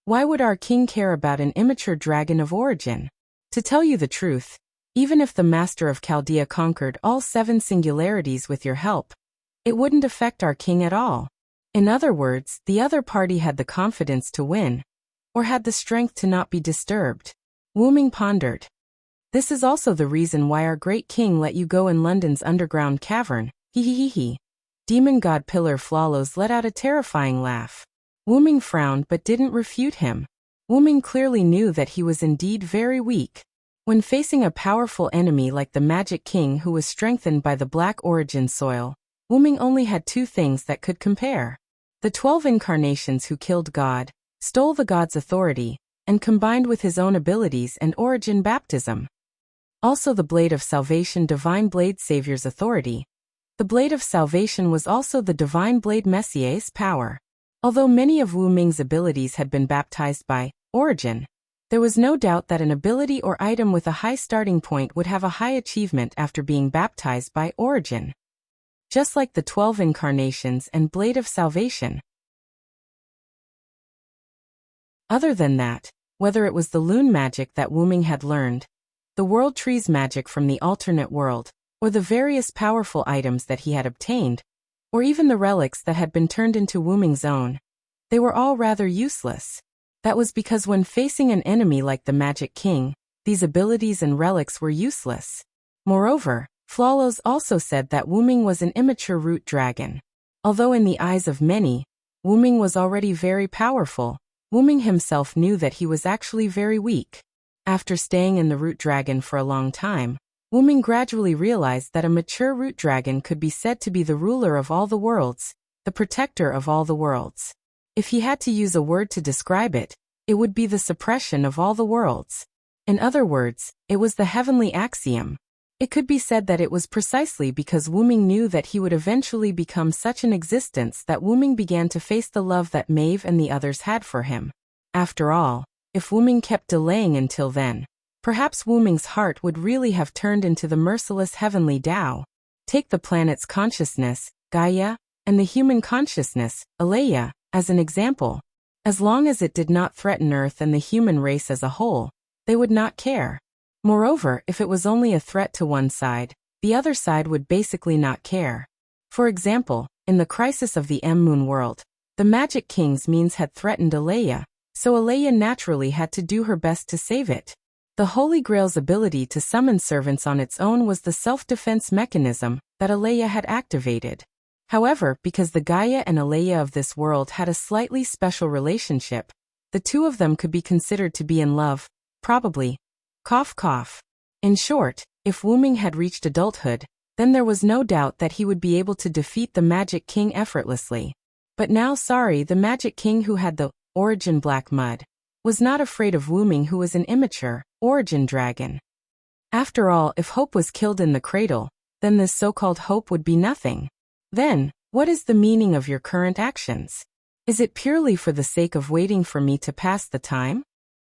Why would our king care about an immature dragon of origin? To tell you the truth, even if the Master of Chaldea conquered all 7 singularities with your help, it wouldn't affect our king at all. In other words, the other party had the confidence to win, or had the strength to not be disturbed. Wu Ming pondered. This is also the reason why our great king let you go in London's underground cavern. He. Demon God Pillar Flawless let out a terrifying laugh. Wu Ming frowned but didn't refute him. Wu-ming clearly knew that he was indeed very weak. When facing a powerful enemy like the Magic King who was strengthened by the Black Origin soil, Wu-ming only had two things that could compare. The 12 incarnations who killed God, stole the god's authority, and combined with his own abilities and origin baptism. Also the Blade of Salvation, Divine Blade Savior's authority. The Blade of Salvation was also the Divine Blade Messier's power. Although many of Wu-ming's abilities had been baptized by origin, there was no doubt that an ability or item with a high starting point would have a high achievement after being baptized by origin. Just like the 12 incarnations and Blade of Salvation. Other than that, whether it was the Lune magic that Wu-ming had learned, the World Trees magic from the alternate world, or the various powerful items that he had obtained, or even the relics that had been turned into Wu-ming's own, they were all rather useless. That was because when facing an enemy like the Magic King, these abilities and relics were useless. Moreover, Flawless also said that Wu-ming was an immature root dragon. Although in the eyes of many, Wu-ming was already very powerful, Wu-ming himself knew that he was actually very weak. After staying in the root dragon for a long time, Wu-ming gradually realized that a mature root dragon could be said to be the ruler of all the worlds, the protector of all the worlds. If he had to use a word to describe it, it would be the suppression of all the worlds. In other words, it was the heavenly axiom. It could be said that it was precisely because Wu-ming knew that he would eventually become such an existence that Wu-ming began to face the love that Maeve and the others had for him. After all, if Wu-ming kept delaying until then, perhaps Wu-ming's heart would really have turned into the merciless heavenly Tao. Take the planet's consciousness, Gaia, and the human consciousness, Alea, as an example. As long as it did not threaten Earth and the human race as a whole, they would not care. Moreover, if it was only a threat to one side, the other side would basically not care. For example, in the crisis of the M-Moon world, the Magic King's means had threatened Alea, so Alea naturally had to do her best to save it. The Holy Grail's ability to summon servants on its own was the self-defense mechanism that Alea had activated. However, because the Gaia and Alea of this world had a slightly special relationship, the two of them could be considered to be in love, probably. Cough cough. In short, if Wu-ming had reached adulthood, then there was no doubt that he would be able to defeat the Magic King effortlessly. But now the Magic King who had the origin black mud, was not afraid of Wu-ming who was an immature origin dragon. After all, if hope was killed in the cradle, then this so-called hope would be nothing. Then, what is the meaning of your current actions? Is it purely for the sake of waiting for me to pass the time?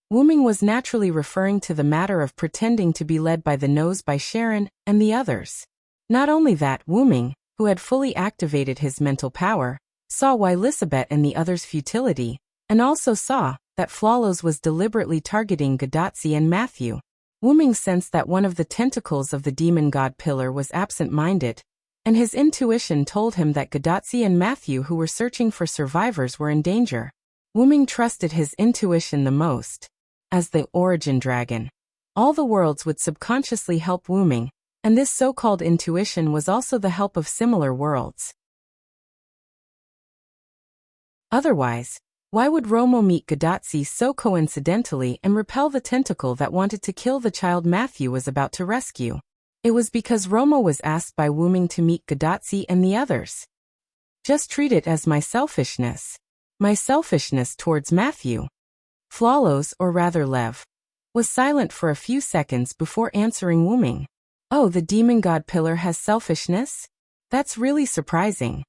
Wu-ming was naturally referring to the matter of pretending to be led by the nose by Sharon and the others. Not only that, Wu-ming, who had fully activated his mental power, saw why Lisabeth and the others' futility, and also saw that Flawless was deliberately targeting Gadatsi and Matthew. Wu-ming sensed that one of the tentacles of the demon god pillar was absent-minded, and his intuition told him that Gadatsi and Matthew who were searching for survivors were in danger. Wu-ming trusted his intuition the most. As the origin dragon, all the worlds would subconsciously help Wu-ming, and this so-called intuition was also the help of similar worlds. Otherwise, why would Romo meet Gadatsi so coincidentally and repel the tentacle that wanted to kill the child Matthew was about to rescue? It was because Romo was asked by Wu-ming to meet Gadatsi and the others. Just treat it as my selfishness. My selfishness towards Matthew. Flawless, or rather Lev, was silent for a few seconds before answering Wu-ming. Oh, the demon god pillar has selfishness? That's really surprising.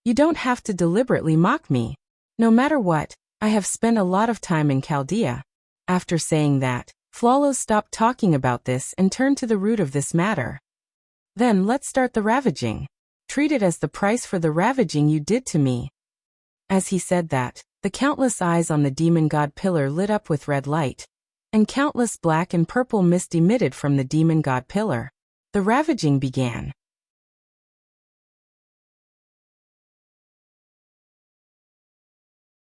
You don't have to deliberately mock me. No matter what, I have spent a lot of time in Chaldea. After saying that, Flawless stopped talking about this and turned to the root of this matter. Then let's start the ravaging. Treat it as the price for the ravaging you did to me. As he said that, the countless eyes on the demon god pillar lit up with red light, and countless black and purple mist emitted from the demon god pillar. The ravaging began.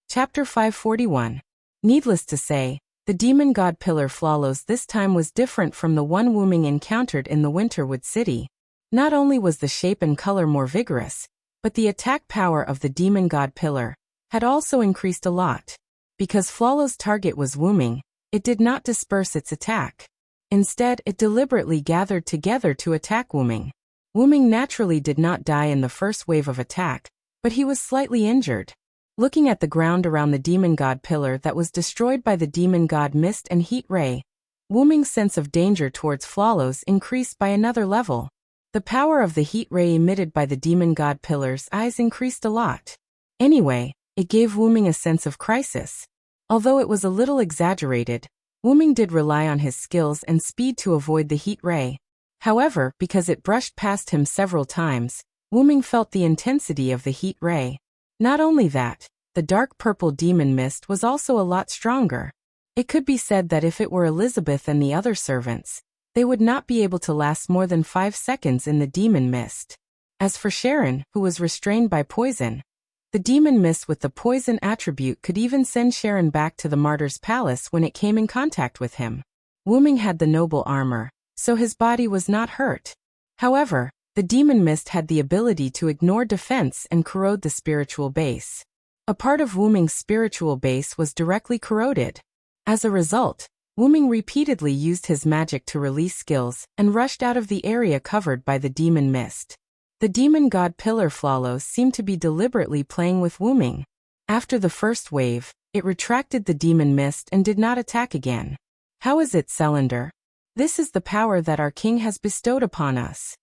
Chapter 541. Needless to say, the demon god pillar Flawless this time was different from the one Wu-ming encountered in the Winterwood City. Not only was the shape and color more vigorous, but the attack power of the demon god pillar had also increased a lot. Because Flawlow's target was Wuming, it did not disperse its attack. Instead, it deliberately gathered together to attack Wuming. Wuming naturally did not die in the first wave of attack, but he was slightly injured. Looking at the ground around the demon god pillar that was destroyed by the demon god mist and heat ray, Wuming's sense of danger towards Flawlow's increased by another level. The power of the heat ray emitted by the demon god pillar's eyes increased a lot. Anyway, it gave Wuming a sense of crisis. Although it was a little exaggerated, Wuming did rely on his skills and speed to avoid the heat ray. However, because it brushed past him several times, Wuming felt the intensity of the heat ray. Not only that, the dark purple demon mist was also a lot stronger. It could be said that if it were Elizabeth and the other servants, they would not be able to last more than 5 seconds in the demon mist. As for Sharon, who was restrained by poison, the demon mist with the poison attribute could even send Sharon back to the martyr's palace when it came in contact with him. Wuming had the noble armor, so his body was not hurt. However, the demon mist had the ability to ignore defense and corrode the spiritual base. A part of Wuming's spiritual base was directly corroded. As a result, Wuming repeatedly used his magic to release skills and rushed out of the area covered by the demon mist. The demon god pillar Flawlow seemed to be deliberately playing with Wuming. After the first wave, it retracted the demon mist and did not attack again. How is it, Cylinder? This is the power that our king has bestowed upon us.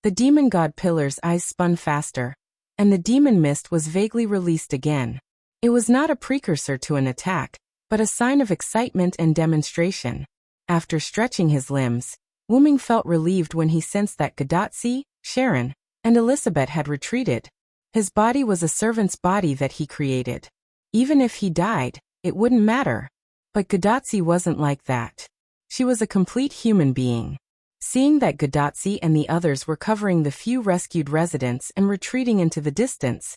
The demon god pillar's eyes spun faster, and the demon mist was vaguely released again. It was not a precursor to an attack, but a sign of excitement and demonstration. After stretching his limbs, Wuming felt relieved when he sensed that Gadotsi, Sharon, and Elizabeth had retreated. His body was a servant's body that he created. Even if he died, it wouldn't matter. But Gadotsi wasn't like that. She was a complete human being. Seeing that Gadotsi and the others were covering the few rescued residents and retreating into the distance,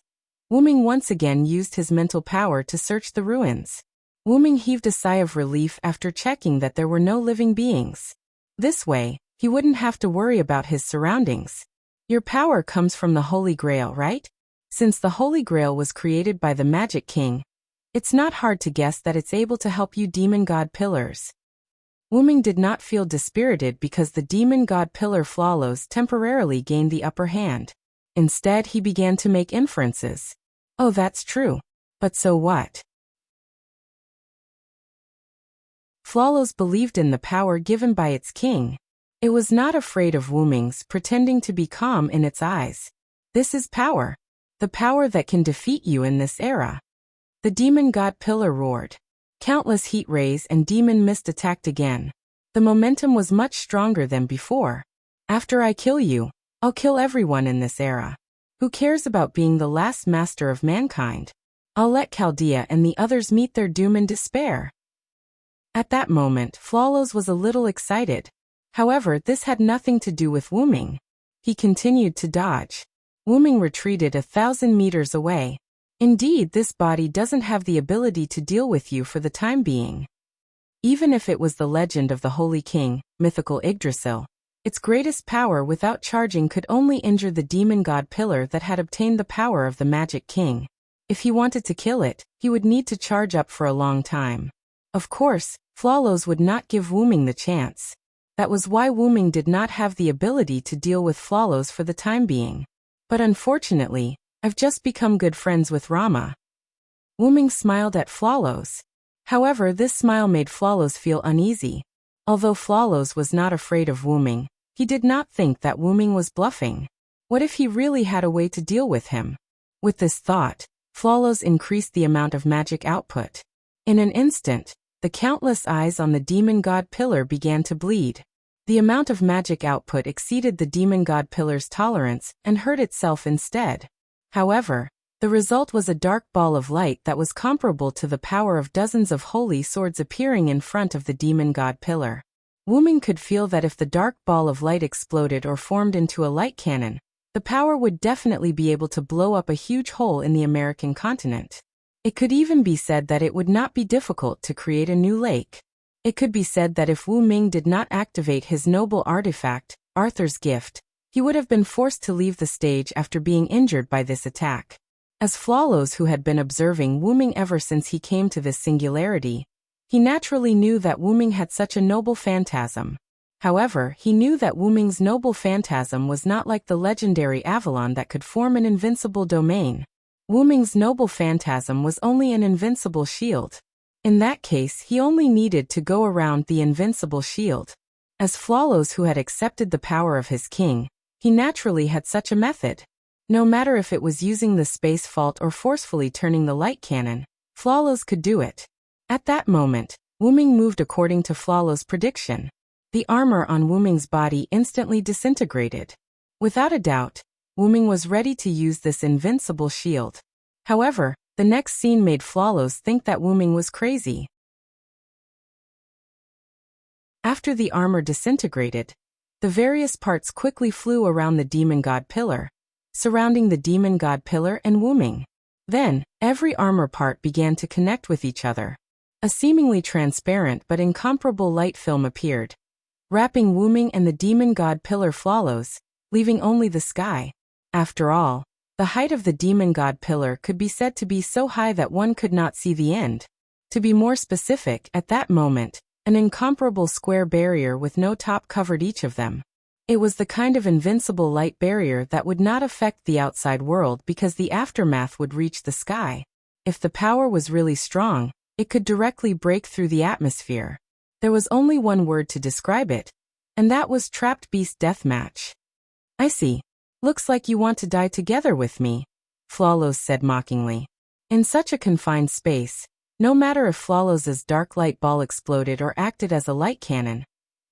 Wuming once again used his mental power to search the ruins. Wuming heaved a sigh of relief after checking that there were no living beings. This way, he wouldn't have to worry about his surroundings. Your power comes from the Holy Grail, right? Since the Holy Grail was created by the Magic King, it's not hard to guess that it's able to help you demon god pillars. Wuming did not feel dispirited because the demon god pillar Flawlow's temporarily gained the upper hand. Instead, he began to make inferences. Oh, that's true. But so what? Flawlow's believed in the power given by its king. It was not afraid of Wuming's pretending to be calm in its eyes. This is power. The power that can defeat you in this era. The demon god pillar roared. Countless heat rays and demon mist attacked again. The momentum was much stronger than before. After I kill you, I'll kill everyone in this era. Who cares about being the last master of mankind? I'll let Chaldea and the others meet their doom in despair. At that moment, Flawlow's was a little excited. However, this had nothing to do with Wuming. He continued to dodge. Wuming retreated 1,000 meters away. Indeed, this body doesn't have the ability to deal with you for the time being. Even if it was the legend of the Holy King, mythical Yggdrasil, its greatest power without charging could only injure the demon god pillar that had obtained the power of the Magic King. If he wanted to kill it, he would need to charge up for a long time. Of course, Flawlow's would not give Wuming the chance. That was why Wuming did not have the ability to deal with Flawlow's for the time being. But unfortunately, I've just become good friends with Rama. Wuming smiled at Flawlow's. However, this smile made Flawlow's feel uneasy. Although Flawlow's was not afraid of Wuming, he did not think that Wuming was bluffing. What if he really had a way to deal with him? With this thought, Flawlow's increased the amount of magic output. In an instant, the countless eyes on the demon god pillar began to bleed. The amount of magic output exceeded the demon god pillar's tolerance and hurt itself instead. However, the result was a dark ball of light that was comparable to the power of dozens of holy swords appearing in front of the demon god pillar. Wuming could feel that if the dark ball of light exploded or formed into a light cannon, the power would definitely be able to blow up a huge hole in the American continent. It could even be said that it would not be difficult to create a new lake. It could be said that if Wu Ming did not activate his noble artifact, Arthur's gift, he would have been forced to leave the stage after being injured by this attack. As Flawless, who had been observing Wu Ming ever since he came to this singularity, he naturally knew that Wu Ming had such a noble phantasm. However, he knew that Wu Ming's noble phantasm was not like the legendary Avalon that could form an invincible domain. Wu Ming's noble phantasm was only an invincible shield. In that case, he only needed to go around the invincible shield. As Flawless, who had accepted the power of his king, he naturally had such a method. No matter if it was using the space fault or forcefully turning the light cannon, Flawless could do it. At that moment, Wu Ming moved according to Flawless' prediction. The armor on Wu Ming's body instantly disintegrated. Without a doubt, Wu Ming was ready to use this invincible shield. However, the next scene made Flawless think that Wu Ming was crazy. After the armor disintegrated, the various parts quickly flew around the demon god pillar, surrounding the demon god pillar and Wu Ming. Then, every armor part began to connect with each other. A seemingly transparent but incomparable light film appeared, wrapping Wu Ming and the demon god pillar Flawless, leaving only the sky. After all, the height of the demon god pillar could be said to be so high that one could not see the end. To be more specific, at that moment, an incomparable square barrier with no top covered each of them. It was the kind of invincible light barrier that would not affect the outside world because the aftermath would reach the sky. If the power was really strong, it could directly break through the atmosphere. There was only one word to describe it, and that was Trapped Beast Deathmatch. I see. Looks like you want to die together with me, Flawless said mockingly. In such a confined space, no matter if Flawless's dark light ball exploded or acted as a light cannon,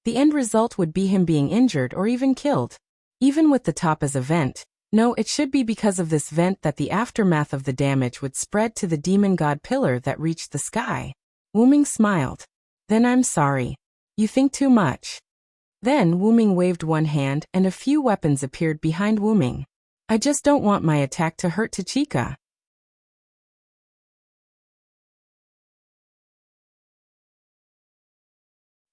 the end result would be him being injured or even killed. Even with the top as a vent, no, it should be because of this vent that the aftermath of the damage would spread to the demon god pillar that reached the sky. Wu Ming smiled. Then I'm sorry. You think too much. Then Wu Ming waved one hand and a few weapons appeared behind Wu Ming. I just don't want my attack to hurt Tachika.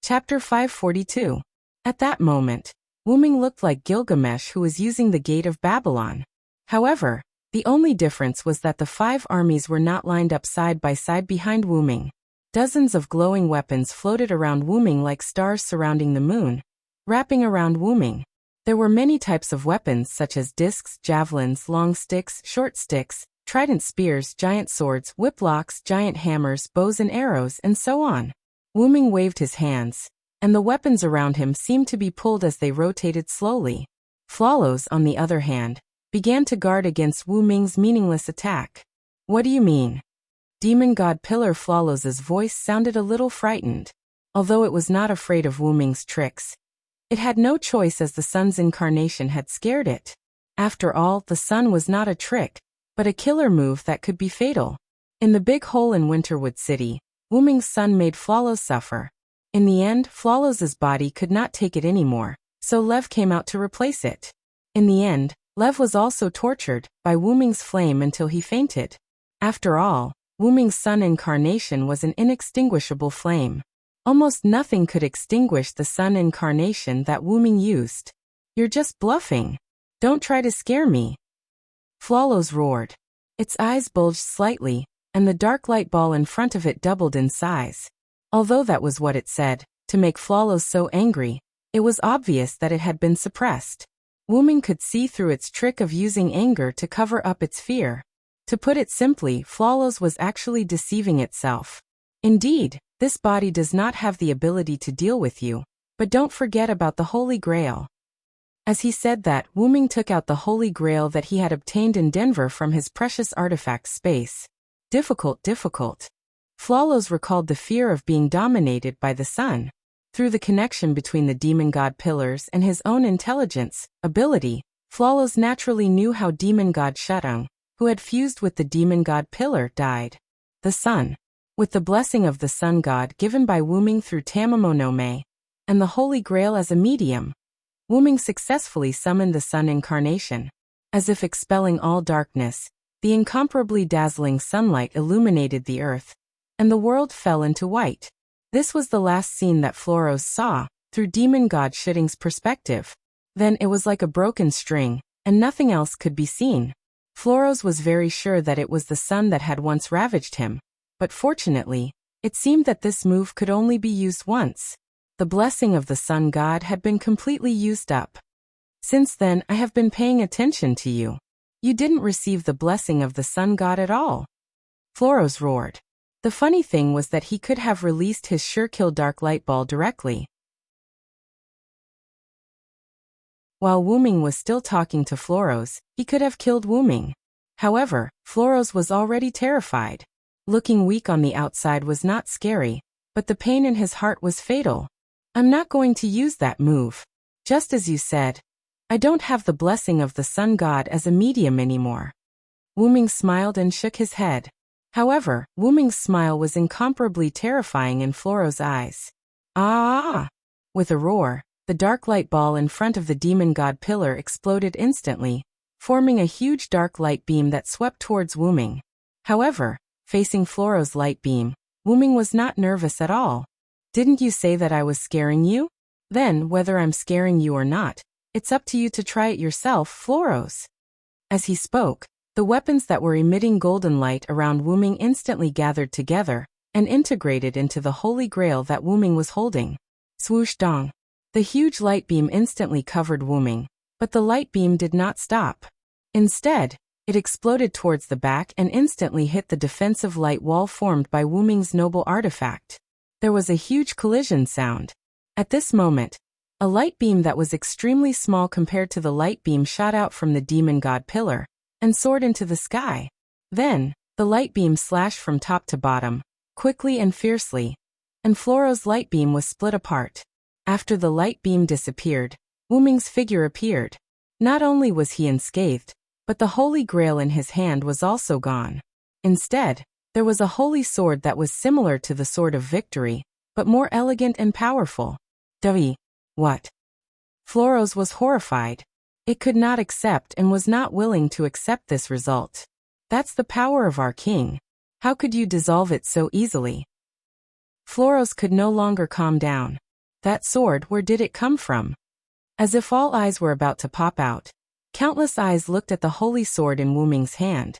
Chapter 542. At that moment, Wu Ming looked like Gilgamesh, who was using the Gate of Babylon. However, the only difference was that the 5 armies were not lined up side by side behind Wu Ming. Dozens of glowing weapons floated around Wu Ming like stars surrounding the moon, wrapping around Wu Ming. There were many types of weapons such as discs, javelins, long sticks, short sticks, trident spears, giant swords, whiplocks, giant hammers, bows and arrows, and so on. Wu Ming waved his hands, and the weapons around him seemed to be pulled as they rotated slowly. Flawless, on the other hand, began to guard against Wu Ming's meaningless attack. What do you mean? Demon God Pillar Flawless's voice sounded a little frightened. Although it was not afraid of Wu Ming's tricks, it had no choice as the sun's incarnation had scared it. After all, the sun was not a trick, but a killer move that could be fatal. In the big hole in Winterwood City, Wu Ming's son made Flawless suffer. In the end, Flawless's body could not take it anymore, so Lev came out to replace it. In the end, Lev was also tortured by Wu Ming's flame until he fainted. After all, Wu Ming's sun incarnation was an inextinguishable flame. Almost nothing could extinguish the sun incarnation that Wu Ming used. You're just bluffing. Don't try to scare me. Flawless roared. Its eyes bulged slightly, and the dark light ball in front of it doubled in size. Although that was what it said, to make Flawless so angry, it was obvious that it had been suppressed. Wu Ming could see through its trick of using anger to cover up its fear. To put it simply, Flawless was actually deceiving itself. Indeed, this body does not have the ability to deal with you, but don't forget about the Holy Grail. As he said that, Wu Ming took out the Holy Grail that he had obtained in Denver from his precious artifact space. Difficult. Flawless recalled the fear of being dominated by the sun. Through the connection between the demon god pillars and his own intelligence, ability, Flawless naturally knew how demon god Shuttung, who had fused with the demon god pillar, died. The sun. With the blessing of the sun god given by Wu Ming through Tamamonome, and the Holy Grail as a medium, Wu Ming successfully summoned the sun incarnation. As if expelling all darkness, the incomparably dazzling sunlight illuminated the earth, and the world fell into white. This was the last scene that Flawless saw, through demon god Shutting's perspective. Then it was like a broken string, and nothing else could be seen. Floros was very sure that it was the sun that had once ravaged him, but fortunately, it seemed that this move could only be used once. The blessing of the sun god had been completely used up. Since then, I have been paying attention to you. You didn't receive the blessing of the sun god at all. Floros roared. The funny thing was that he could have released his sure-kill dark light ball directly. While Wuming was still talking to Floros, he could have killed Wuming. However, Floros was already terrified. Looking weak on the outside was not scary, but the pain in his heart was fatal. I'm not going to use that move. Just as you said, I don't have the blessing of the sun god as a medium anymore. Wuming smiled and shook his head. However, Wuming's smile was incomparably terrifying in Floros' eyes. Ah! With a roar, the dark light ball in front of the demon god pillar exploded instantly, forming a huge dark light beam that swept towards Wuming. However, facing Floros' light beam, Wuming was not nervous at all. Didn't you say that I was scaring you? Then, whether I'm scaring you or not, it's up to you to try it yourself, Floros. As he spoke, the weapons that were emitting golden light around Wuming instantly gathered together and integrated into the holy grail that Wuming was holding. Swoosh dong. The huge light beam instantly covered Wuming, but the light beam did not stop. Instead, it exploded towards the back and instantly hit the defensive light wall formed by Wuming's noble artifact. There was a huge collision sound. At this moment, a light beam that was extremely small compared to the light beam shot out from the demon god pillar and soared into the sky. Then, the light beam slashed from top to bottom, quickly and fiercely, and Floros' light beam was split apart. After the light beam disappeared, Wuming's figure appeared. Not only was he unscathed, but the holy grail in his hand was also gone. Instead, there was a holy sword that was similar to the sword of victory, but more elegant and powerful. Dui. What? Floros was horrified. It could not accept and was not willing to accept this result. That's the power of our king. How could you dissolve it so easily? Floros could no longer calm down. That sword, where did it come from? As if all eyes were about to pop out, countless eyes looked at the holy sword in Wuming's hand.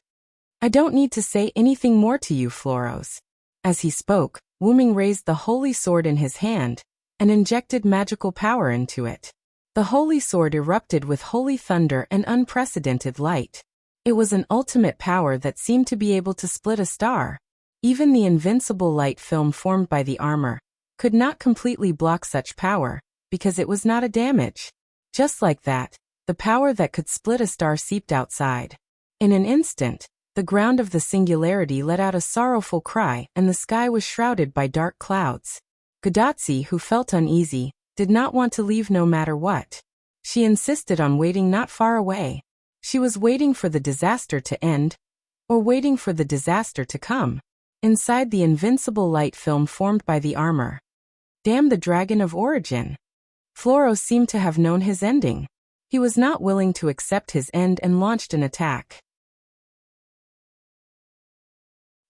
I don't need to say anything more to you, Floros. As he spoke, Wuming raised the holy sword in his hand and injected magical power into it. The holy sword erupted with holy thunder and unprecedented light. It was an ultimate power that seemed to be able to split a star. Even the invincible light film formed by the armor could not completely block such power, because it was not a damage. Just like that, the power that could split a star seeped outside. In an instant, the ground of the singularity let out a sorrowful cry and the sky was shrouded by dark clouds. Gadatsi, who felt uneasy, did not want to leave no matter what. She insisted on waiting not far away. She was waiting for the disaster to end, or waiting for the disaster to come. Inside the invincible light film formed by the armor. Damn the dragon of origin. Floros seemed to have known his ending. He was not willing to accept his end and launched an attack.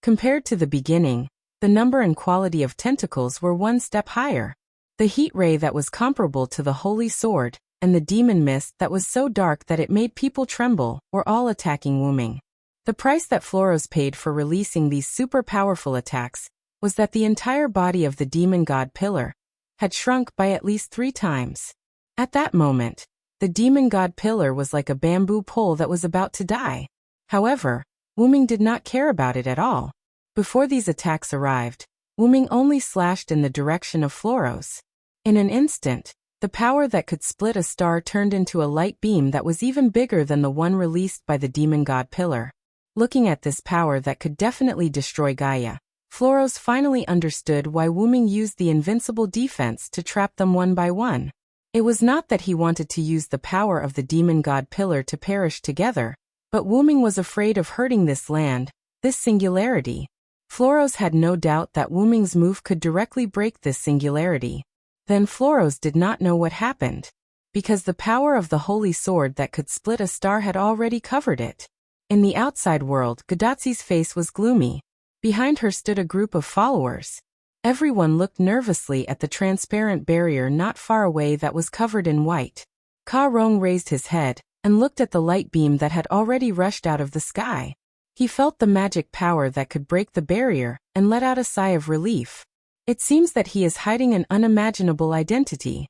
Compared to the beginning, the number and quality of tentacles were one step higher. The heat ray that was comparable to the holy sword, and the demon mist that was so dark that it made people tremble, were all attacking Wuming. The price that Floros paid for releasing these super powerful attacks was that the entire body of the demon god pillar had shrunk by at least 3 times. At that moment, the demon god pillar was like a bamboo pole that was about to die. However, Wuming did not care about it at all. Before these attacks arrived, Wuming only slashed in the direction of Floros. In an instant, the power that could split a star turned into a light beam that was even bigger than the one released by the demon god pillar. Looking at this power that could definitely destroy Gaia, Floros finally understood why Wuming used the invincible defense to trap them one by one. It was not that he wanted to use the power of the demon god pillar to perish together, but Wuming was afraid of hurting this land, this singularity. Floros had no doubt that Wuming's move could directly break this singularity. Then Floros did not know what happened, because the power of the holy sword that could split a star had already covered it. In the outside world, Gadatsi's face was gloomy. Behind her stood a group of followers. Everyone looked nervously at the transparent barrier not far away that was covered in white. Ka Rong raised his head, and looked at the light beam that had already rushed out of the sky. He felt the magic power that could break the barrier, and let out a sigh of relief. It seems that he is hiding an unimaginable identity.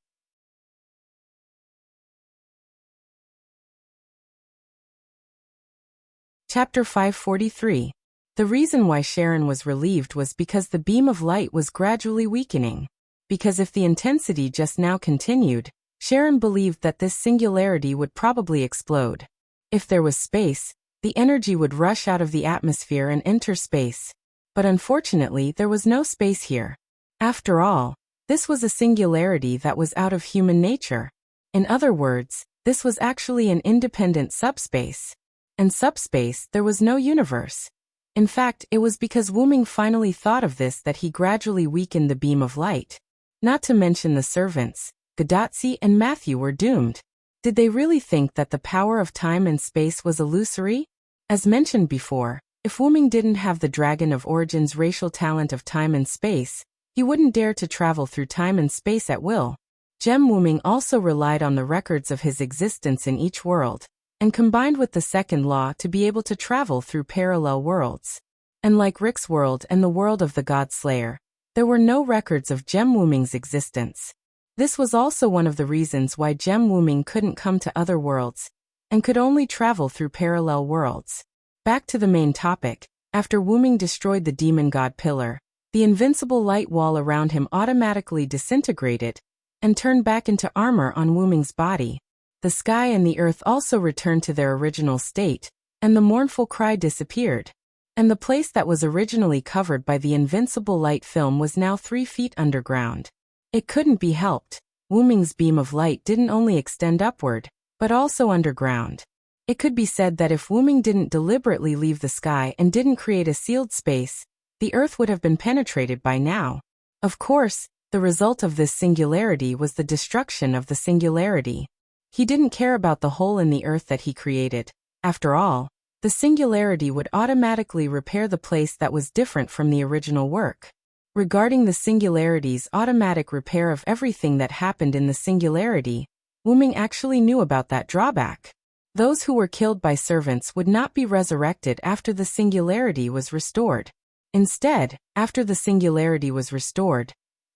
Chapter 543. The reason why Sharon was relieved was because the beam of light was gradually weakening. Because if the intensity just now continued, Sharon believed that this singularity would probably explode. If there was space, the energy would rush out of the atmosphere and enter space. But unfortunately, there was no space here. After all, this was a singularity that was out of human nature. In other words, this was actually an independent subspace. In subspace, there was no universe. In fact, it was because Wu Ming finally thought of this that he gradually weakened the beam of light. Not to mention the servants, Gadotsi and Matthew were doomed. Did they really think that the power of time and space was illusory? As mentioned before, if Wu Ming didn't have the Dragon of Origin's racial talent of time and space, he wouldn't dare to travel through time and space at will. Gem Wu Ming also relied on the records of his existence in each world, and combined with the second law to be able to travel through parallel worlds. And like Rick's world and the world of the God Slayer, there were no records of Gem Wu Ming's existence. This was also one of the reasons why Gem Wu Ming couldn't come to other worlds, and could only travel through parallel worlds. Back to the main topic, after Wu Ming destroyed the demon god pillar, the invincible light wall around him automatically disintegrated, and turned back into armor on Wu Ming's body. The sky and the earth also returned to their original state, and the mournful cry disappeared. And the place that was originally covered by the invincible light film was now 3 feet underground. It couldn't be helped. Wu Ming's beam of light didn't only extend upward, but also underground. It could be said that if Wu Ming didn't deliberately leave the sky and didn't create a sealed space, the earth would have been penetrated by now. Of course, the result of this singularity was the destruction of the singularity. He didn't care about the hole in the earth that he created. After all, the singularity would automatically repair the place that was different from the original work. Regarding the singularity's automatic repair of everything that happened in the singularity, Wu Ming actually knew about that drawback. Those who were killed by servants would not be resurrected after the singularity was restored. Instead, after the singularity was restored,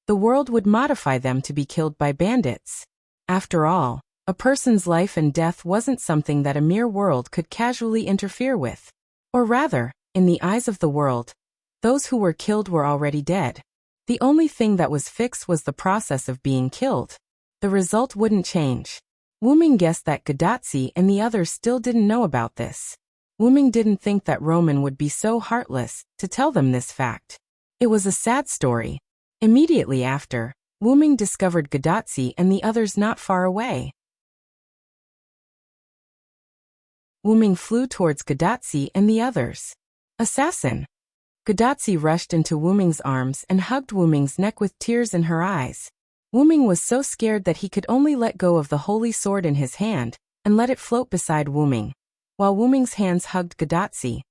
the world would modify them to be killed by bandits. After all, a person's life and death wasn't something that a mere world could casually interfere with. Or rather, in the eyes of the world, those who were killed were already dead. The only thing that was fixed was the process of being killed. The result wouldn't change. Wu Ming guessed that Gadotsi and the others still didn't know about this. Wu Ming didn't think that Roman would be so heartless to tell them this fact. It was a sad story. Immediately after, Wu Ming discovered Gadotsi and the others not far away. Wu Ming flew towards Gadotsi and the others. Assassin! Gadotsi rushed into Wu Ming's arms and hugged Wu Ming's neck with tears in her eyes. Wu Ming was so scared that he could only let go of the holy sword in his hand, and let it float beside Wu Ming, while Wu Ming's hands hugged Gadotsi.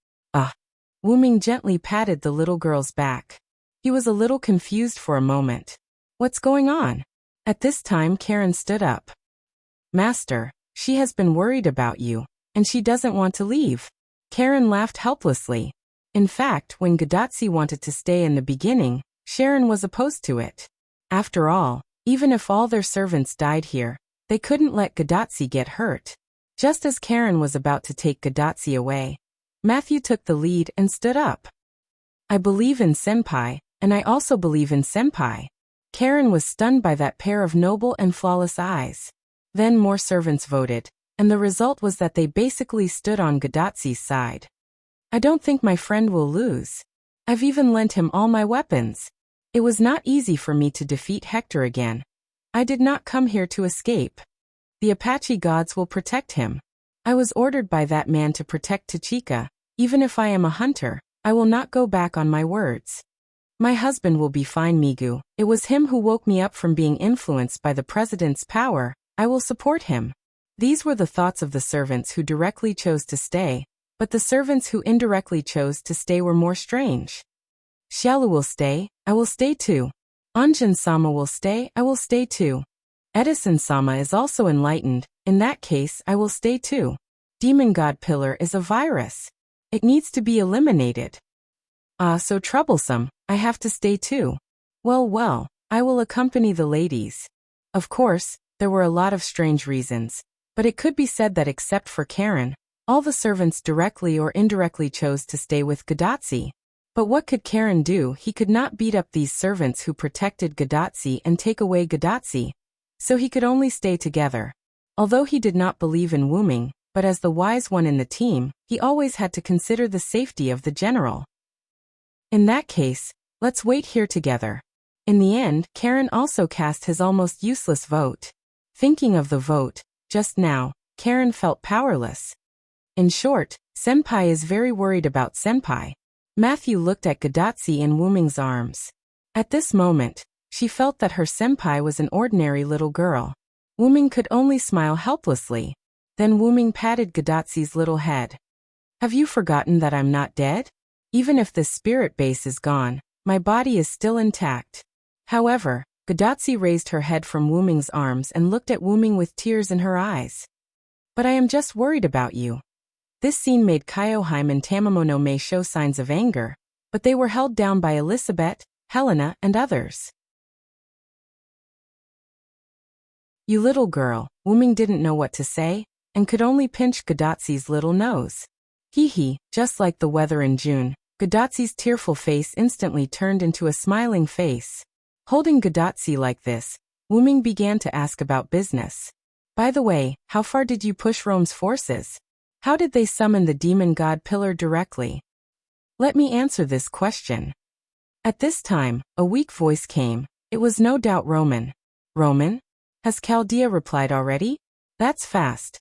Wu Ming gently patted the little girl's back. He was a little confused for a moment. What's going on? At this time Karen stood up. Master, she has been worried about you, and she doesn't want to leave. Karen laughed helplessly. In fact, when Gadotsi wanted to stay in the beginning, Sharon was opposed to it. After all, even if all their servants died here, they couldn't let Gadotsi get hurt. Just as Karen was about to take Gadotsi away, Matthew took the lead and stood up. I believe in Senpai, and I also believe in Senpai. Karen was stunned by that pair of noble and flawless eyes. Then more servants voted, and the result was that they basically stood on Gadotsi's side. I don't think my friend will lose. I've even lent him all my weapons. It was not easy for me to defeat Hector again. I did not come here to escape. The Apache gods will protect him. I was ordered by that man to protect Tachika. Even if I am a hunter, I will not go back on my words. My husband will be fine, Migu. It was him who woke me up from being influenced by the president's power. I will support him. These were the thoughts of the servants who directly chose to stay, but the servants who indirectly chose to stay were more strange. Xiaolu will stay, I will stay too. Anjin-sama will stay, I will stay too. Edison-sama is also enlightened, In that case, I will stay too. Demon God Pillar is a virus. It needs to be eliminated. Ah, so troublesome. I have to stay too. Well, I will accompany the ladies. Of course, there were a lot of strange reasons, but it could be said that except for Karen, all the servants directly or indirectly chose to stay with Gadotsi. But what could Karen do? He could not beat up these servants who protected Gadotsi and take away Gadotsi, so he could only stay together. Although he did not believe in Wuming, but as the wise one in the team, he always had to consider the safety of the general. In that case, let's wait here together. In the end, Karen also cast his almost useless vote. Thinking of the vote, just now, Karen felt powerless. In short, Senpai is very worried about Senpai. Matthew looked at Gadotsi in Wuming's arms. At this moment, she felt that her senpai was an ordinary little girl. Wuming could only smile helplessly. Then Wuming patted Gadotsi's little head. Have you forgotten that I'm not dead? Even if this spirit base is gone, my body is still intact. However, Gadotsi raised her head from Wuming's arms and looked at Wuming with tears in her eyes. But I am just worried about you. This scene made Kyoheim and Tamamono Mei show signs of anger, but they were held down by Elisabeth, Helena, and others. You little girl, Wuming didn't know what to say, and could only pinch Gadotsi's little nose. Hee, just like the weather in June, Gadotsi's tearful face instantly turned into a smiling face. Holding Gadotsi like this, Wuming began to ask about business. By the way, how far did you push Rome's forces? How did they summon the demon god Pillar directly? Let me answer this question. At this time, a weak voice came. It was no doubt Roman. Roman? Has Chaldea replied already? That's fast.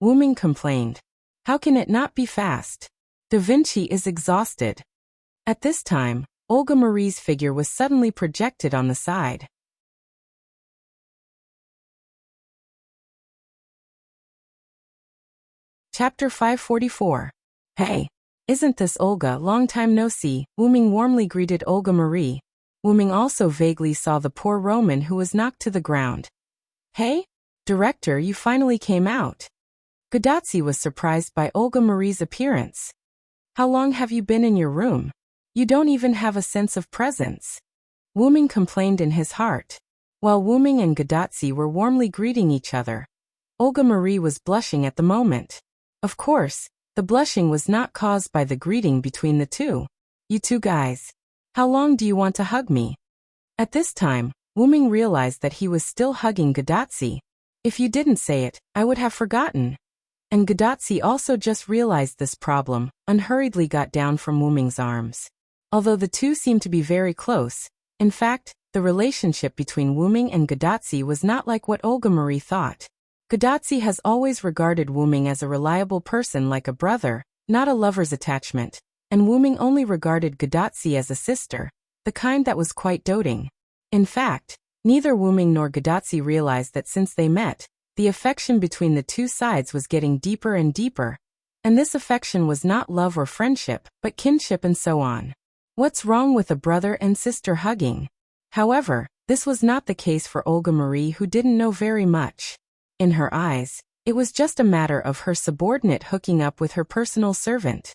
Wuming complained. How can it not be fast? Da Vinci is exhausted. At this time, Olga Marie's figure was suddenly projected on the side. Chapter 544. Hey, isn't this Olga? Long time no see. Wuming warmly greeted Olga Marie. Wuming also vaguely saw the poor Roman who was knocked to the ground. Hey? Director, you finally came out. Gadotsi was surprised by Olga Marie's appearance. How long have you been in your room? You don't even have a sense of presence. Wuming complained in his heart. While Wuming and Gadotsi were warmly greeting each other, Olga Marie was blushing at the moment. Of course, the blushing was not caused by the greeting between the two. You two guys. How long do you want to hug me? At this time, Wuming realized that he was still hugging Gadotsi. If you didn't say it, I would have forgotten. And Gadotsi also just realized this problem, unhurriedly got down from Wuming's arms. Although the two seemed to be very close, in fact, the relationship between Wuming and Gadotsi was not like what Olga Marie thought. Gadotsi has always regarded Wuming as a reliable person like a brother, not a lover's attachment, and Wuming only regarded Gadotsi as a sister, the kind that was quite doting. In fact, neither Wuming nor Gadotsi realized that since they met, the affection between the two sides was getting deeper and deeper, and this affection was not love or friendship, but kinship and so on. What's wrong with a brother and sister hugging? However, this was not the case for Olga Marie, who didn't know very much. In her eyes, it was just a matter of her subordinate hooking up with her personal servant.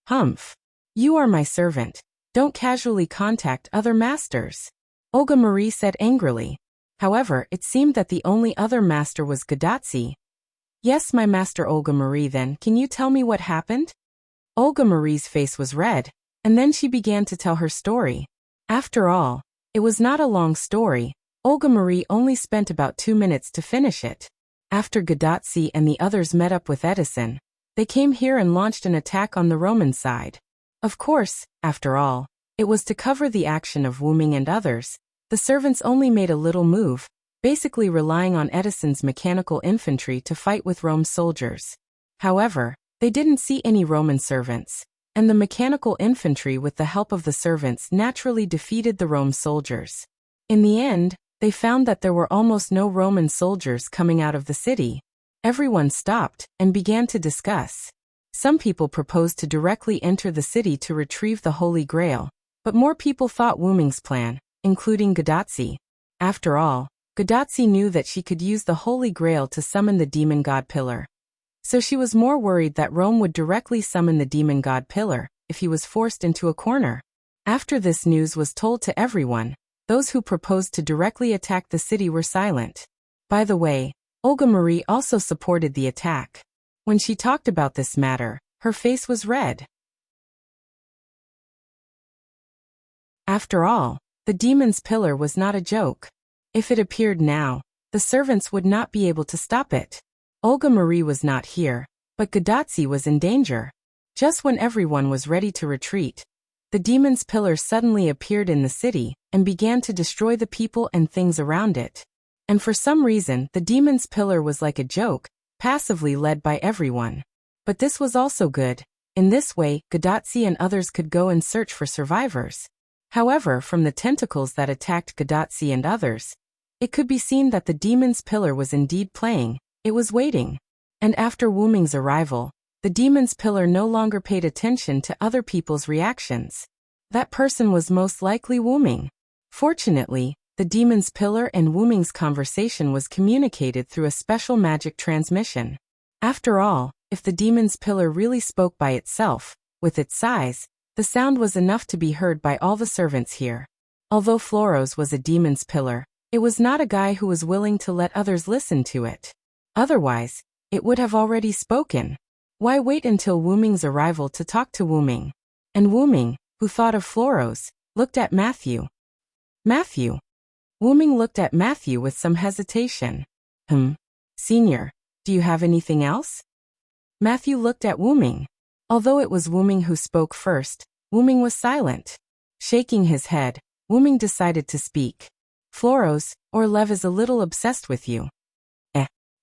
Humph. You are my servant. Don't casually contact other masters. Olga Marie said angrily. However, it seemed that the only other master was Gadotsi. Yes, my master. Olga Marie, then, can you tell me what happened? Olga Marie's face was red, and then she began to tell her story. After all, it was not a long story. Olga Marie only spent about 2 minutes to finish it. After Gadotsi and the others met up with Edison, they came here and launched an attack on the Roman side. Of course, after all, it was to cover the action of Wuming and others. The servants only made a little move, basically relying on Edison's mechanical infantry to fight with Rome's soldiers. However, they didn't see any Roman servants, and the mechanical infantry with the help of the servants naturally defeated the Rome soldiers. In the end, they found that there were almost no Roman soldiers coming out of the city. Everyone stopped and began to discuss. Some people proposed to directly enter the city to retrieve the Holy Grail, but more people thought Wuming's plan, including Gadotsi. After all, Gadotsi knew that she could use the Holy Grail to summon the demon god pillar. So she was more worried that Rome would directly summon the demon god pillar if he was forced into a corner. After this news was told to everyone, those who proposed to directly attack the city were silent. By the way, Olga Marie also supported the attack. When she talked about this matter, her face was red. After all, the demon's pillar was not a joke. If it appeared now, the servants would not be able to stop it. Olga Marie was not here, but Gadotsi was in danger. Just when everyone was ready to retreat, the demon's pillar suddenly appeared in the city and began to destroy the people and things around it. And for some reason, the demon's pillar was like a joke, passively led by everyone. But this was also good. In this way, Gadotsi and others could go and search for survivors. However, from the tentacles that attacked Gadotsi and others, it could be seen that the demon's pillar was indeed playing. It was waiting. And after Wu Ming's arrival, the demon's pillar no longer paid attention to other people's reactions. That person was most likely Wu Ming. Fortunately, the demon's pillar and Wu Ming's conversation was communicated through a special magic transmission. After all, if the demon's pillar really spoke by itself, with its size, the sound was enough to be heard by all the servants here. Although Floros was a demon's pillar, it was not a guy who was willing to let others listen to it. Otherwise, it would have already spoken. Why wait until Wu Ming's arrival to talk to Wu Ming? And Wu Ming, who thought of Floros, looked at Matthew. Matthew. Wu Ming looked at Matthew with some hesitation. Senior, do you have anything else? Matthew looked at Wu Ming. Although it was Wu Ming who spoke first, Wu Ming was silent. Shaking his head, Wu Ming decided to speak. Floros, or Lev is a little obsessed with you.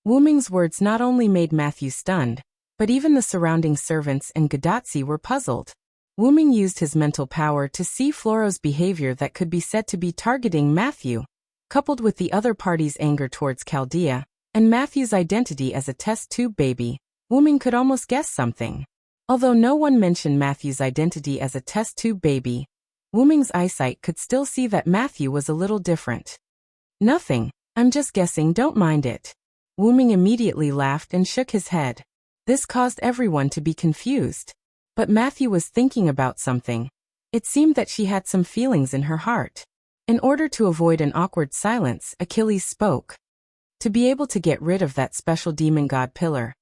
Wu Ming's words not only made Matthew stunned, but even the surrounding servants and Gadotsi were puzzled. Wu Ming used his mental power to see Floros' behavior that could be said to be targeting Matthew, coupled with the other party's anger towards Chaldea, and Matthew's identity as a test tube baby. Wu Ming could almost guess something. Although no one mentioned Matthew's identity as a test tube baby, Wu Ming's eyesight could still see that Matthew was a little different. Nothing, I'm just guessing, don't mind it. Wu Ming immediately laughed and shook his head. This caused everyone to be confused. But Matthew was thinking about something. It seemed that she had some feelings in her heart. In order to avoid an awkward silence, Achilles spoke. To be able to get rid of that special demon god pillar.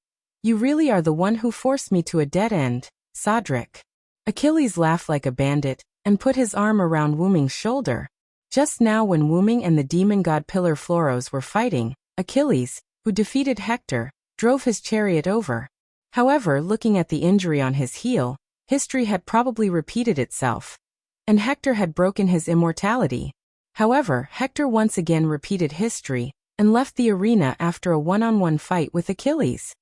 You really are the one who forced me to a dead end, Sodric. Achilles laughed like a bandit and put his arm around Wu Ming's shoulder. Just now when Wu Ming and the demon god pillar Floros were fighting, Achilles, who defeated Hector, drove his chariot over. However, looking at the injury on his heel, history had probably repeated itself. And Hector had broken his immortality. However, Hector once again repeated history and left the arena after a one-on-one fight with Achilles.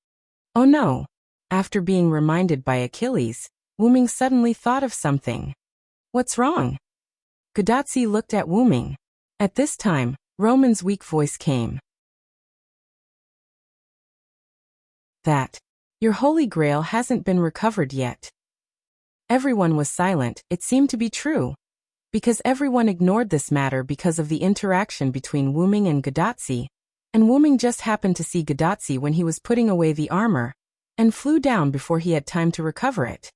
Oh no! After being reminded by Achilles, Wu Ming suddenly thought of something. What's wrong? Gadotsi looked at Wu Ming. At this time, Roman's weak voice came. That. Your Holy Grail hasn't been recovered yet. Everyone was silent. It seemed to be true. Because everyone ignored this matter because of the interaction between Wu Ming and Gadotsi, and Wu Ming just happened to see Gadotsi when he was putting away the armor, and flew down before he had time to recover it.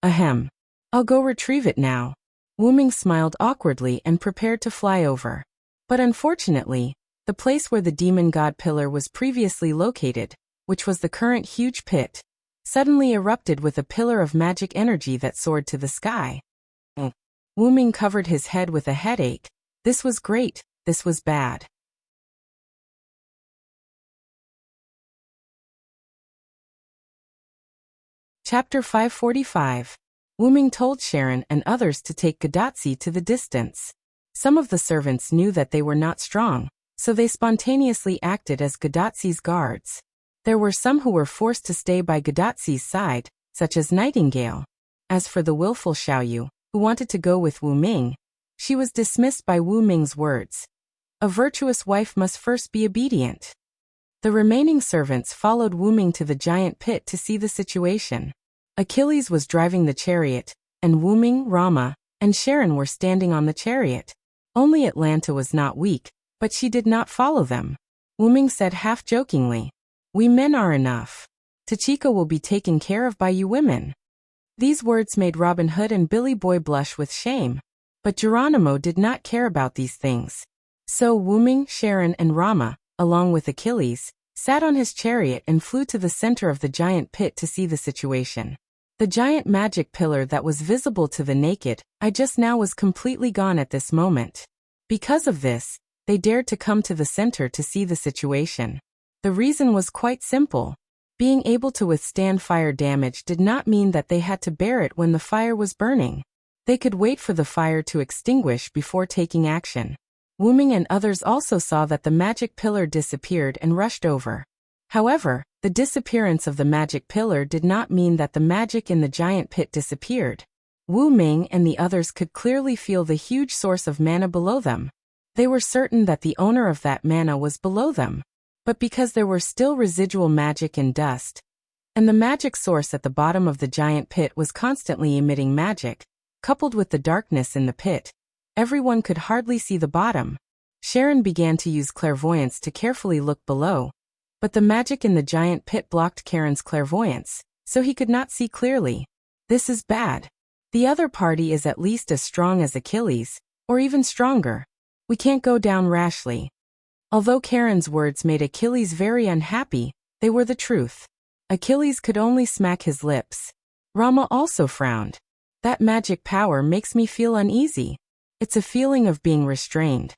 Ahem. I'll go retrieve it now. Wu Ming smiled awkwardly and prepared to fly over. But unfortunately, the place where the demon god pillar was previously located, which was the current huge pit, suddenly erupted with a pillar of magic energy that soared to the sky. Wu Ming covered his head with a headache. This was great, this was bad. Chapter 545. Wu Ming told Sharon and others to take Gadotsi to the distance. Some of the servants knew that they were not strong, so they spontaneously acted as Gadotsi's guards. There were some who were forced to stay by Gadotsi's side, such as Nightingale. As for the willful Xiaoyu, who wanted to go with Wu Ming, she was dismissed by Wu Ming's words. A virtuous wife must first be obedient. The remaining servants followed Wu Ming to the giant pit to see the situation. Achilles was driving the chariot, and Wu Ming, Rama, and Sharon were standing on the chariot. Only Atlanta was not weak, But she did not follow them. Wuming said half-jokingly, "We men are enough. Tachika will be taken care of by you women." These words made Robin Hood and Billy Boy blush with shame. But Geronimo did not care about these things. So Wuming, Sharon, and Rama, along with Achilles, sat on his chariot and flew to the center of the giant pit to see the situation. The giant magic pillar that was visible to the naked eye just now was completely gone at this moment. Because of this, they dared to come to the center to see the situation. The reason was quite simple. Being able to withstand fire damage did not mean that they had to bear it when the fire was burning. They could wait for the fire to extinguish before taking action. Wuming and others also saw that the magic pillar disappeared and rushed over. However, the disappearance of the magic pillar did not mean that the magic in the giant pit disappeared. Wu Ming and the others could clearly feel the huge source of mana below them. They were certain that the owner of that mana was below them. But because there were still residual magic and dust, and the magic source at the bottom of the giant pit was constantly emitting magic, coupled with the darkness in the pit, everyone could hardly see the bottom. Sharon began to use clairvoyance to carefully look below, but the magic in the giant pit blocked Karen's clairvoyance, so he could not see clearly. This is bad. The other party is at least as strong as Achilles, or even stronger. We can't go down rashly. Although Karen's words made Achilles very unhappy, they were the truth. Achilles could only smack his lips. Rama also frowned. That magic power makes me feel uneasy. It's a feeling of being restrained.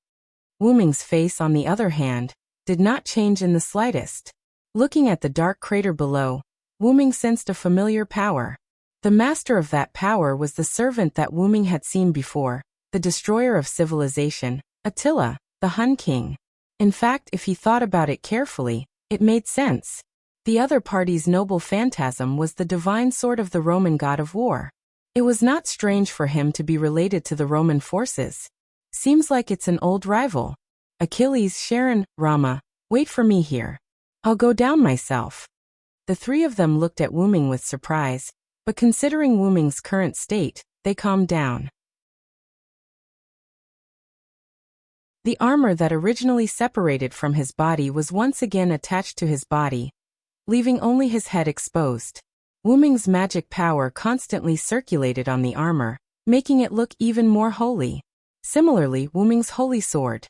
Wuming's face, on the other hand, did not change in the slightest. Looking at the dark crater below, Wuming sensed a familiar power. The master of that power was the servant that Wuming had seen before, the destroyer of civilization, Attila, the Hun king. In fact, if he thought about it carefully, it made sense. The other party's noble phantasm was the divine sword of the Roman god of war. It was not strange for him to be related to the Roman forces. Seems like it's an old rival. Achilles, Sharon, Rama, wait for me here. I'll go down myself. The three of them looked at Wuming with surprise, but considering Wuming's current state, they calmed down. The armor that originally separated from his body was once again attached to his body, leaving only his head exposed. Wuming's magic power constantly circulated on the armor, making it look even more holy. Similarly, Wuming's holy sword,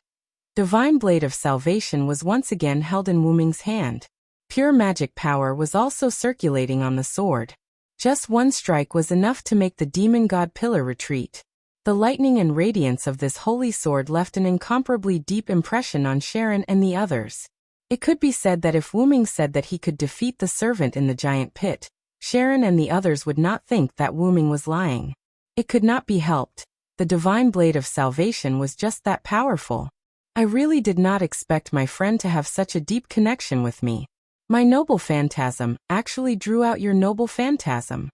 Divine Blade of Salvation, was once again held in Wuming's hand. Pure magic power was also circulating on the sword. Just one strike was enough to make the demon god pillar retreat. The lightning and radiance of this holy sword left an incomparably deep impression on Sharon and the others. It could be said that if Wuming said that he could defeat the servant in the giant pit, Sharon and the others would not think that Wuming was lying. It could not be helped. The Divine Blade of Salvation was just that powerful. I really did not expect my friend to have such a deep connection with me. My noble phantasm actually drew out your noble phantasm.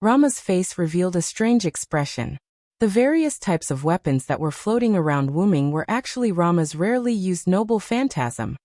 Rama's face revealed a strange expression. The various types of weapons that were floating around Wuming were actually Rama's rarely used noble phantasm,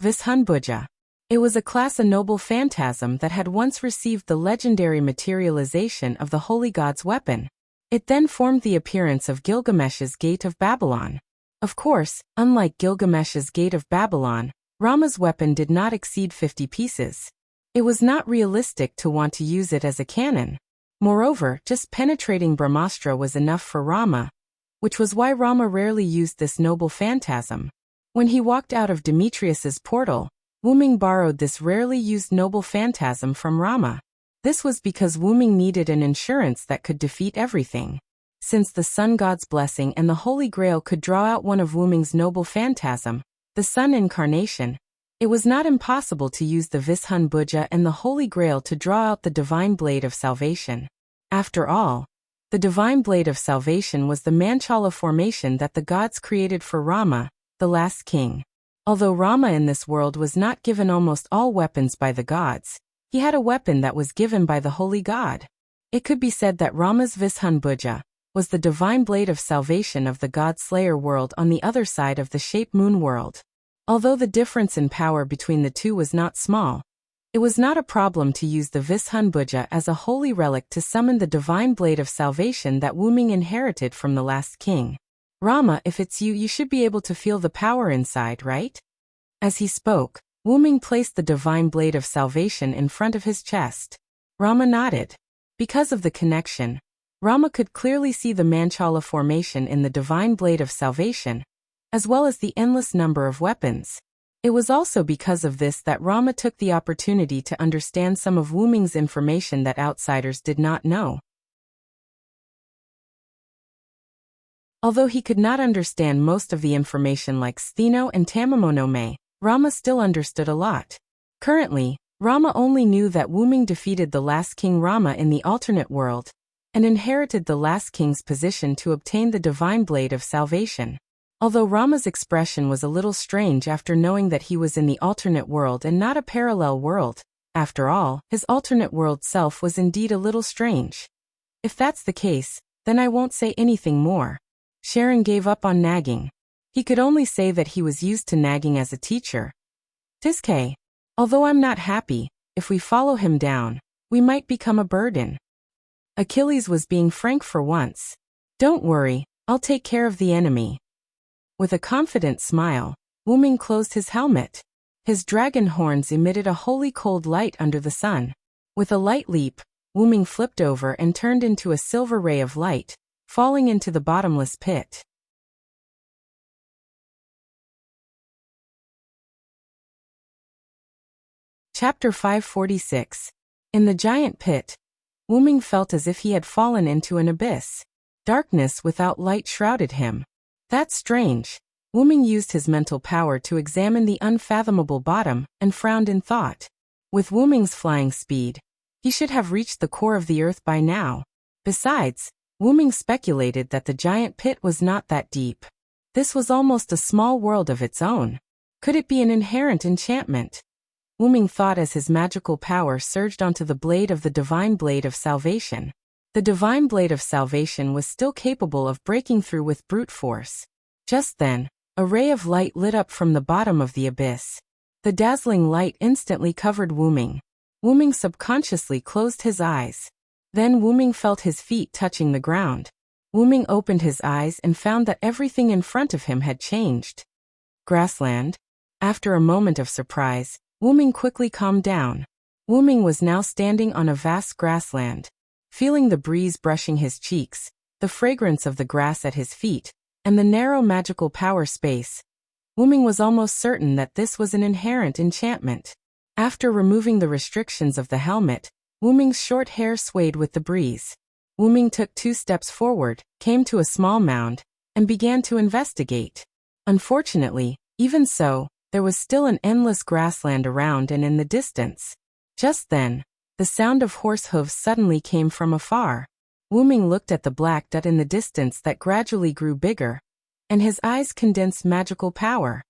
Vishunbuja. It was a class of noble phantasm that had once received the legendary materialization of the holy god's weapon. It then formed the appearance of Gilgamesh's Gate of Babylon. Of course, unlike Gilgamesh's Gate of Babylon, Rama's weapon did not exceed 50 pieces. It was not realistic to want to use it as a cannon. Moreover, just penetrating Brahmastra was enough for Rama, which was why Rama rarely used this noble phantasm. When he walked out of Demetrius's portal, Wuming borrowed this rarely used noble phantasm from Rama. This was because Wuming needed an insurance that could defeat everything. Since the sun god's blessing and the Holy Grail could draw out one of Wuming's noble phantasm, the sun incarnation, it was not impossible to use the Vishunbuja and the Holy Grail to draw out the Divine Blade of Salvation. After all, the Divine Blade of Salvation was the Manchala formation that the gods created for Rama, the last king. Although Rama in this world was not given almost all weapons by the gods, he had a weapon that was given by the Holy God. It could be said that Rama's Vishunbuja was the Divine Blade of Salvation of the God-Slayer world on the other side of the Shape Moon world. Although the difference in power between the two was not small, it was not a problem to use the Vishunbuja as a holy relic to summon the Divine Blade of Salvation that Wuming inherited from the last king. Rama, if it's you, you should be able to feel the power inside, right? As he spoke, Wuming placed the divine blade of salvation in front of his chest. Rama nodded. Because of the connection, Rama could clearly see the Manchala formation in the divine blade of salvation, as well as the endless number of weapons. It was also because of this that Rama took the opportunity to understand some of Wuming's information that outsiders did not know. Although he could not understand most of the information like Stheno and Tamamonome, Rama still understood a lot. Currently, Rama only knew that Wuming defeated the last king Rama in the alternate world, and inherited the last king's position to obtain the divine blade of salvation. Although Rama's expression was a little strange after knowing that he was in the alternate world and not a parallel world, after all, his alternate world self was indeed a little strange. If that's the case, then I won't say anything more. Sharon gave up on nagging. He could only say that he was used to nagging as a teacher. Tiske. Although I'm not happy, if we follow him down, we might become a burden. Achilles was being frank for once. Don't worry, I'll take care of the enemy. With a confident smile, Wuming closed his helmet. His dragon horns emitted a holy cold light under the sun. With a light leap, Wuming flipped over and turned into a silver ray of light, falling into the bottomless pit. Chapter 546. In the giant pit, Wuming felt as if he had fallen into an abyss. Darkness without light shrouded him. That's strange. Wuming used his mental power to examine the unfathomable bottom and frowned in thought. With Wuming's flying speed, he should have reached the core of the earth by now. Besides, Wuming speculated that the giant pit was not that deep. This was almost a small world of its own. Could it be an inherent enchantment? Wuming thought as his magical power surged onto the blade of the divine blade of salvation. The divine blade of salvation was still capable of breaking through with brute force. Just then, a ray of light lit up from the bottom of the abyss. The dazzling light instantly covered Wuming. Wuming subconsciously closed his eyes. Then Wuming felt his feet touching the ground. Wuming opened his eyes and found that everything in front of him had changed. Grassland. After a moment of surprise, Wuming quickly calmed down. Wuming was now standing on a vast grassland. Feeling the breeze brushing his cheeks, the fragrance of the grass at his feet, and the narrow magical power space, Wuming was almost certain that this was an inherent enchantment. After removing the restrictions of the helmet, Wuming's short hair swayed with the breeze. Wuming took 2 steps forward, came to a small mound, and began to investigate. Unfortunately, even so, there was still an endless grassland around and in the distance. Just then, the sound of horse hooves suddenly came from afar. Wuming looked at the black dot in the distance that gradually grew bigger, and his eyes condensed magical power.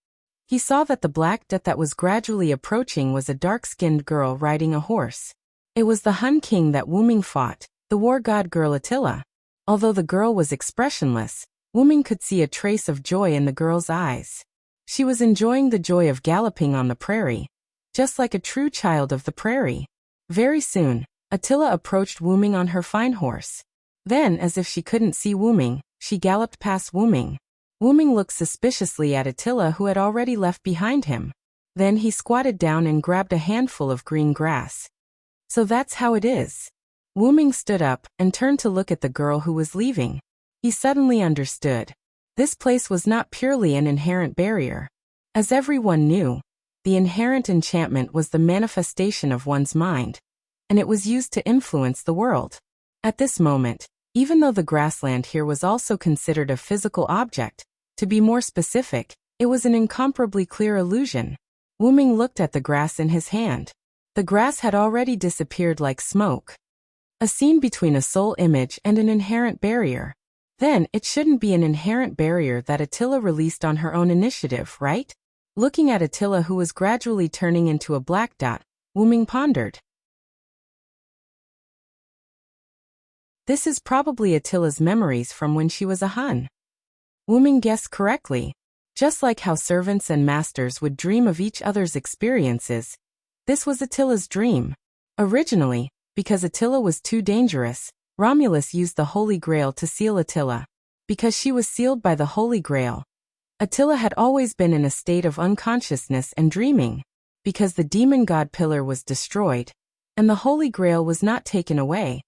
He saw that the black dot that was gradually approaching was a dark-skinned girl riding a horse. It was the Hun King that Wuming fought, the war god girl Attila. Although the girl was expressionless, Wuming could see a trace of joy in the girl's eyes. She was enjoying the joy of galloping on the prairie, just like a true child of the prairie. Very soon, Attila approached Wuming on her fine horse. Then, as if she couldn't see Wuming, she galloped past Wuming. Wuming looked suspiciously at Attila, who had already left behind him. Then he squatted down and grabbed a handful of green grass. So that's how it is. Wuming stood up and turned to look at the girl who was leaving. He suddenly understood. This place was not purely an inherent barrier. As everyone knew, the inherent enchantment was the manifestation of one's mind, and it was used to influence the world. At this moment, even though the grassland here was also considered a physical object, to be more specific, it was an incomparably clear illusion. Wuming looked at the grass in his hand. The grass had already disappeared like smoke. A scene between a soul image and an inherent barrier. Then, it shouldn't be an inherent barrier that Attila released on her own initiative, right? Looking at Attila, who was gradually turning into a black dot, Wuming pondered. This is probably Attila's memories from when she was a Hun. Wuming guessed correctly. Just like how servants and masters would dream of each other's experiences, this was Attila's dream. Originally, because Attila was too dangerous, Romulus used the Holy Grail to seal Attila. because she was sealed by the Holy Grail. Attila had always been in a state of unconsciousness and dreaming, because the demon god pillar was destroyed, and the Holy Grail was not taken away.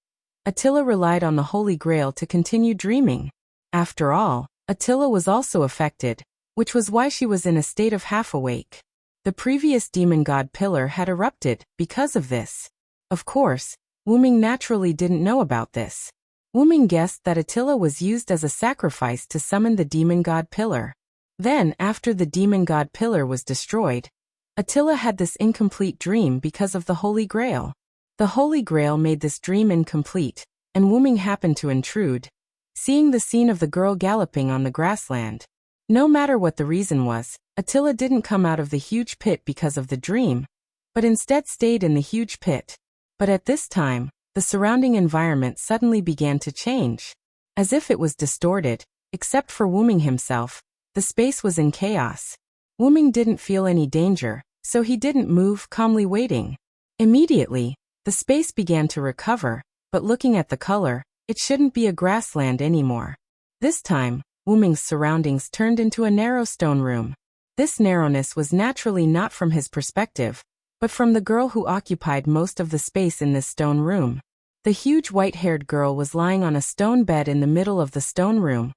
Attila relied on the Holy Grail to continue dreaming. After all, Attila was also affected, which was why she was in a state of half-awake. The previous demon god pillar had erupted because of this. Of course, Wuming naturally didn't know about this. Wuming guessed that Attila was used as a sacrifice to summon the demon god pillar. Then, after the demon god pillar was destroyed, Attila had this incomplete dream because of the Holy Grail. The Holy Grail made this dream incomplete, and Wuming happened to intrude, seeing the scene of the girl galloping on the grassland. No matter what the reason was, Attila didn't come out of the huge pit because of the dream, but instead stayed in the huge pit. But at this time, the surrounding environment suddenly began to change. As if it was distorted, except for Wuming himself, the space was in chaos. Wuming didn't feel any danger, so he didn't move, calmly waiting. Immediately, the space began to recover, but looking at the color, it shouldn't be a grassland anymore. This time, Wuming's surroundings turned into a narrow stone room. This narrowness was naturally not from his perspective, but from the girl who occupied most of the space in this stone room. The huge white-haired girl was lying on a stone bed in the middle of the stone room,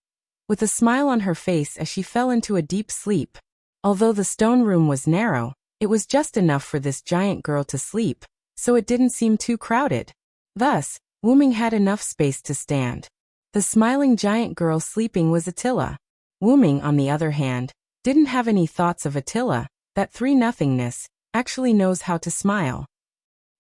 with a smile on her face as she fell into a deep sleep. Although the stone room was narrow, it was just enough for this giant girl to sleep, so it didn't seem too crowded. Thus, Wuming had enough space to stand. The smiling giant girl sleeping was Attila. Wuming, on the other hand, didn't have any thoughts of Attila. That three-nothingness actually knows how to smile.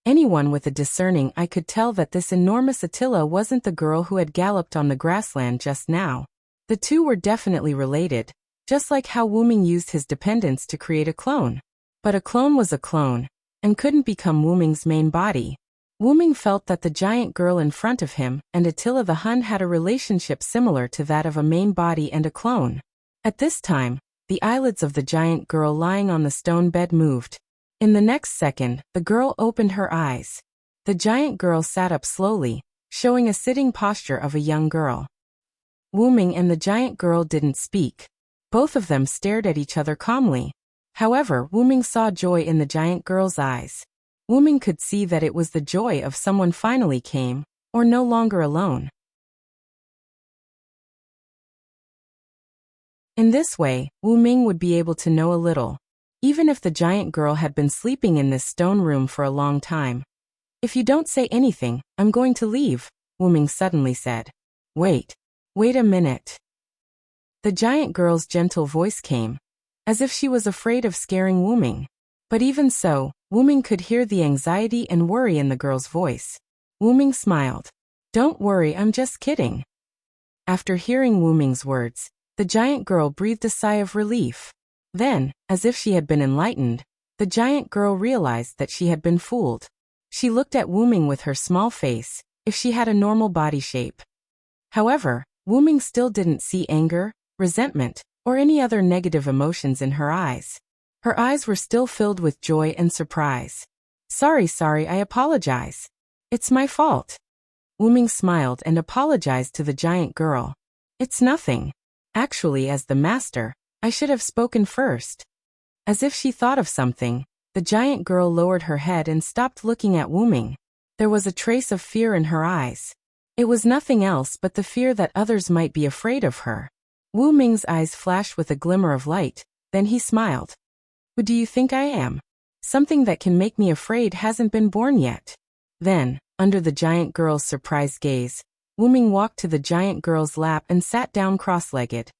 Anyone with a discerning eye could tell that this enormous Attila wasn't the girl who had galloped on the grassland just now. The two were definitely related, just like how Wuming used his dependence to create a clone. But a clone was a clone, and couldn't become Wuming's main body. Wuming felt that the giant girl in front of him and Attila the Hun had a relationship similar to that of a main body and a clone. At this time, the eyelids of the giant girl lying on the stone bed moved. In the next second, the girl opened her eyes. The giant girl sat up slowly, showing a sitting posture of a young girl. Wuming and the giant girl didn't speak. Both of them stared at each other calmly. However, Wuming saw joy in the giant girl's eyes. Wuming could see that it was the joy of someone finally came, or no longer alone. In this way, Wuming would be able to know a little, even if the giant girl had been sleeping in this stone room for a long time. "If you don't say anything, I'm going to leave," Wuming suddenly said. Wait a minute." The giant girl's gentle voice came, as if she was afraid of scaring Wuming. But even so, Wuming could hear the anxiety and worry in the girl's voice. Wuming smiled. "Don't worry, I'm just kidding." After hearing Wuming's words, the giant girl breathed a sigh of relief. Then, as if she had been enlightened, the giant girl realized that she had been fooled. She looked at Wuming with her small face, if she had a normal body shape. However, Wuming still didn't see anger, resentment, or any other negative emotions in her eyes. Her eyes were still filled with joy and surprise. Sorry, I apologize. It's my fault." Wuming smiled and apologized to the giant girl. "It's nothing. Actually, as the master, I should have spoken first." As if she thought of something, the giant girl lowered her head and stopped looking at Wuming. There was a trace of fear in her eyes. It was nothing else but the fear that others might be afraid of her. Wuming's eyes flashed with a glimmer of light, then he smiled. "Who do you think I am? Something that can make me afraid hasn't been born yet." Then, under the giant girl's surprised gaze, Wuming walked to the giant girl's lap and sat down cross-legged.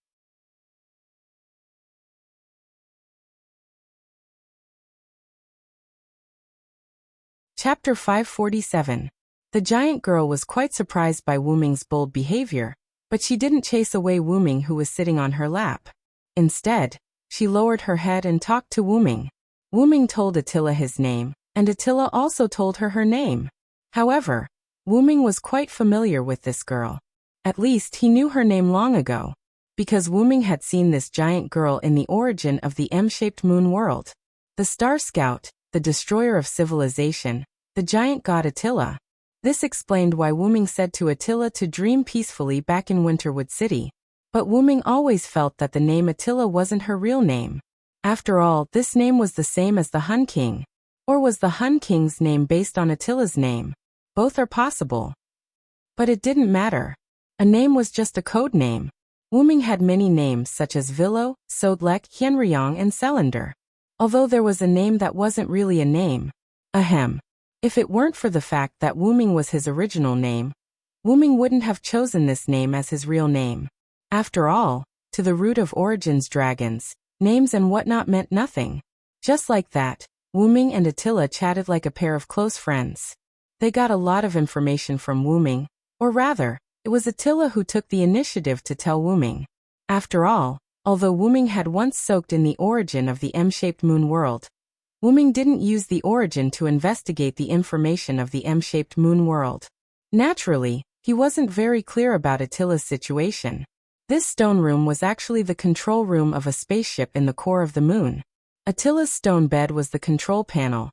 Chapter 547. The giant girl was quite surprised by Wuming's bold behavior, but she didn't chase away Wuming, who was sitting on her lap. Instead, she lowered her head and talked to Wuming. Wuming told Attila his name, and Attila also told her name. However, Wuming was quite familiar with this girl. At least he knew her name long ago, because Wuming had seen this giant girl in the origin of the M-shaped moon world. The Star Scout, the destroyer of civilization, the giant god Attila. This explained why Wuming said to Attila to dream peacefully back in Winterwood City. But Wu-Ming always felt that the name Attila wasn't her real name. After all, this name was the same as the Hun King. Or was the Hun King's name based on Attila's name? Both are possible. But it didn't matter. A name was just a code name. Wu-Ming had many names such as Vilo, Sodlek, Hienryong and Selander. Although there was a name that wasn't really a name. Ahem. If it weren't for the fact that Wu-Ming was his original name, Wu-Ming wouldn't have chosen this name as his real name. After all, to the root of origins dragons, names and whatnot meant nothing. Just like that, Wu-Ming and Attila chatted like a pair of close friends. They got a lot of information from Wu-Ming, or rather, it was Attila who took the initiative to tell Wu-Ming. After all, although Wu-Ming had once soaked in the origin of the M-shaped moon world, Wu-Ming didn't use the origin to investigate the information of the M-shaped moon world. Naturally, he wasn't very clear about Attila's situation. This stone room was actually the control room of a spaceship in the core of the moon. Attila's stone bed was the control panel,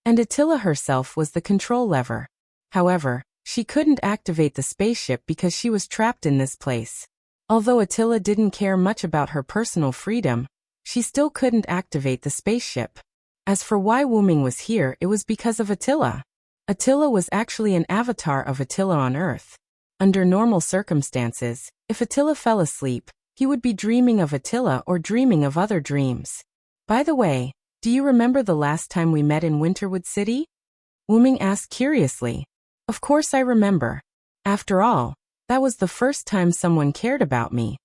and Attila herself was the control lever. However, she couldn't activate the spaceship because she was trapped in this place. Although Attila didn't care much about her personal freedom, she still couldn't activate the spaceship. As for why Wu-Ming was here, it was because of Attila. Attila was actually an avatar of Attila on Earth. Under normal circumstances, if Attila fell asleep, he would be dreaming of Attila or dreaming of other dreams. By the way, do you remember the last time we met in Winterwood City? Wu-Ming asked curiously. Of course I remember. After all, that was the first time someone cared about me.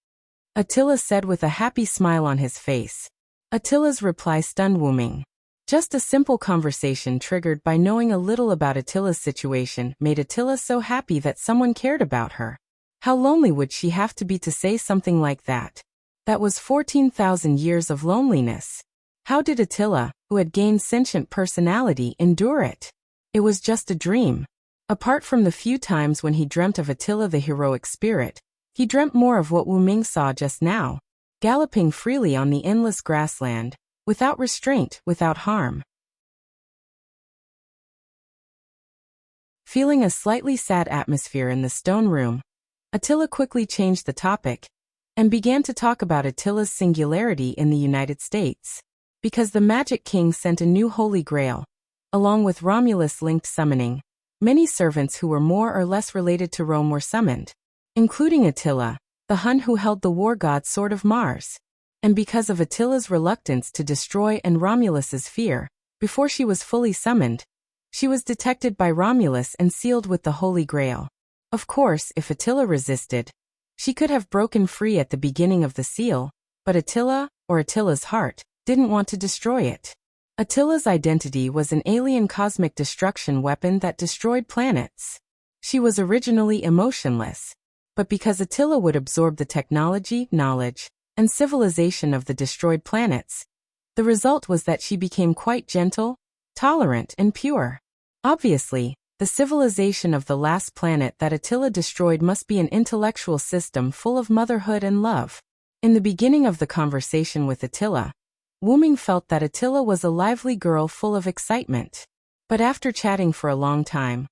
Attila said with a happy smile on his face. Attila's reply stunned Wu-Ming. Just a simple conversation triggered by knowing a little about Attila's situation made Attila so happy that someone cared about her. How lonely would she have to be to say something like that? That was 14,000 years of loneliness. How did Attila, who had gained sentient personality, endure it? It was just a dream. Apart from the few times when he dreamt of Attila the heroic spirit, he dreamt more of what Wu-Ming saw just now, galloping freely on the endless grassland, without restraint, without harm. Feeling a slightly sad atmosphere in the stone room, Attila quickly changed the topic and began to talk about Attila's singularity in the United States. Because the Magic King sent a new Holy Grail, along with Romulus-linked summoning, many servants who were more or less related to Rome were summoned, including Attila, the Hun who held the war god Sword of Mars. And because of Attila's reluctance to destroy and Romulus's fear, before she was fully summoned, she was detected by Romulus and sealed with the Holy Grail. Of course, if Attila resisted, she could have broken free at the beginning of the seal, but Attila, or Attila's heart, didn't want to destroy it. Attila's identity was an alien cosmic destruction weapon that destroyed planets. She was originally emotionless, but because Attila would absorb the technology, knowledge, and civilization of the destroyed planets, the result was that she became quite gentle, tolerant, and pure. Obviously, the civilization of the last planet that Attila destroyed must be an intellectual system full of motherhood and love. In the beginning of the conversation with Attila, Wu-Ming felt that Attila was a lively girl full of excitement. But after chatting for a long time,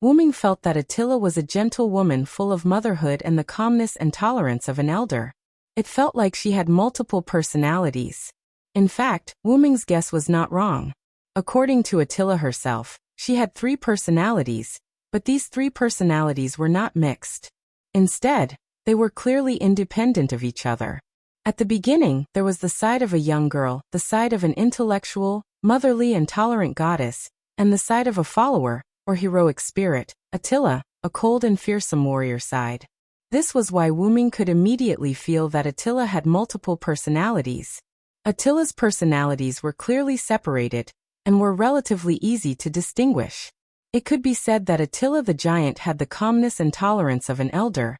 Wu-Ming felt that Attila was a gentle woman full of motherhood and the calmness and tolerance of an elder. It felt like she had multiple personalities. In fact, Wu-Ming's guess was not wrong. According to Attila herself, she had 3 personalities, but these 3 personalities were not mixed. Instead, they were clearly independent of each other. At the beginning, there was the side of a young girl, the side of an intellectual, motherly and tolerant goddess, and the side of a follower, or heroic spirit, Attila, a cold and fearsome warrior side. This was why Wu-Ming could immediately feel that Attila had multiple personalities. Attila's personalities were clearly separated, and were relatively easy to distinguish. It could be said that Attila the giant had the calmness and tolerance of an elder,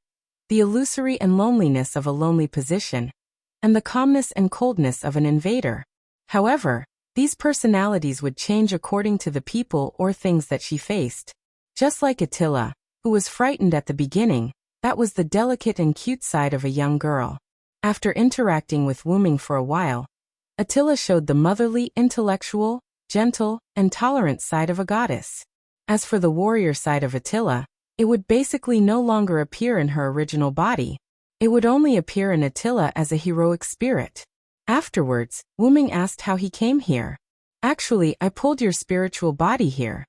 the illusory and loneliness of a lonely position, and the calmness and coldness of an invader. However, these personalities would change according to the people or things that she faced. Just like Attila, who was frightened at the beginning, that was the delicate and cute side of a young girl. After interacting with Wu-Ming for a while, Attila showed the motherly, intellectual, gentle, and tolerant side of a goddess. As for the warrior side of Attila, it would basically no longer appear in her original body. It would only appear in Attila as a heroic spirit. Afterwards, Wuming asked how he came here. Actually, I pulled your spiritual body here,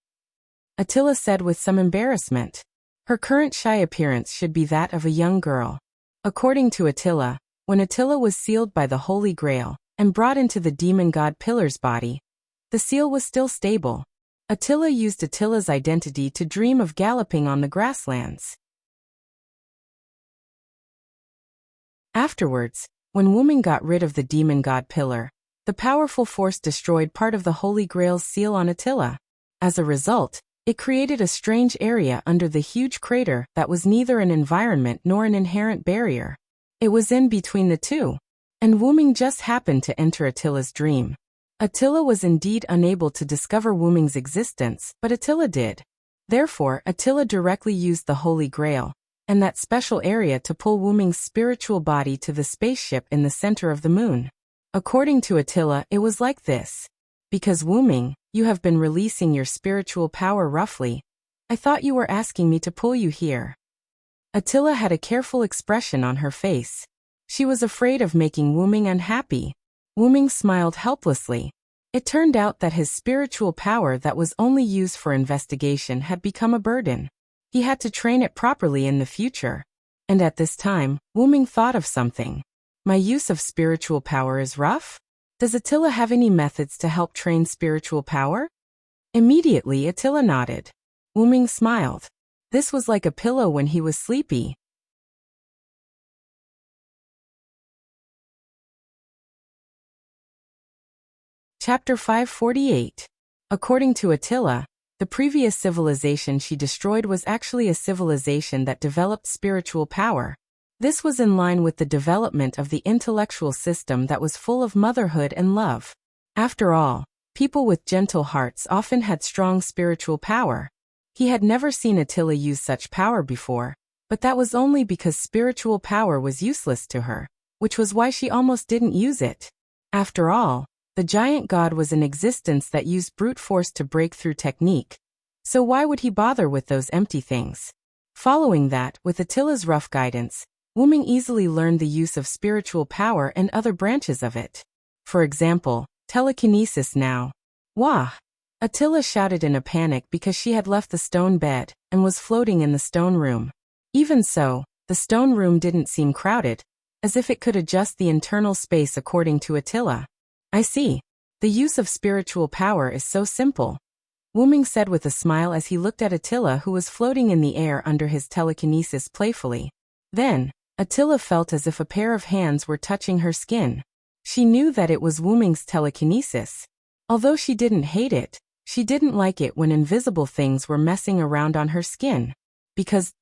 Attila said with some embarrassment. Her current shy appearance should be that of a young girl. According to Attila, when Attila was sealed by the Holy Grail and brought into the demon god Pillar's body, the seal was still stable. Attila used Attila's identity to dream of galloping on the grasslands. Afterwards, when Wuming got rid of the demon god Pillar, the powerful force destroyed part of the Holy Grail's seal on Attila. As a result, it created a strange area under the huge crater that was neither an environment nor an inherent barrier. It was in between the two. And Wuming just happened to enter Attila's dream. Attila was indeed unable to discover Wuming's existence, but Attila did. Therefore, Attila directly used the Holy Grail and that special area to pull Wuming's spiritual body to the spaceship in the center of the moon. According to Attila, it was like this. Because Wuming, you have been releasing your spiritual power roughly. I thought you were asking me to pull you here. Attila had a careful expression on her face. She was afraid of making Wuming unhappy. Wuming smiled helplessly. It turned out that his spiritual power that was only used for investigation had become a burden. He had to train it properly in the future. And at this time, Wuming thought of something. My use of spiritual power is rough? Does Attila have any methods to help train spiritual power? Immediately Attila nodded. Wuming smiled. This was like a pillow when he was sleepy. Chapter 548. According to Attila, the previous civilization she destroyed was actually a civilization that developed spiritual power. This was in line with the development of the intellectual system that was full of motherhood and love. After all, people with gentle hearts often had strong spiritual power. He had never seen Attila use such power before, but that was only because spiritual power was useless to her, which was why she almost didn't use it. After all, the giant god was an existence that used brute force to break through technique. So why would he bother with those empty things? Following that, with Attila's rough guidance, Wuming easily learned the use of spiritual power and other branches of it. For example, telekinesis now. Wah! Attila shouted in a panic because she had left the stone bed and was floating in the stone room. Even so, the stone room didn't seem crowded, as if it could adjust the internal space according to Attila. I see. The use of spiritual power is so simple, Wuming said with a smile as he looked at Attila, who was floating in the air under his telekinesis playfully. Then, Attila felt as if a pair of hands were touching her skin. She knew that it was Wuming's telekinesis. Although she didn't hate it, she didn't like it when invisible things were messing around on her skin. Because,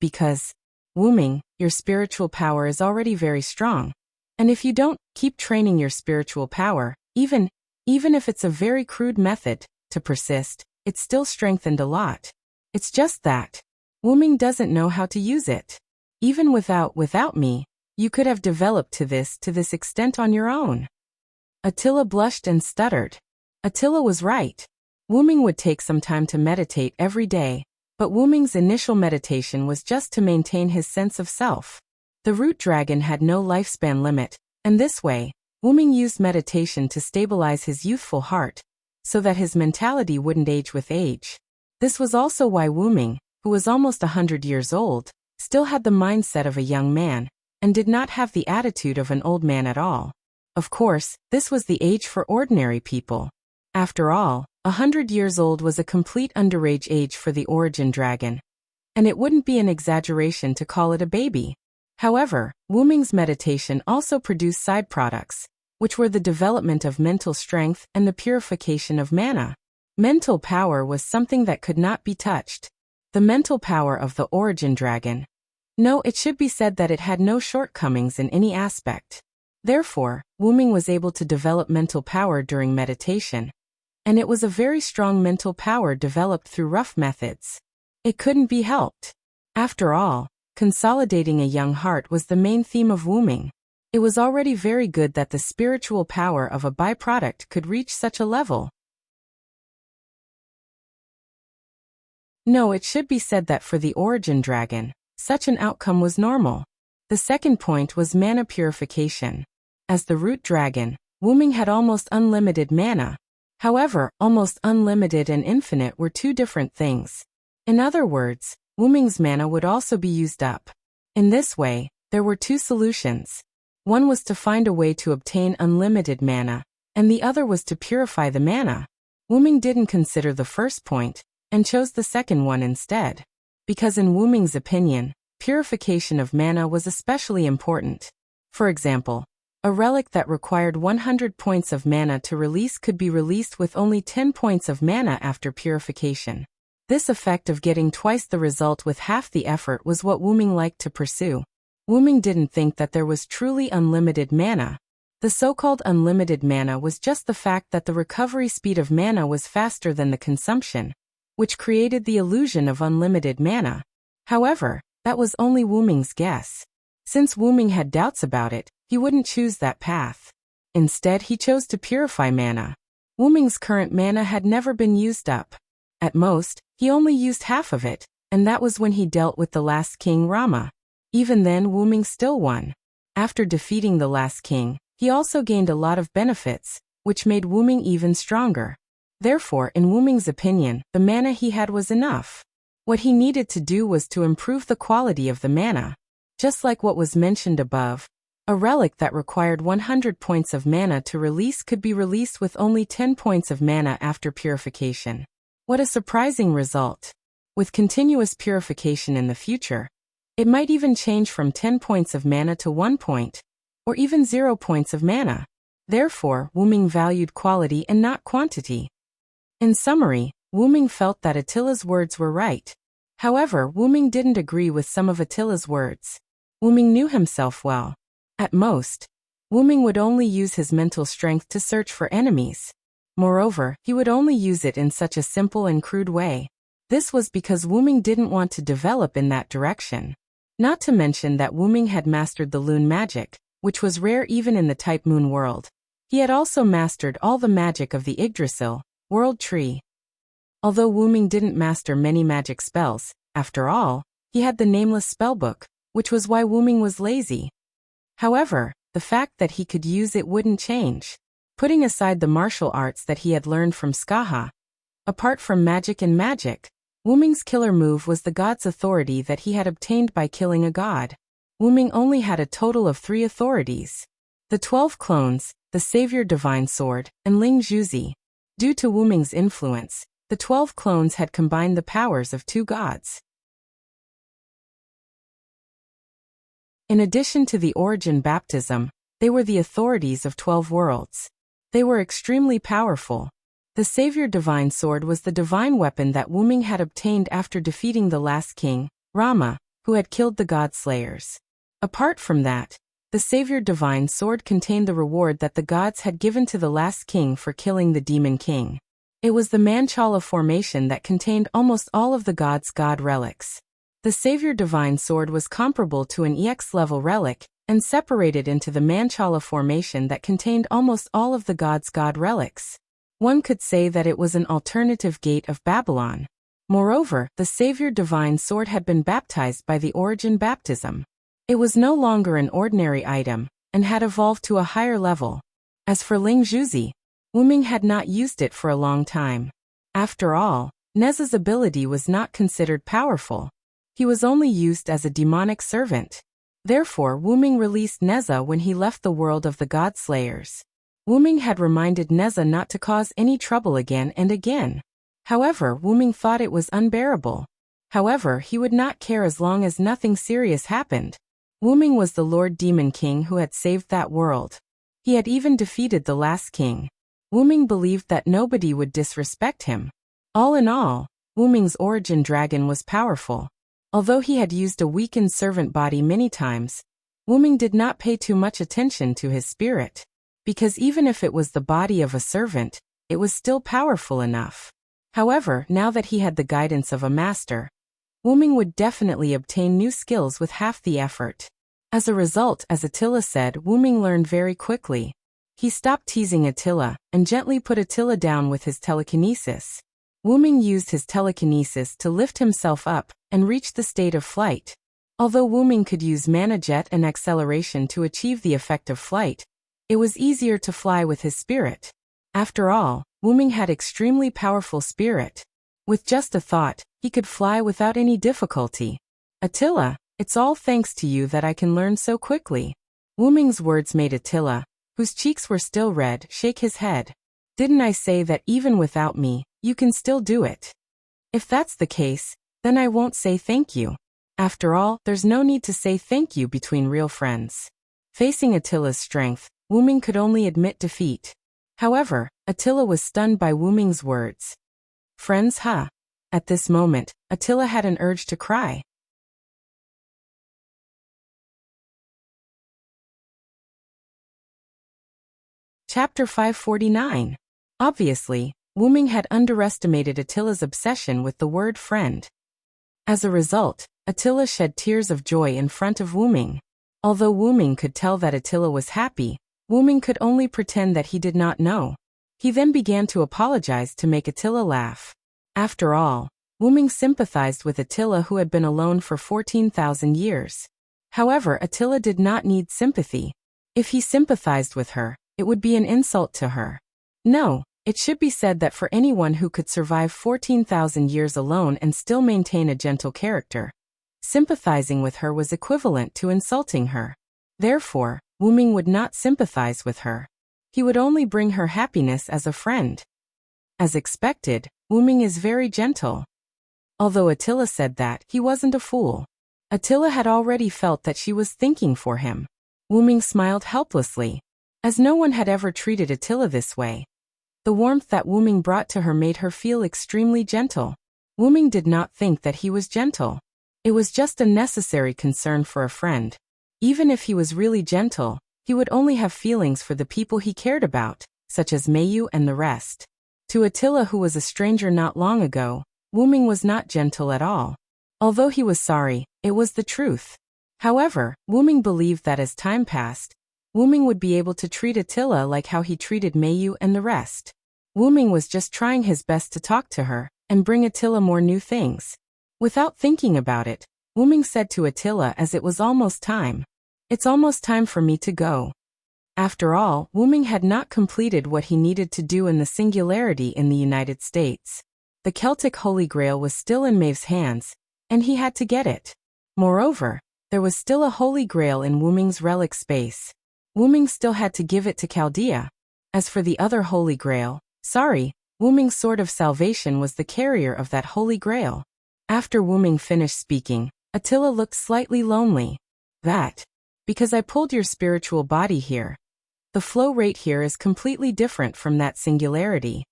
Wuming, your spiritual power is already very strong. And if you don't keep training your spiritual power, even if it's a very crude method, to persist, it's still strengthened a lot. It's just that Wuming doesn't know how to use it. Even without me, you could have developed to this extent on your own. Attila blushed and stuttered. Attila was right. Wuming would take some time to meditate every day, but Wuming's initial meditation was just to maintain his sense of self. The root dragon had no lifespan limit, and this way, Wuming used meditation to stabilize his youthful heart, so that his mentality wouldn't age with age. This was also why Wuming, who was almost 100 years old, still had the mindset of a young man, and did not have the attitude of an old man at all. Of course, this was the age for ordinary people. After all, 100 years old was a complete underage age for the origin dragon, and it wouldn't be an exaggeration to call it a baby. However, Wuming's meditation also produced side products, which were the development of mental strength and the purification of mana. Mental power was something that could not be touched. The mental power of the origin dragon. No, it should be said that it had no shortcomings in any aspect. Therefore, Wuming was able to develop mental power during meditation. And it was a very strong mental power developed through rough methods. It couldn't be helped. After all, consolidating a young heart was the main theme of Wuming. It was already very good that the spiritual power of a byproduct could reach such a level. No, it should be said that for the origin dragon, such an outcome was normal. The second point was mana purification. As the root dragon, Wuming had almost unlimited mana. However, almost unlimited and infinite were two different things. In other words, Wuming's mana would also be used up. In this way, there were two solutions. One was to find a way to obtain unlimited mana, and the other was to purify the mana. Wuming didn't consider the first point, and chose the second one instead. Because in Wuming's opinion, purification of mana was especially important. For example, a relic that required 100 points of mana to release could be released with only 10 points of mana after purification. This effect of getting twice the result with half the effort was what Wuming liked to pursue. Wuming didn't think that there was truly unlimited mana. The so-called unlimited mana was just the fact that the recovery speed of mana was faster than the consumption, which created the illusion of unlimited mana. However, that was only Wuming's guess. Since Wuming had doubts about it, he wouldn't choose that path. Instead, he chose to purify mana. Wuming's current mana had never been used up. At most, he only used half of it, and that was when he dealt with the last king Rama. Even then, Wuming still won. After defeating the last king, he also gained a lot of benefits, which made Wuming even stronger. Therefore, in Wuming's opinion, the mana he had was enough. What he needed to do was to improve the quality of the mana. Just like what was mentioned above, a relic that required 100 points of mana to release could be released with only 10 points of mana after purification. What a surprising result! With continuous purification in the future, it might even change from 10 points of mana to 1 point, or even 0 points of mana. Therefore, Wuming valued quality and not quantity. In summary, Wuming felt that Attila's words were right. However, Wuming didn't agree with some of Attila's words. Wuming knew himself well. At most, Wuming would only use his mental strength to search for enemies. Moreover, he would only use it in such a simple and crude way. This was because Wuming didn't want to develop in that direction. Not to mention that Wuming had mastered the Lune magic, which was rare even in the Type Moon world. He had also mastered all the magic of the Yggdrasil, world tree. Although Wuming didn't master many magic spells, after all, he had the nameless spellbook, which was why Wuming was lazy. However, the fact that he could use it wouldn't change. Putting aside the martial arts that he had learned from Skaha, apart from magic and magic, Wuming's killer move was the god's authority that he had obtained by killing a god. Wuming only had a total of 3 authorities: the 12 clones, the Savior Divine Sword, and Ling Juzi. Due to Wuming's influence, the 12 clones had combined the powers of 2 gods. In addition to the origin baptism, they were the authorities of 12 worlds. They were extremely powerful. The Savior Divine Sword was the divine weapon that Wuming had obtained after defeating the last king, Rama, who had killed the god slayers. Apart from that, the Savior Divine Sword contained the reward that the gods had given to the last king for killing the demon king. It was the Manchala formation that contained almost all of the gods' god relics. The Savior Divine Sword was comparable to an EX-level relic, and separated into the Manchala formation that contained almost all of the gods' god relics. One could say that it was an alternative gate of Babylon. Moreover, the Savior Divine Sword had been baptized by the origin baptism. It was no longer an ordinary item, and had evolved to a higher level. As for Ling Juzi, Wuming had not used it for a long time. After all, Neza's ability was not considered powerful. He was only used as a demonic servant. Therefore, Wuming released Neza when he left the world of the god slayers. Wuming had reminded Neza not to cause any trouble again and again. However, Wuming thought it was unbearable. However, he would not care as long as nothing serious happened. Wuming was the Lord Demon King who had saved that world. He had even defeated the last king. Wuming believed that nobody would disrespect him. All in all, Wuming's origin dragon was powerful. Although he had used a weakened servant body many times, Wuming did not pay too much attention to his spirit. Because even if it was the body of a servant, it was still powerful enough. However, now that he had the guidance of a master, Wuming would definitely obtain new skills with half the effort. As a result, as Attila said, Wuming learned very quickly. He stopped teasing Attila, and gently put Attila down with his telekinesis. Wuming used his telekinesis to lift himself up, and reach the state of flight. Although Wu-Ming could use mana jet and acceleration to achieve the effect of flight, it was easier to fly with his spirit. After all, Wu-Ming had extremely powerful spirit. With just a thought, he could fly without any difficulty. Attila, it's all thanks to you that I can learn so quickly. Wu-Ming's words made Attila, whose cheeks were still red, shake his head. Didn't I say that even without me, you can still do it? If that's the case, then I won't say thank you. After all, there's no need to say thank you between real friends. Facing Attila's strength, Wu-Ming could only admit defeat. However, Attila was stunned by Wu-Ming's words. Friends, huh? At this moment, Attila had an urge to cry. Chapter 549. Obviously, Wu-Ming had underestimated Attila's obsession with the word friend. As a result, Attila shed tears of joy in front of Wu-Ming. Although Wu-Ming could tell that Attila was happy, Wu-Ming could only pretend that he did not know. He then began to apologize to make Attila laugh. After all, Wu-Ming sympathized with Attila, who had been alone for 14,000 years. However, Attila did not need sympathy. If he sympathized with her, it would be an insult to her. No, it should be said that for anyone who could survive 14,000 years alone and still maintain a gentle character, sympathizing with her was equivalent to insulting her. Therefore, Wu-Ming would not sympathize with her. He would only bring her happiness as a friend. As expected, Wu-Ming is very gentle. Although Attila said that, he wasn't a fool. Attila had already felt that she was thinking for him. Wu-Ming smiled helplessly, as no one had ever treated Attila this way. The warmth that Wu-Ming brought to her made her feel extremely gentle. Wu-Ming did not think that he was gentle. It was just a necessary concern for a friend. Even if he was really gentle, he would only have feelings for the people he cared about, such as Mayu and the rest. To Attila, who was a stranger not long ago, Wu-Ming was not gentle at all. Although he was sorry, it was the truth. However, Wu-Ming believed that as time passed, Wu-Ming would be able to treat Attila like how he treated Mayu and the rest. Wu-Ming was just trying his best to talk to her and bring Attila more new things. Without thinking about it, Wu-Ming said to Attila as it was almost time. It's almost time for me to go. After all, Wu-Ming had not completed what he needed to do in the Singularity in the United States. The Celtic Holy Grail was still in Maeve's hands, and he had to get it. Moreover, there was still a Holy Grail in Wu-Ming's relic space. Wu-Ming still had to give it to Chaldea. As for the other Holy Grail, Wu-Ming's Sword of Salvation was the carrier of that Holy Grail. After Wu-Ming finished speaking, Attila looked slightly lonely. Because I pulled your spiritual body here. The flow rate here is completely different from that singularity.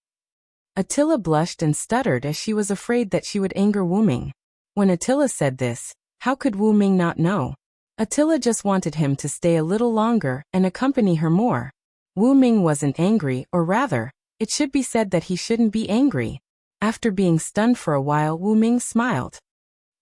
Attila blushed and stuttered as she was afraid that she would anger Wu-Ming. When Attila said this, how could Wu-Ming not know? Attila just wanted him to stay a little longer and accompany her more. Wu-Ming wasn't angry, or rather, it should be said that he shouldn't be angry. After being stunned for a while, Wu-Ming smiled.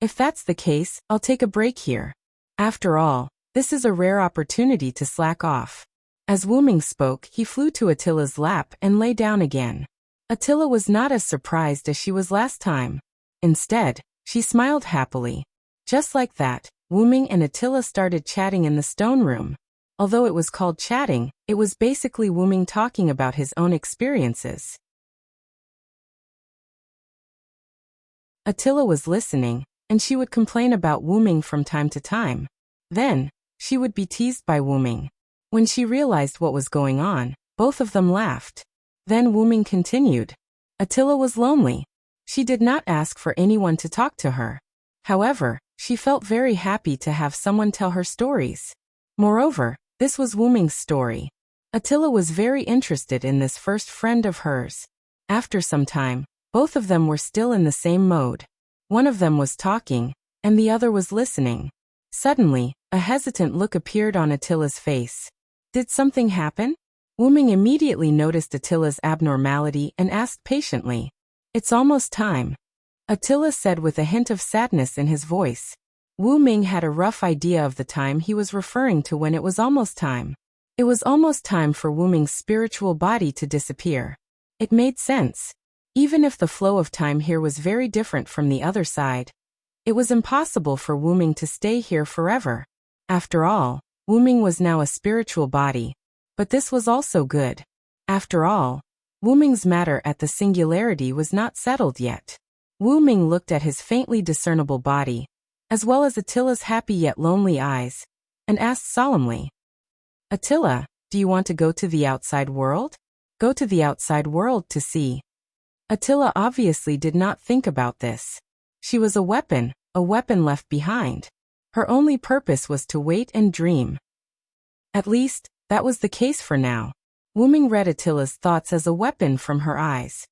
If that's the case, I'll take a break here. After all, this is a rare opportunity to slack off. As Wu-Ming spoke, he flew to Attila's lap and lay down again. Attila was not as surprised as she was last time. Instead, she smiled happily. Just like that, Wu-Ming and Attila started chatting in the stone room. Although it was called chatting, it was basically Wu-Ming talking about his own experiences. Attila was listening, and she would complain about Wu-Ming from time to time. Then, she would be teased by Wu-Ming. When she realized what was going on, both of them laughed. Then Wu-Ming continued. Attila was lonely. She did not ask for anyone to talk to her. However, she felt very happy to have someone tell her stories. Moreover, this was Wu-Ming's story. Attila was very interested in this first friend of hers. After some time, both of them were still in the same mode. One of them was talking, and the other was listening. Suddenly, a hesitant look appeared on Attila's face. Did something happen? Wu-Ming immediately noticed Attila's abnormality and asked patiently. It's almost time. Attila said with a hint of sadness in his voice. Wu-Ming had a rough idea of the time he was referring to when it was almost time. It was almost time for Wu-Ming's spiritual body to disappear. It made sense. Even if the flow of time here was very different from the other side, It was impossible for Wuming to stay here forever. After all, Wuming was now a spiritual body. But this was also good. After all, Wuming's matter at the singularity was not settled yet. Wuming looked at his faintly discernible body, as well as Attila's happy yet lonely eyes, and asked solemnly, "Attila, do you want to go to the outside world? Go to the outside world to see." Attila obviously did not think about this. She was a weapon left behind. Her only purpose was to wait and dream. At least, that was the case for now. Wuming read Attila's thoughts as a weapon from her eyes.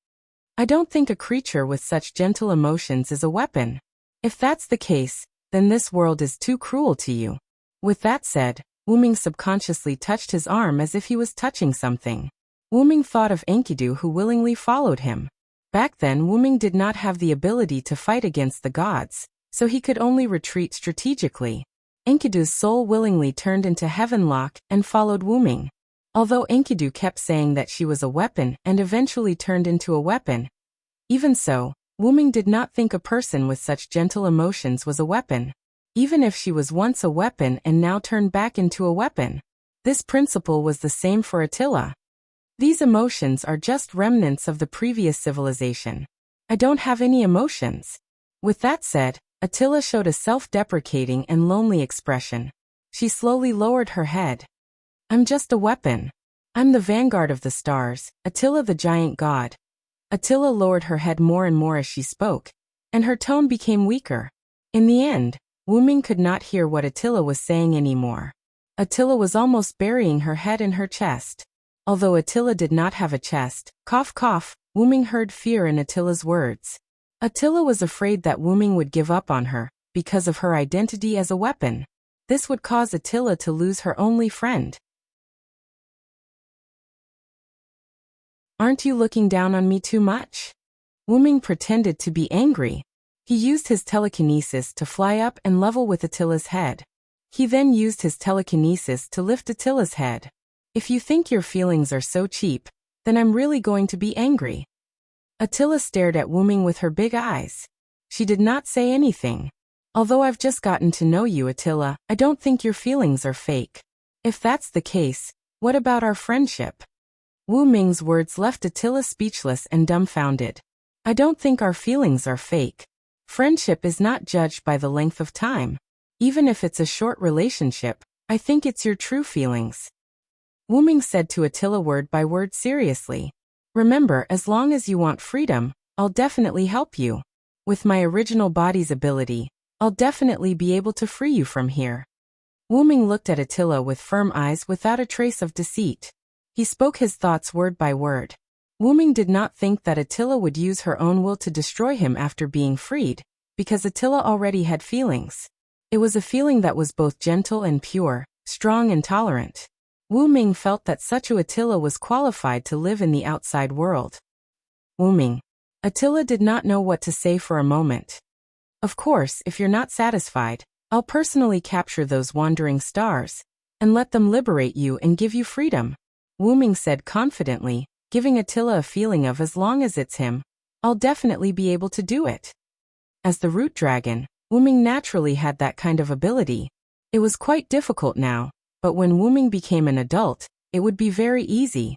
"I don't think a creature with such gentle emotions is a weapon. If that's the case, then this world is too cruel to you." With that said, Wuming subconsciously touched his arm as if he was touching something. Wuming thought of Enkidu, who willingly followed him. Back then, Wuming did not have the ability to fight against the gods, so he could only retreat strategically. Enkidu's soul willingly turned into Heavenlock and followed Wuming. Although Enkidu kept saying that she was a weapon and eventually turned into a weapon, even so, Wuming did not think a person with such gentle emotions was a weapon. Even if she was once a weapon and now turned back into a weapon. This principle was the same for Attila. These emotions are just remnants of the previous civilization. I don't have any emotions. With that said, Attila showed a self-deprecating and lonely expression. She slowly lowered her head. "I'm just a weapon. I'm the vanguard of the stars, Attila the giant god." Attila lowered her head more and more as she spoke, and her tone became weaker. In the end, Wuming could not hear what Attila was saying anymore. Attila was almost burying her head in her chest. Although Attila did not have a chest, cough cough, Wuming heard fear in Attila's words. Attila was afraid that Wuming would give up on her, because of her identity as a weapon. This would cause Attila to lose her only friend. "Aren't you looking down on me too much?" Wuming pretended to be angry. He used his telekinesis to fly up and level with Attila's head. He then used his telekinesis to lift Attila's head. "If you think your feelings are so cheap, then I'm really going to be angry." Attila stared at Wuming with her big eyes. She did not say anything. "Although I've just gotten to know you, Attila, I don't think your feelings are fake. If that's the case, what about our friendship?" Wuming's words left Attila speechless and dumbfounded. "I don't think our feelings are fake. Friendship is not judged by the length of time. Even if it's a short relationship, I think it's your true feelings." Wuming said to Attila word by word seriously. "Remember, as long as you want freedom, I'll definitely help you. With my original body's ability, I'll definitely be able to free you from here." Wuming looked at Attila with firm eyes without a trace of deceit. He spoke his thoughts word by word. Wuming did not think that Attila would use her own will to destroy him after being freed, because Attila already had feelings. It was a feeling that was both gentle and pure, strong and tolerant. Wuming felt that such a Attila was qualified to live in the outside world. Wuming. Attila did not know what to say for a moment. "Of course, if you're not satisfied, I'll personally capture those wandering stars, and let them liberate you and give you freedom," Wuming said confidently, giving Attila a feeling of as long as it's him, I'll definitely be able to do it. As the root dragon, Wuming naturally had that kind of ability. It was quite difficult now, but when Wuming became an adult, it would be very easy.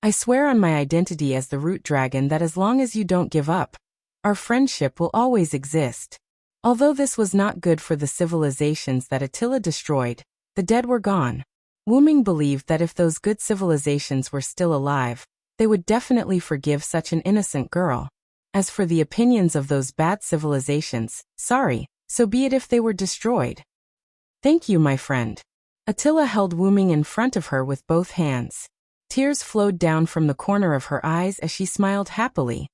"I swear on my identity as the root dragon that as long as you don't give up, our friendship will always exist." Although this was not good for the civilizations that Attila destroyed, the dead were gone. Wuming believed that if those good civilizations were still alive, they would definitely forgive such an innocent girl. As for the opinions of those bad civilizations, sorry, so be it if they were destroyed. "Thank you, my friend." Attila held Wuming in front of her with both hands. Tears flowed down from the corner of her eyes as she smiled happily.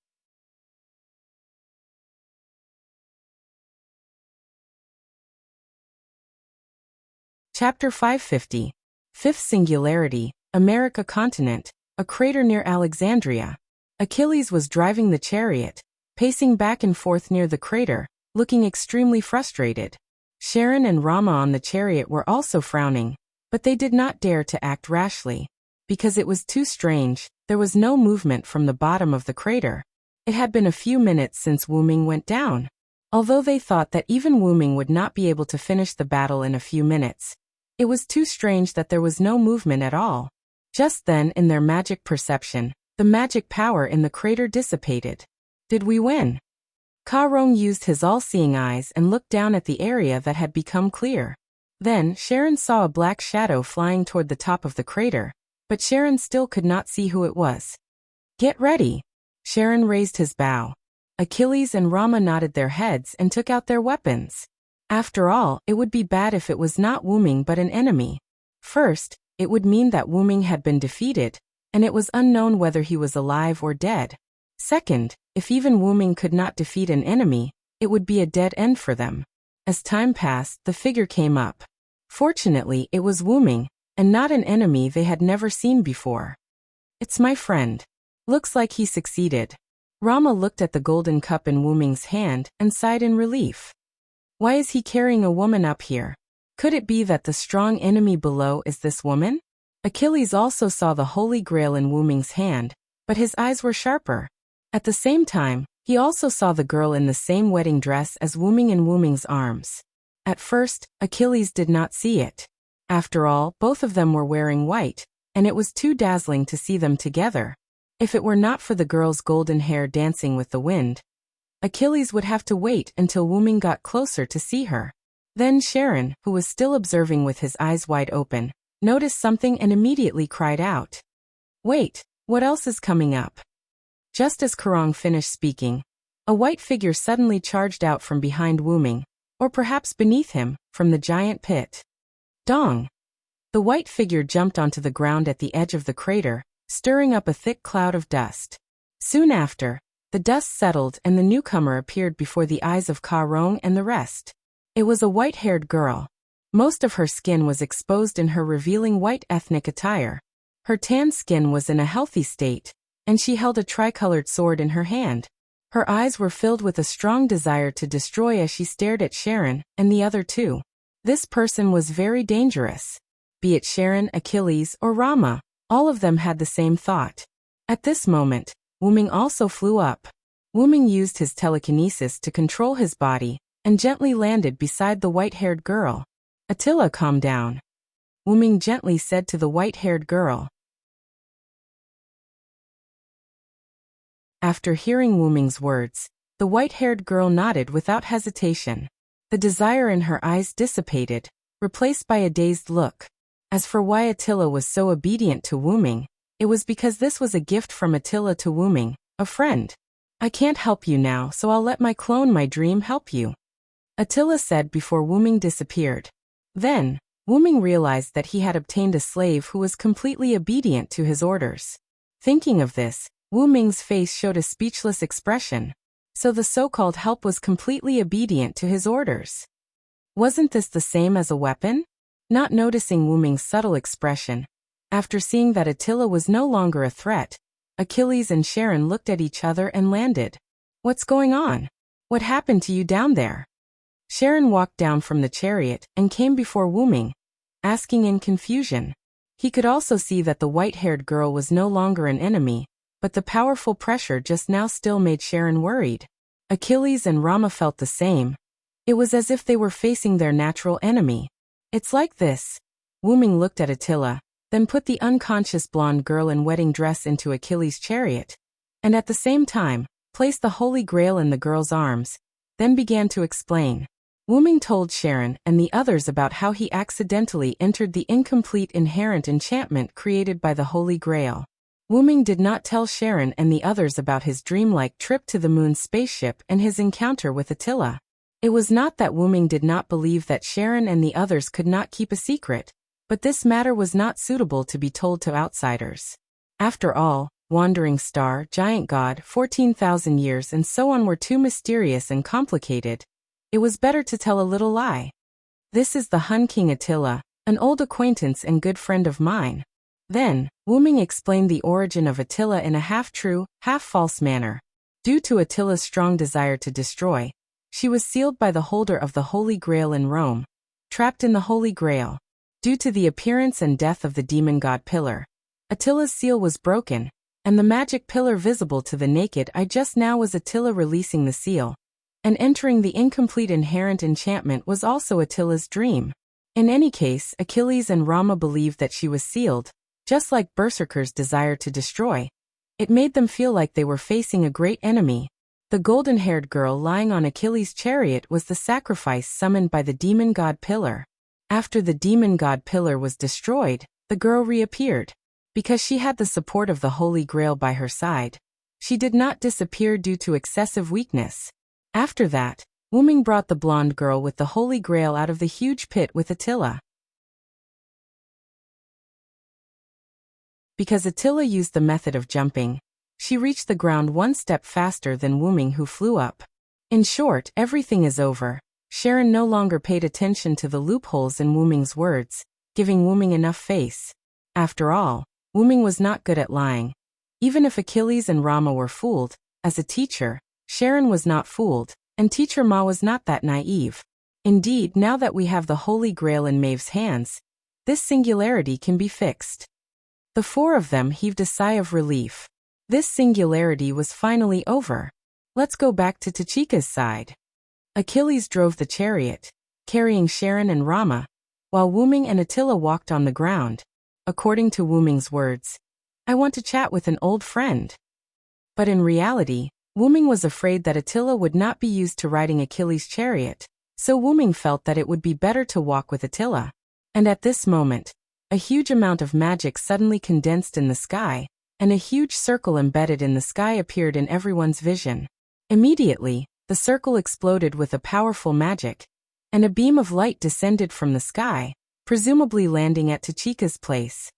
Chapter 550. Fifth Singularity, America Continent, a crater near Alexandria. Achilles was driving the chariot, pacing back and forth near the crater, looking extremely frustrated. Sharon and Rama on the chariot were also frowning, but they did not dare to act rashly. Because it was too strange, there was no movement from the bottom of the crater. It had been a few minutes since Wuming went down. Although they thought that even Wu Ming would not be able to finish the battle in a few minutes, it was too strange that there was no movement at all. Just then, in their magic perception, the magic power in the crater dissipated. Did we win? Ka Rong used his all-seeing eyes and looked down at the area that had become clear. Then, Sharon saw a black shadow flying toward the top of the crater, but Sharon still could not see who it was. Get ready! Sharon raised his bow. Achilles and Rama nodded their heads and took out their weapons. After all, it would be bad if it was not Wu Ming but an enemy. First, it would mean that Wu Ming had been defeated, and it was unknown whether he was alive or dead. Second, if even Wu Ming could not defeat an enemy, it would be a dead end for them. As time passed, the figure came up. Fortunately, it was Wu Ming, and not an enemy they had never seen before. It's my friend. Looks like he succeeded. Rama looked at the golden cup in Wu Ming's hand and sighed in relief. Why is he carrying a woman up here? Could it be that the strong enemy below is this woman? Achilles also saw the Holy Grail in Wu Ming's hand, but his eyes were sharper. At the same time, he also saw the girl in the same wedding dress as Wu Ming in Wu Ming's arms. At first, Achilles did not see it. After all, both of them were wearing white, and it was too dazzling to see them together. If it were not for the girl's golden hair dancing with the wind, Achilles would have to wait until Wu Ming got closer to see her. Then Sharon, who was still observing with his eyes wide open, noticed something and immediately cried out. Wait, what else is coming up? Just as Karong finished speaking, a white figure suddenly charged out from behind Wu Ming, or perhaps beneath him, from the giant pit. Dong! The white figure jumped onto the ground at the edge of the crater, stirring up a thick cloud of dust. Soon after, the dust settled and the newcomer appeared before the eyes of Ka Rong and the rest. It was a white-haired girl. Most of her skin was exposed in her revealing white ethnic attire. Her tan skin was in a healthy state, and she held a tricolored sword in her hand. Her eyes were filled with a strong desire to destroy as she stared at Sharon and the other two. This person was very dangerous. Be it Sharon, Achilles, or Rama, all of them had the same thought. At this moment, Wu Ming also flew up. Wu Ming used his telekinesis to control his body and gently landed beside the white-haired girl. Attila, calm down. Wu Ming gently said to the white-haired girl. After hearing Wu Ming's words, the white-haired girl nodded without hesitation. The desire in her eyes dissipated, replaced by a dazed look. As for why Attila was so obedient to Wu Ming, it was because this was a gift from Attila to Wu Ming, a friend. I can't help you now, so I'll let my clone, my dream, help you, Attila said before Wu Ming disappeared. Then, Wu Ming realized that he had obtained a slave who was completely obedient to his orders. Thinking of this, Wu Ming's face showed a speechless expression. So the so-called help was completely obedient to his orders. Wasn't this the same as a weapon? Not noticing Wu Ming's subtle expression, after seeing that Attila was no longer a threat, Achilles and Sharon looked at each other and landed. What's going on? What happened to you down there? Sharon walked down from the chariot and came before Wu Ming, asking in confusion. He could also see that the white-haired girl was no longer an enemy, but the powerful pressure just now still made Sharon worried. Achilles and Rama felt the same. It was as if they were facing their natural enemy. It's like this. Wu Ming looked at Attila, then put the unconscious blonde girl in wedding dress into Achilles' chariot, and at the same time, placed the Holy Grail in the girl's arms, then began to explain. Wu Ming told Sharon and the others about how he accidentally entered the incomplete inherent enchantment created by the Holy Grail. Wu Ming did not tell Sharon and the others about his dreamlike trip to the moon's spaceship and his encounter with Attila. It was not that Wu Ming did not believe that Sharon and the others could not keep a secret, but this matter was not suitable to be told to outsiders. After all, Wandering Star, Giant God, 14,000 years and so on were too mysterious and complicated. It was better to tell a little lie. This is the Hun King Attila, an old acquaintance and good friend of mine. Then, Wu Ming explained the origin of Attila in a half-true, half-false manner. Due to Attila's strong desire to destroy, she was sealed by the holder of the Holy Grail in Rome, trapped in the Holy Grail. Due to the appearance and death of the demon god pillar, Attila's seal was broken, and the magic pillar visible to the naked eye just now was Attila releasing the seal. and entering the incomplete inherent enchantment was also Attila's dream. In any case, Achilles and Rama believed that she was sealed, just like berserkers desire to destroy. It made them feel like they were facing a great enemy. The golden-haired girl lying on Achilles' chariot was the sacrifice summoned by the demon god Pillar. After the demon god Pillar was destroyed, the girl reappeared. Because she had the support of the Holy Grail by her side, she did not disappear due to excessive weakness. After that, Wuming brought the blonde girl with the Holy Grail out of the huge pit with Attila. Because Attila used the method of jumping, she reached the ground one step faster than Wuming, who flew up. In short, everything is over. Sharon no longer paid attention to the loopholes in Wuming's words, giving Wuming enough face. After all, Wuming was not good at lying. Even if Achilles and Rama were fooled, as a teacher, Sharon was not fooled, and teacher Ma was not that naive. Indeed, now that we have the Holy Grail in Maeve's hands, this singularity can be fixed. The four of them heaved a sigh of relief. This singularity was finally over. Let's go back to Tachika's side. Achilles drove the chariot, carrying Sharon and Rama, while Wuming and Attila walked on the ground. According to Wuming's words, "I want to chat with an old friend." But in reality, Wuming was afraid that Attila would not be used to riding Achilles' chariot, so Wuming felt that it would be better to walk with Attila. And at this moment, a huge amount of magic suddenly condensed in the sky, and a huge circle embedded in the sky appeared in everyone's vision. Immediately, the circle exploded with a powerful magic, and a beam of light descended from the sky, presumably landing at Tachika's place.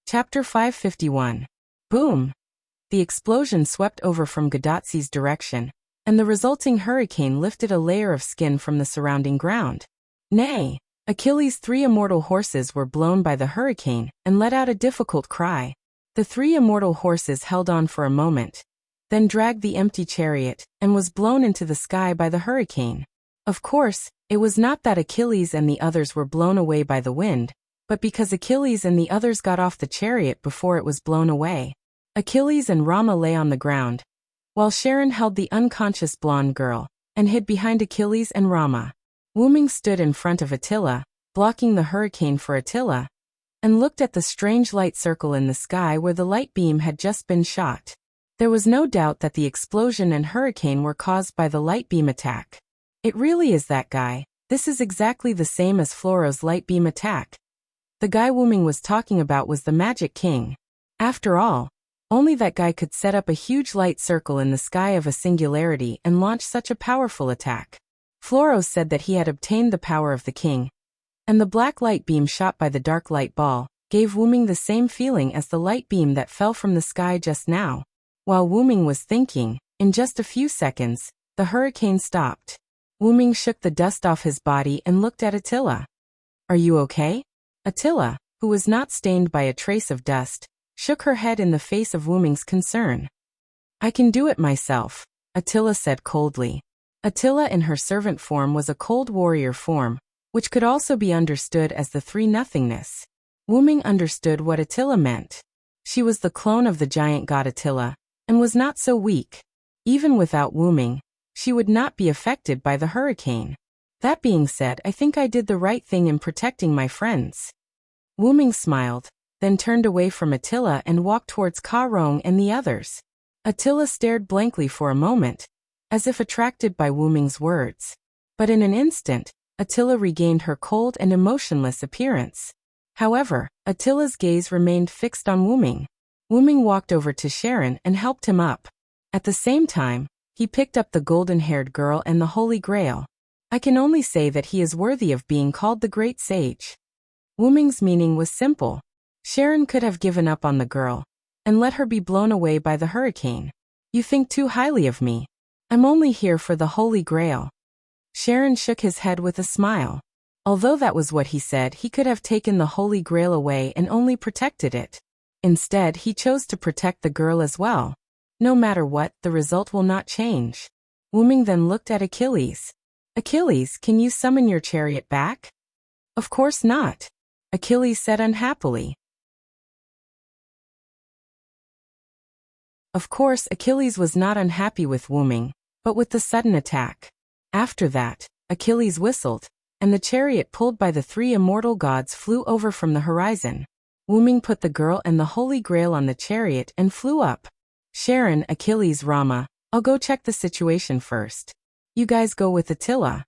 Chapter 551. Boom! The explosion swept over from Gadatsi's direction, and the resulting hurricane lifted a layer of skin from the surrounding ground. Nay! Achilles' 3 immortal horses were blown by the hurricane and let out a difficult cry. The 3 immortal horses held on for a moment, then dragged the empty chariot and was blown into the sky by the hurricane. Of course, it was not that Achilles and the others were blown away by the wind, but because Achilles and the others got off the chariot before it was blown away. Achilles and Rama lay on the ground, while Sharon held the unconscious blonde girl and hid behind Achilles and Rama. Wuming stood in front of Attila, blocking the hurricane for Attila, and looked at the strange light circle in the sky where the light beam had just been shot. There was no doubt that the explosion and hurricane were caused by the light beam attack. It really is that guy. This is exactly the same as Floro's light beam attack. The guy Wuming was talking about was the Magic King. After all, only that guy could set up a huge light circle in the sky of a singularity and launch such a powerful attack. Floro said that he had obtained the power of the king, and the black light beam shot by the dark light ball gave Wuming the same feeling as the light beam that fell from the sky just now. While Wuming was thinking, in just a few seconds, the hurricane stopped. Wuming shook the dust off his body and looked at Attila. "Are you okay?" Attila, who was not stained by a trace of dust, shook her head in the face of Wuming's concern. "I can do it myself," Attila said coldly. Attila in her servant form was a cold warrior form, which could also be understood as the 3 nothingness. Wuming understood what Attila meant. She was the clone of the giant god Attila, and was not so weak. Even without Wuming, she would not be affected by the hurricane. That being said, I think I did the right thing in protecting my friends. Wuming smiled, then turned away from Attila and walked towards Ka Rong and the others. Attila stared blankly for a moment, as if attracted by Wuming's words. But in an instant, Attila regained her cold and emotionless appearance. However, Attila's gaze remained fixed on Wuming. Wuming walked over to Sharon and helped him up. At the same time, he picked up the golden-haired girl and the Holy Grail. I can only say that he is worthy of being called the Great Sage. Wuming's meaning was simple. Sharon could have given up on the girl and let her be blown away by the hurricane. "You think too highly of me. I'm only here for the Holy Grail." Sharon shook his head with a smile. Although that was what he said, he could have taken the Holy Grail away and only protected it. Instead, he chose to protect the girl as well. No matter what, the result will not change. Wuming then looked at Achilles. "Achilles, can you summon your chariot back?" "Of course not," Achilles said unhappily. Of course, Achilles was not unhappy with Wu-ming, but with the sudden attack. After that, Achilles whistled, and the chariot pulled by the three immortal gods flew over from the horizon. Wu-ming put the girl and the Holy Grail on the chariot and flew up. Sharon, Achilles, Rama, I'll go check the situation first. You guys go with Attila.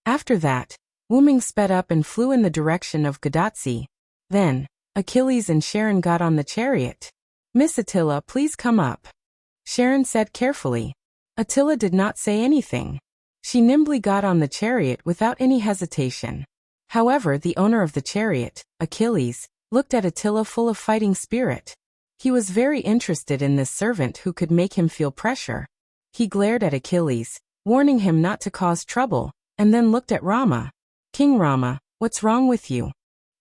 After that, Wu-ming sped up and flew in the direction of Gadotsi. Then, Achilles and Sharon got on the chariot. Miss Attila, please come up, Sharon said carefully. Attila did not say anything. She nimbly got on the chariot without any hesitation. However, the owner of the chariot, Achilles, looked at Attila full of fighting spirit. He was very interested in this servant who could make him feel pressure. He glared at Achilles, warning him not to cause trouble, and then looked at Rama. King Rama, what's wrong with you?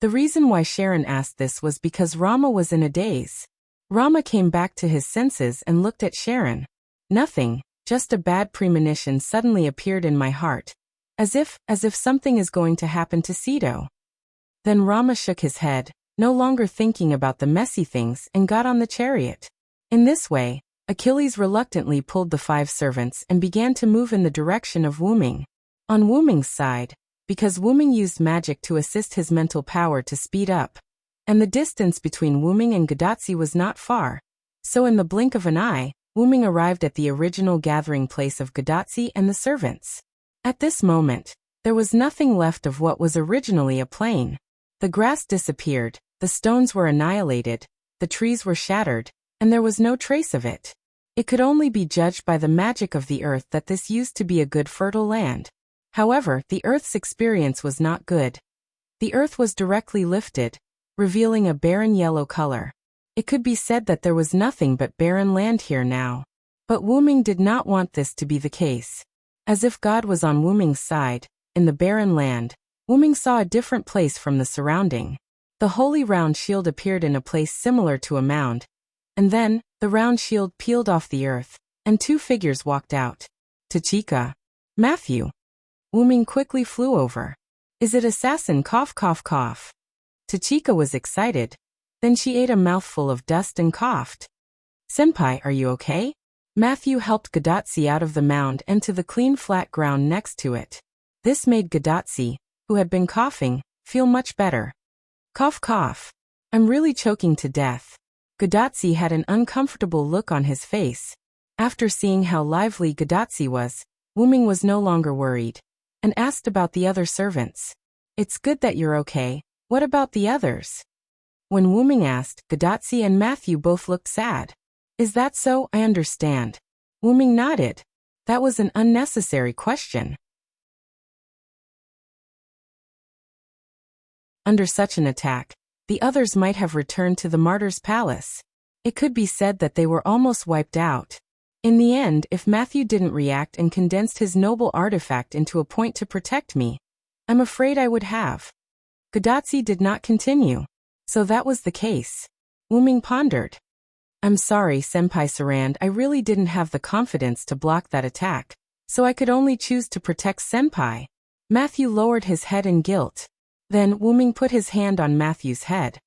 The reason why Sharon asked this was because Rama was in a daze. Rama came back to his senses and looked at Sharon. Nothing, just a bad premonition suddenly appeared in my heart. As if something is going to happen to Sito. Then Rama shook his head, no longer thinking about the messy things, and got on the chariot. In this way, Achilles reluctantly pulled the 5 servants and began to move in the direction of Wu-ming. On Wu-ming's side, because Wu-ming used magic to assist his mental power to speed up, and the distance between Wu-ming and Gadotsi was not far, so in the blink of an eye, Wu-ming arrived at the original gathering place of Gadotsi and the servants. At this moment, there was nothing left of what was originally a plain. The grass disappeared, the stones were annihilated, the trees were shattered, and there was no trace of it. It could only be judged by the magic of the earth that this used to be a good fertile land. However, the earth's experience was not good. The earth was directly lifted, revealing a barren yellow color. It could be said that there was nothing but barren land here now. But Wu-ming did not want this to be the case. As if God was on Wu-ming's side, in the barren land, Wu-ming saw a different place from the surrounding. The holy round shield appeared in a place similar to a mound. And then, the round shield peeled off the earth, and 2 figures walked out. Tachika. Matthew. Wu-ming quickly flew over. Is it assassin? Cough, cough, cough. Tachika was excited. Then she ate a mouthful of dust and coughed. Senpai, are you okay? Matthew helped Gadotsi out of the mound and to the clean flat ground next to it. This made Gadotsi, who had been coughing, feel much better. Cough, cough. I'm really choking to death. Gadotsi had an uncomfortable look on his face. After seeing how lively Gadotsi was, Wu-ming was no longer worried, and asked about the other servants. It's good that you're okay. What about the others? When Wu-ming asked, Gadotsi and Matthew both looked sad. Is that so? I understand. Wu-ming nodded. That was an unnecessary question. Under such an attack, the others might have returned to the martyr's palace. It could be said that they were almost wiped out. In the end, if Matthew didn't react and condensed his noble artifact into a point to protect me, I'm afraid I would have. Gadotsi did not continue. So that was the case. Wu-ming pondered. I'm sorry, Senpai Sarand, I really didn't have the confidence to block that attack, so I could only choose to protect Senpai. Matthew lowered his head in guilt. Then Wu-ming put his hand on Matthew's head.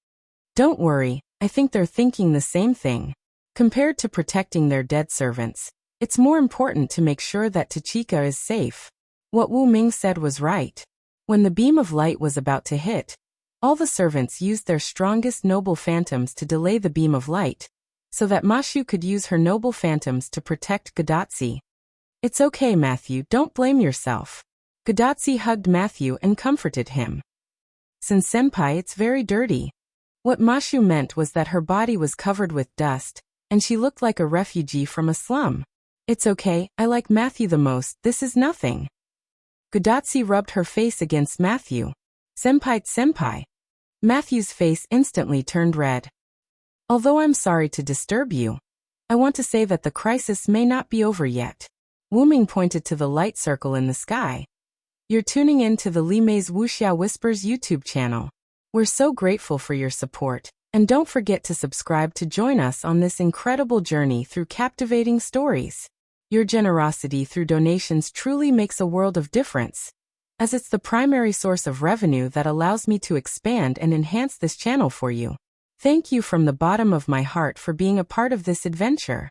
Don't worry, I think they're thinking the same thing. Compared to protecting their dead servants, it's more important to make sure that Tachika is safe. What Wu-ming said was right. When the beam of light was about to hit, all the servants used their strongest noble phantoms to delay the beam of light, so that Mashu could use her noble phantoms to protect Gadotsi. It's okay, Matthew, don't blame yourself. Gadotsi hugged Matthew and comforted him. Since Senpai, it's very dirty. What Mashu meant was that her body was covered with dust, and she looked like a refugee from a slum. It's okay, I like Matthew the most, this is nothing. Gadotsi rubbed her face against Matthew. Senpai. Matthew's face instantly turned red. Although I'm sorry to disturb you, I want to say that the crisis may not be over yet. Wu-ming pointed to the light circle in the sky. You're tuning in to the Li Mei's Wuxia Whispers YouTube channel. We're so grateful for your support, and don't forget to subscribe to join us on this incredible journey through captivating stories. Your generosity through donations truly makes a world of difference, as it's the primary source of revenue that allows me to expand and enhance this channel for you. Thank you from the bottom of my heart for being a part of this adventure.